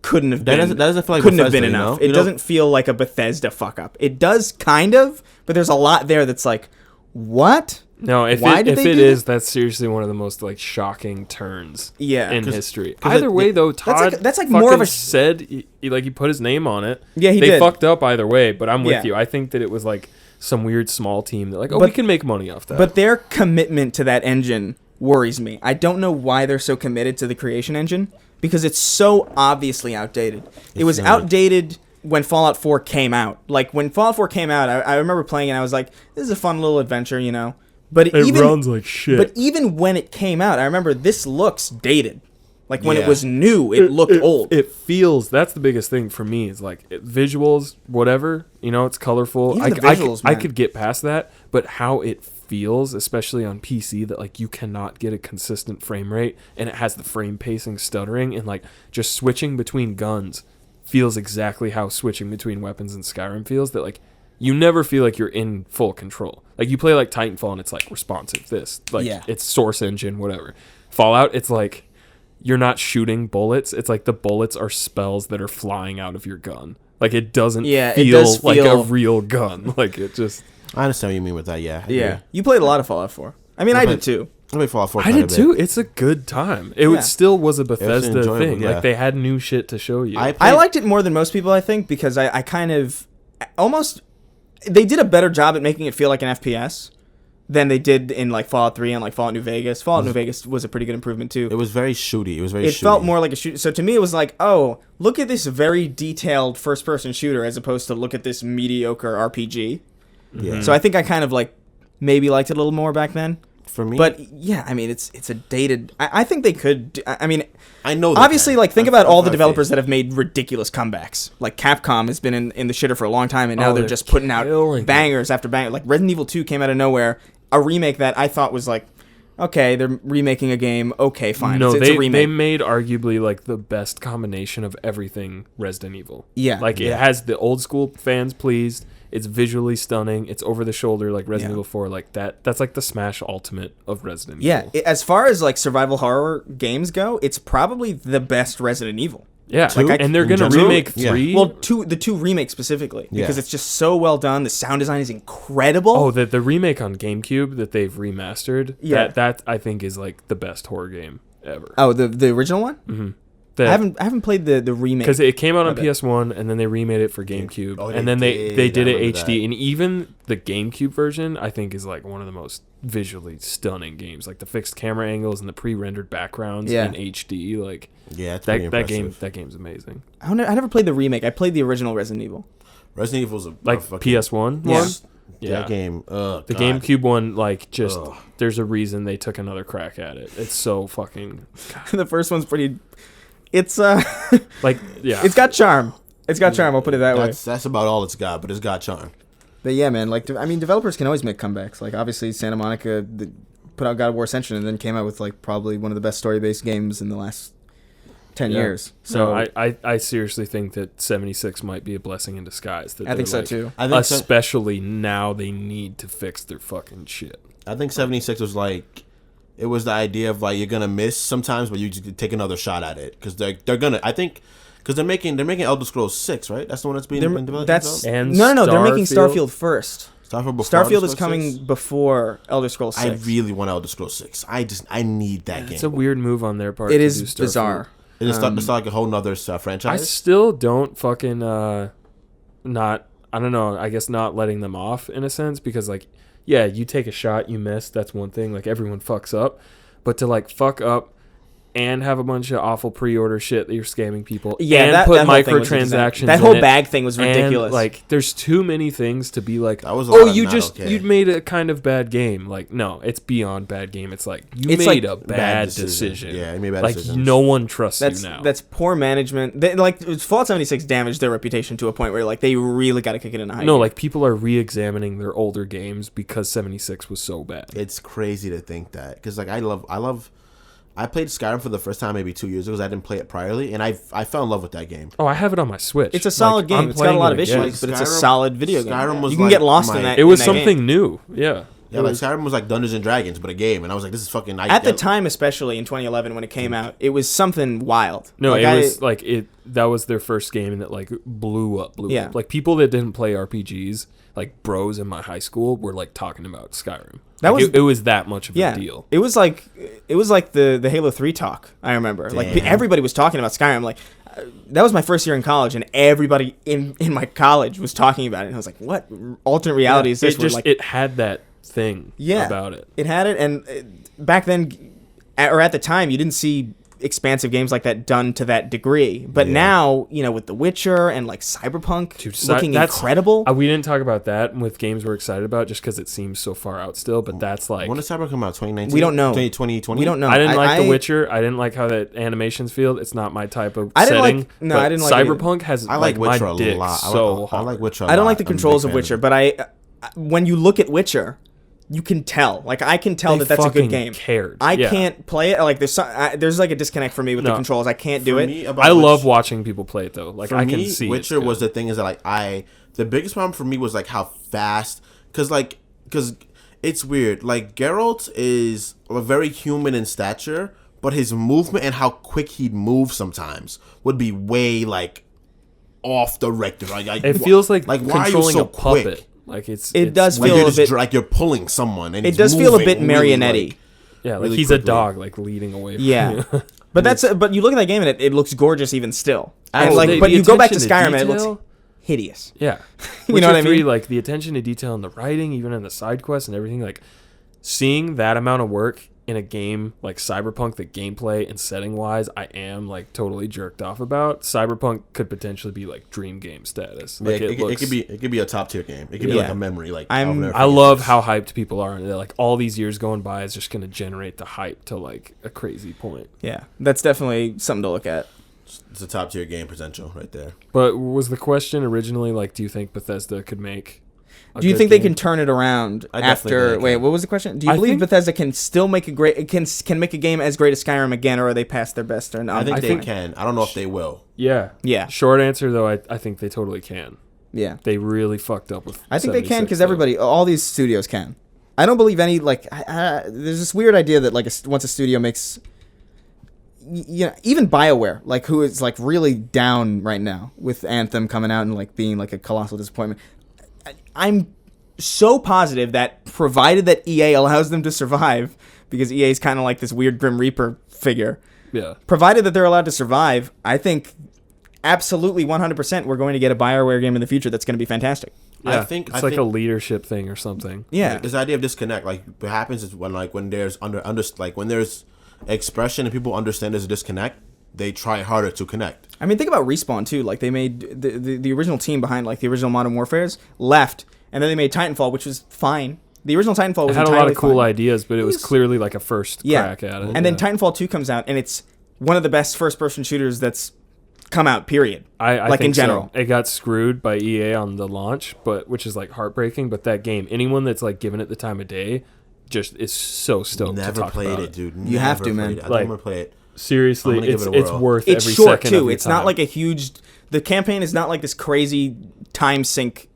couldn't have been. That doesn't feel like couldn't have Bethesda, been enough. you know? It doesn't feel like a Bethesda fuck up. It does kind of, but there's a lot there that's like, what? No, if Why it did they do is, that's seriously one of the most like shocking turns Yeah. in 'Cause- history. Either way, though, Todd that's like more of a said he put his name on it. Yeah, he they did. fucked up either way, but I'm with Yeah. you. I think that it was like some weird small team that like, we But- can make money off that. But their commitment to that engine worries me. I don't know why they're so committed to the creation engine because it's so obviously outdated. It was really- outdated when Fallout 4 came out. Like when Fallout 4 came out, I remember playing and I was like, this is a fun little adventure, you know. But it even runs like shit. But even when it came out, I remember this looks dated. Like when it Yeah. was new, it looked old. It feels, that's the biggest thing for me is like visuals, whatever, you know, it's colorful. Even I, the visuals, I man. could get past that, but how it feels, especially on PC, that like you cannot get a consistent frame rate and it has the frame pacing stuttering and like just switching between guns feels exactly how switching between weapons in Skyrim feels, that like you never feel like you're in full control. Like you play like Titanfall and it's like responsive, this, like Yeah. it's source engine, whatever. Fallout, it's like you're not shooting bullets. It's like the bullets are spells that are flying out of your gun. Like it doesn't Yeah, it feel does like a feel- real gun. Like it just. I understand what you mean with that. Yeah. I yeah. agree. You played a lot of Fallout 4. I mean, I played- did too. I played Fallout 4 I quite a did bit. too. It's a good time. It Yeah. still was a Bethesda enjoyable, thing. yeah. Like they had new shit to show you. I I played- liked it more than most people, I think, because I kind of almost they did a better job at making it feel like an FPS than they did in like Fallout 3 and like Fallout New Vegas. Fallout New Vegas was a pretty good improvement too. It was very shooty. It was very. It shooty. felt more like a shoot. So to me, it was like, oh, look at this very detailed first-person shooter, as opposed to look at this mediocre RPG. Yeah. So I think I kind of like maybe liked it a little more back then. For me, But yeah, I mean, it's a dated. I think they could. I mean, I know. They obviously, can. like think I'm- about all I'm the not developers faced. that have made ridiculous comebacks. Like Capcom has been in the shitter for a long time, and now Oh, they're they're just putting out killing it. bangers after bangers. Like Resident Evil 2 came out of nowhere, a remake that I thought was like, okay, they're remaking a game. Okay, fine. No, it's they a remake. made arguably like the best combination of everything Resident Evil. Yeah. Like it has the old school fans pleased. It's visually stunning. It's over the shoulder like Resident Yeah. Evil 4. Like that's like the Smash Ultimate of Resident Yeah, Evil. as far as like survival horror games go, it's probably the best Resident Evil. Yeah, Like, and they're in gonna general? remake Yeah. 3. Well, the two remakes specifically because Yeah. it's just so well done. The sound design is incredible. oh, the remake on GameCube that they've remastered. Yeah. That I think is like the best horror game ever. Oh, the original one. I haven't played the remake because it came out on of it. PS1 and then they remade it for GameCube, Oh, and they then they did. did I it remember HD, that. and even the GameCube version I think is like one of the most visually stunning games. Like the fixed camera angles and the pre-rendered backgrounds Yeah. in HD. Like Yeah, it's pretty that impressive. game's amazing. I never played the remake. I played the original Resident Evil. Resident Evil's a Like fucking- PS1 Yeah. one. Yeah. That game. The God. GameCube one, like, just Ugh. there's a reason they took another crack at it. It's so fucking The first one's pretty. It's like, yeah. it's got charm. It's got charm. I'll put it that way. That's about all it's got, but it's got charm. But yeah, man. Like I mean, developers can always make comebacks. Like obviously, Santa Monica put out God of War Ascension and then came out with like probably one of the best story-based games in the last 10 Yeah. years. So So I seriously think that 76 might be a blessing in disguise. That I think they're, so too. I think especially now they need to fix their fucking shit. I think 76 was like, it was the idea of like you're gonna miss sometimes, but you just take another shot at it because they're gonna. I think because they're making Elder Scrolls 6, right? That's the one that's being developed. That's And no. They're making Starfield? Starfield first. Starfield before Starfield Elder is Scrolls coming 6? before Elder Scrolls 6. I really want Elder Scrolls 6. I need that game. It's a weird move on their part. It to is do Starfield. bizarre. It's not like a whole nother I franchise. still don't fucking not. I don't know. I guess not letting them off in a sense because like, yeah, you take a shot, you miss. That's one thing. Like everyone fucks up, but to like fuck up and have a bunch of awful pre-order shit that you're scamming people. Yeah, and that put whole thing was microtransactions. that in whole it, bag thing was and, ridiculous. like, there's too many things to be like. That was a Oh, lot of you not just okay. you made a kind of bad game. Like, no, it's beyond bad game. It's like you It's made like a bad decision. decision. Yeah, you made bad like decisions. no one trusts that's you now. that's poor management. Like Fallout 76 damaged their reputation to a point where like they really got to kick it in a high No, gear. like people are re-examining their older games because 76 was so bad. It's crazy to think that because like I played Skyrim for the first time maybe 2 years ago because I didn't play it priorly, and I fell in love with that game. Oh, I have it on my Switch. It's a solid Like, I'm game. It's got a playing lot it of again. issues, but it's a Skyrim- solid video game. Skyrim was You can like get lost my- in that. It was in that game. something new. Yeah. Yeah, like Skyrim was like Dungeons and Dragons, but a game, and I was like, this is fucking. At the time, especially in 2011 when it came out, it was something wild. No, it was like that was their first game that like blew up. Yeah. Like people that didn't play RPGs, like bros in my high school, were like talking about Skyrim. That Like, was it was that much of a deal. It was like the Halo 3 talk. I remember. Like everybody was talking about Skyrim. Like that was my first year in college, and everybody in my college was talking about it. And I was like, "What alternate reality is this?" It had that thing about it. It had it, and back then, at the time, you didn't see expansive games like that done to that degree. But now, with The Witcher and like Cyberpunk looking incredible. We didn't talk about that with games we're excited about just because it seems so far out still. But that's like, when did Cyberpunk come out? 2019. We don't know. 2020. We don't know. I didn't like The Witcher. I didn't like how that animations feel. It's not my type of I didn't setting. like. No, I didn't like. Cyberpunk has. I like Witcher my dick a lot. So I like Witcher. I don't like the controls of Witcher, but when you look at Witcher, you can tell. Like I can tell that's a good game. I can't play it. Like there's like a disconnect for me with the controls. I can't do it. I love watching people play it though. Like I can see. Witcher was the thing is that like the biggest problem for me was like how fast because it's weird. Like Geralt is very human in stature, but his movement and how quick he'd move sometimes would be way like off the Richter. Like it feels like why are you controlling so a puppet. quick? Like it does like feel you're a bit like you're pulling someone, and it does feel a bit marionette-y. Really, like really he's quickly. a dog, like leading away from Yeah. you. But you look at that game and it looks gorgeous even still. And Absolutely. but The you go back to attention Skyrim and it detail? looks hideous. Yeah. You know what I Witcher 3, mean? like the attention to detail in the writing, even in the side quests and everything, like seeing that amount of work in a game like Cyberpunk, the gameplay and setting wise, I am like totally jerked off about. Cyberpunk could potentially be like dream game status. Like it could be a top tier game. It could be like a memory. Like I love how hyped people are, and they're like all these years going by is just going to generate the hype to like a crazy point. Yeah, that's definitely something to look at. It's a top tier game potential right there. But was the question originally like, do you think Bethesda could make? Do you think they can turn it around after? Wait, what was the question? Do you believe Bethesda can still make a great can make a game as great as Skyrim again, or are they past their best? Or not? I think they can. I don't know if they will. Yeah. Short answer though, I think they totally can. Yeah, they really fucked up with. I think they can because all these studios can. I don't believe any like. There's this weird idea that like once a studio makes. Even BioWare, like who is like really down right now with Anthem coming out and like being like a colossal disappointment. I'm so positive that provided that EA allows them to survive, because EA is kind of like this weird Grim Reaper figure. Yeah. Provided that they're allowed to survive, I think absolutely 100% we're going to get a BioWare game in the future that's going to be fantastic. Yeah, I think it's a leadership thing or something. Yeah. This idea of disconnect, like what happens is when there's when there's expression and people understand there's a disconnect, they try harder to connect. I mean, think about Respawn too. Like they made the original team behind like the original Modern Warfare's left, and then they made Titanfall, which was fine. The original Titanfall was had a lot of cool fine. ideas, but it was clearly like a first crack at it. And then Titanfall 2 comes out, and it's one of the best first-person shooters that's come out. Period. I like think in general, it got screwed by EA on the launch, which is like heartbreaking. But that game, anyone that's like giving it the time of day, just is so stoked. Never to talk played about it, dude. You have to, man. I'm gonna play it. Seriously, it's worth it's every short second too. of your It's not time. like a huge. The campaign is not like this crazy time sink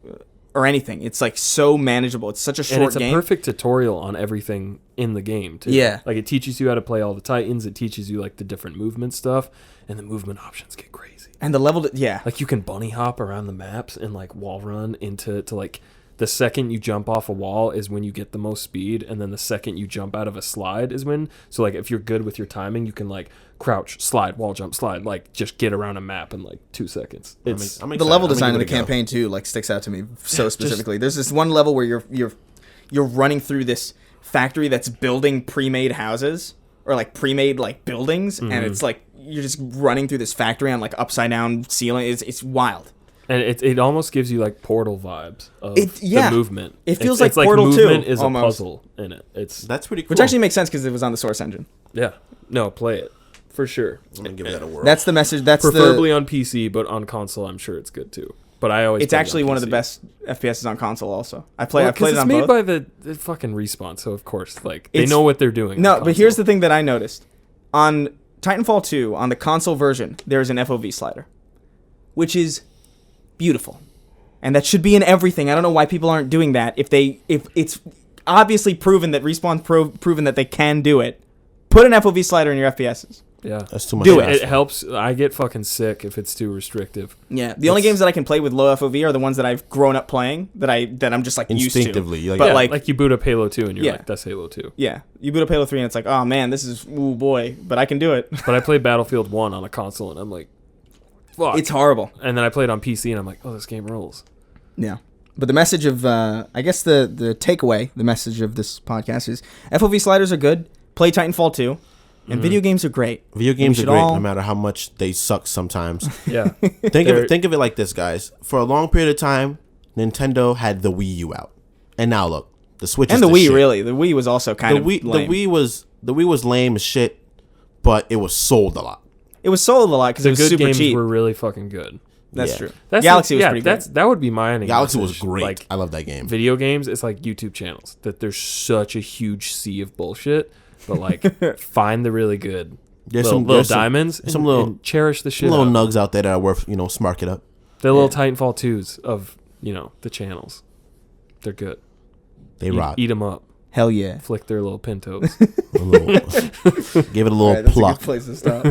or anything. It's like so manageable. It's such a short and it's game. a perfect tutorial on everything in the game too. Yeah, like it teaches you how to play all the Titans. It teaches you like the different movement stuff, and the movement options get crazy. And the level, like you can bunny hop around the maps and like wall run into like. The second you jump off a wall is when you get the most speed, and then the second you jump out of a slide is when. So like if you're good with your timing, you can like crouch, slide, wall jump, slide, like just get around a map in like 2 seconds. It's the level design of the campaign too, like sticks out to me so specifically. There's this one level where you're running through this factory that's building pre-made houses or like pre-made like buildings, and it's like you're just running through this factory on like upside down ceiling. It's wild. And it almost gives you like Portal vibes of the movement. It feels it's like Portal 2. Movement is almost. a puzzle in it. That's pretty cool. Which actually makes sense because it was on the Source engine. Yeah. No, play it. For sure. I'm going to give that a whirl. That's the message. That's preferably on PC, but on console I'm sure it's good too. But I always It's actually one of the best FPSs on console also. I played it on both. It's made by the fucking Respawn, so of course like they know what they're doing. No, but here's the thing that I noticed. On Titanfall 2, on the console version, there's an FOV slider, which is beautiful. And that should be in everything. I don't know why people aren't doing that. obviously proven that Respawn's proven that they can do it. Put an FOV slider in your FPSs. Yeah. That's too much. Do to it. ask It for. helps. I get fucking sick if it's too restrictive. Yeah, the only games that I can play with low FOV are the ones that I've grown up playing that I'm just like used to. Instinctively, like- but Yeah, like, you boot up Halo 2 and you're Yeah. like, that's Halo 2. yeah, you boot up Halo 3 and it's like, oh man, this is ooh boy, but I can do it. But I played Battlefield 1 on a console and I'm like, fuck. It's horrible. And then I played on PC and I'm like, oh, this game rules. Yeah. But the message of, I guess the takeaway, the message of this podcast is FOV sliders are good. Play Titanfall 2. And video games are great. Video And games we are should great, all- no matter how much they suck sometimes. Yeah. think of it like this, guys. For a long period of time, Nintendo had the Wii U out, and now look, the Switch And is the Wii, shit. really. The Wii was also kind of lame. The Wii was lame as shit, but it was sold a lot. It was sold a lot because it The was good super games cheap. were really fucking good. That's Yeah. true. That's Galaxy was pretty good. That would be my ending. Galaxy was message. great. Like, I love that game. video games, it's like YouTube channels. That there's such a huge sea of bullshit. But like, find the really good There's little diamonds. some and, little- and cherish the shit. little out. nugs out there that are worth, smart it up. The little Titanfall 2s of the channels. They're good. They rock. Eat them up. Hell yeah. Flick their little pintos. Give it a little All right, that's pluck. a good place to stop.